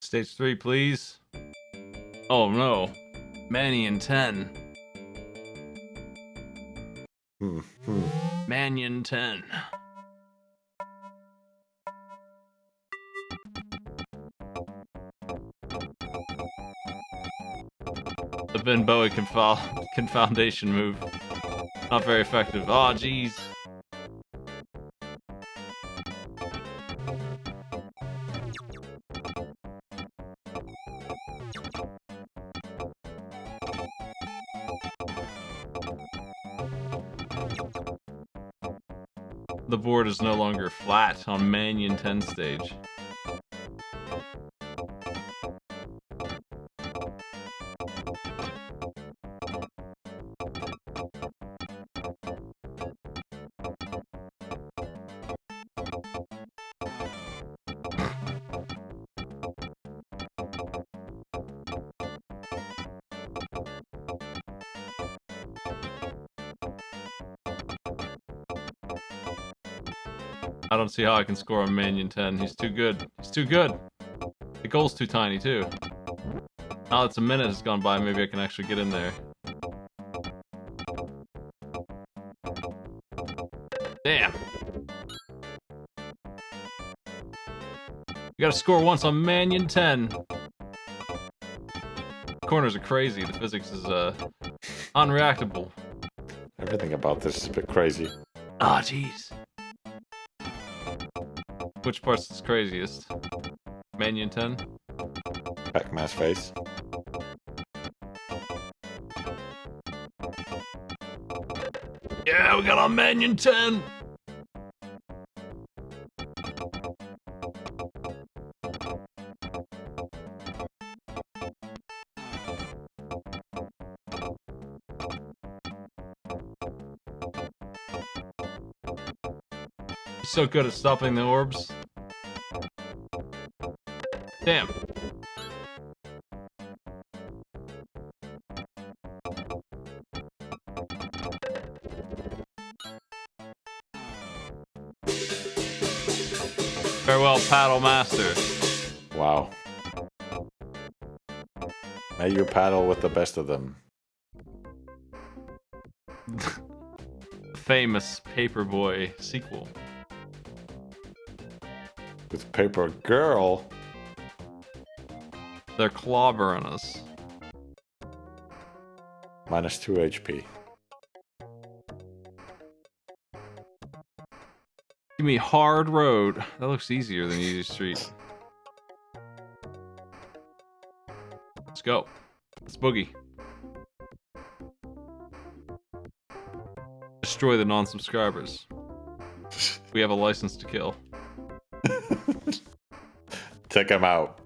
Stage 3, please. Oh no. Manion 10. Manion 10. The Ben Bowie confoundation move. Not very effective. Oh, jeez. The board is no longer flat on Manion 10 stage. I don't see how I can score on Manion 10. He's too good. He's too good. The goal's too tiny, too. Now that a minute has gone by, maybe I can actually get in there. Damn. You gotta score once on Manion 10. Corners are crazy. The physics is, unreactable. Everything about this is a bit crazy. Ah, jeez. Which part's the craziest? Manion 10? Pac-Man's face. Yeah, we got on Manion 10! So good at stopping the orbs. Damn. Farewell, Paddle Master. Wow. May you paddle with the best of them. Famous Paperboy sequel. With Paper Girl. They're clobbering us. Minus 2 HP. Give me hard road. That looks easier than easy street. Let's go. Let's boogie. Destroy the non-subscribers. We have a license to kill. Take him out.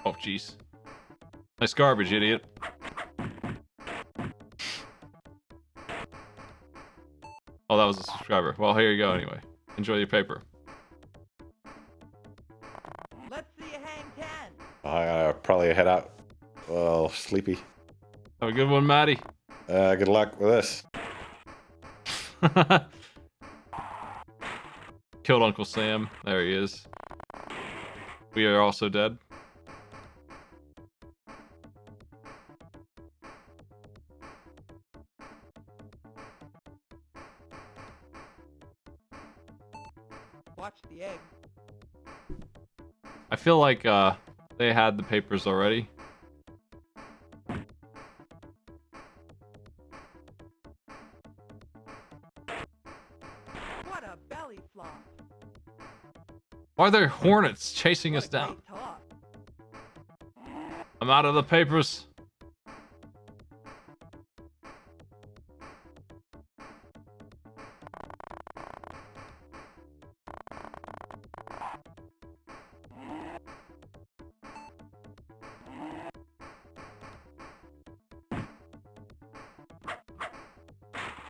Oh, jeez. Nice garbage, idiot. Oh, that was a subscriber. Well, here you go anyway. Enjoy your paper. Let's see you hang 10. I probably head out. Well, sleepy. Have a good one, Maddie. Good luck with this. Killed Uncle Sam. There he is. We are also dead. Watch the egg. I feel like they had the papers already. What a belly flop. Why are there hornets chasing us down? Great talk. I'm out of the papers.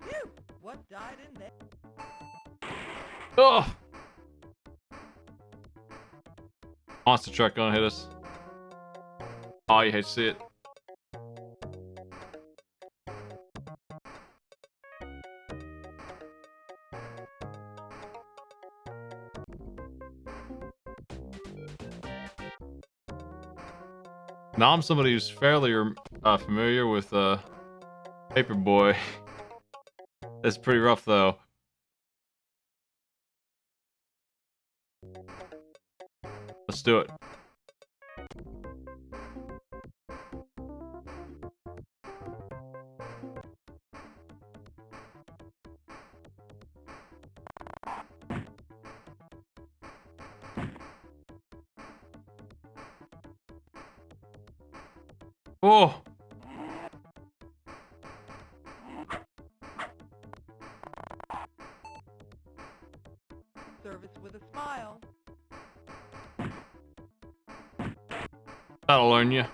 Phew! What died in there? Oh! Monster truck gonna hit us. Oh, you hate to see it. Now I'm somebody who's fairly familiar with Paperboy. It's pretty rough though. Let's do it. Oh! Service with a smile. That'll learn you.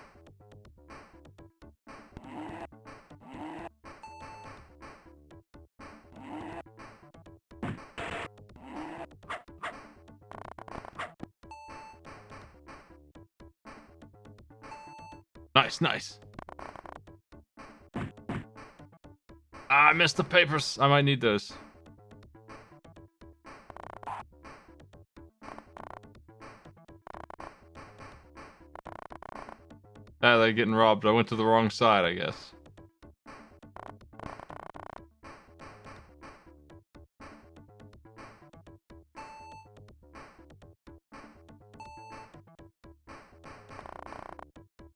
Nice, nice. Ah, I missed the papers. I might need those. Ah, they're getting robbed. I went to the wrong side, I guess.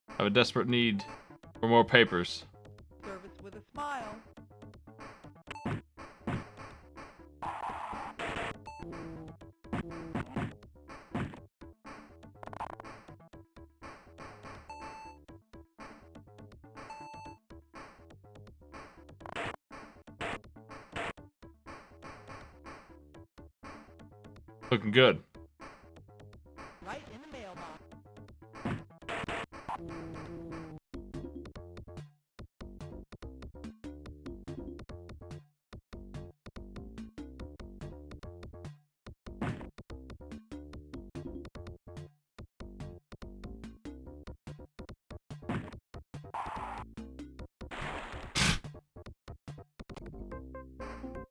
I have a desperate need for more papers. Service with a smile. Looking good. Right in the mailbox.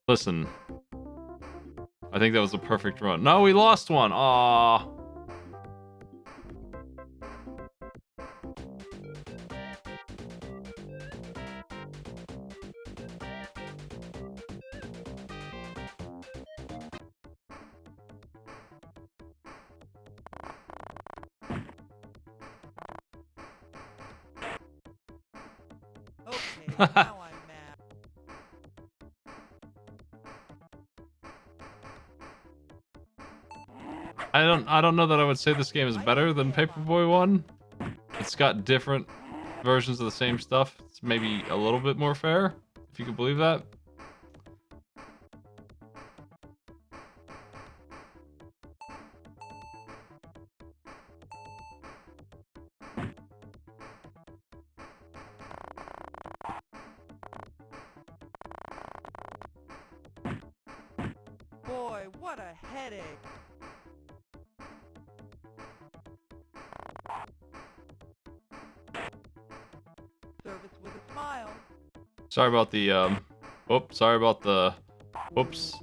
Listen. I think that was a perfect run. No, we lost one. Aww. Okay, now I'm mad. I don't know that I would say this game is better than Paperboy 1. It's got different versions of the same stuff. It's maybe a little bit more fair, if you can believe that. Boy, what a headache. Service with a smile. Sorry about the oops, sorry about the whoops.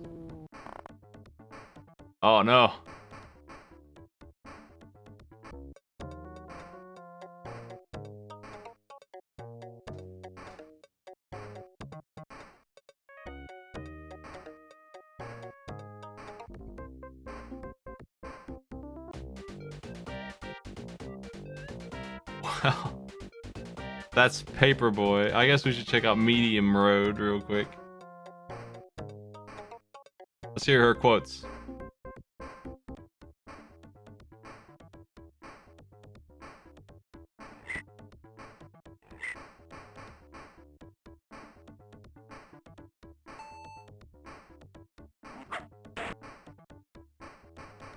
Oh no. Wow. That's Paperboy. I guess we should check out Medium Road real quick. Let's hear her quotes.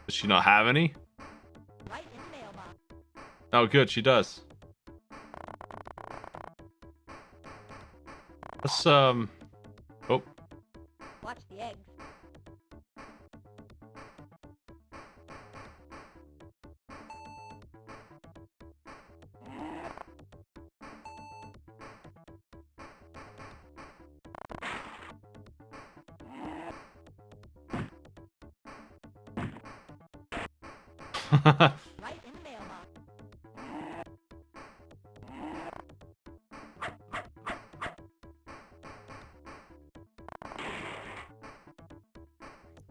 Does she not have any? Right in the mailbox. Oh, good, she does. Let's, oh. Watch the eggs. Right in the mailbox.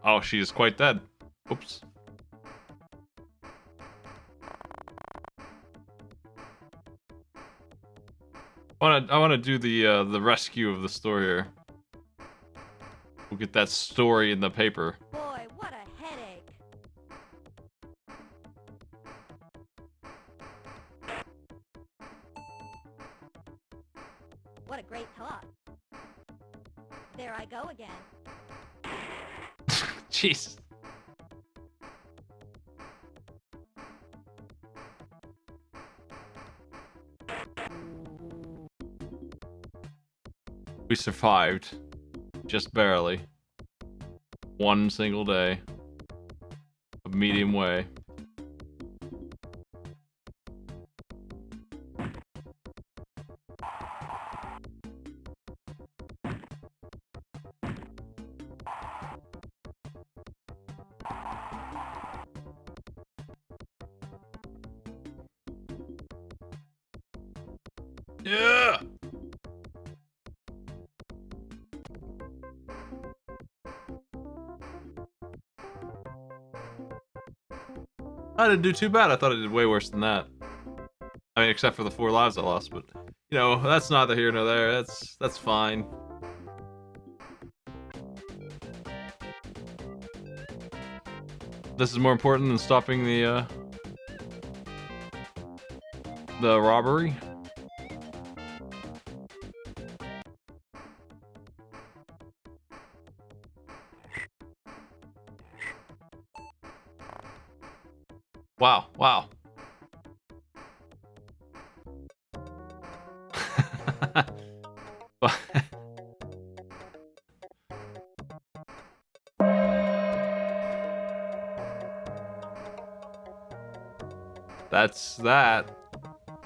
Oh, she is quite dead. Oops. I wanna do the rescue of the store here. We'll get that story in the paper. Boy, what a headache. What a great talk. There I go again. Jesus. We survived. Just barely. One single day. A medium way. Yeah! I didn't do too bad. I thought I did way worse than that. I mean, except for the 4 lives I lost, but you know, that's neither here nor there. That's fine. This is more important than stopping the robbery. Wow, wow. That's that.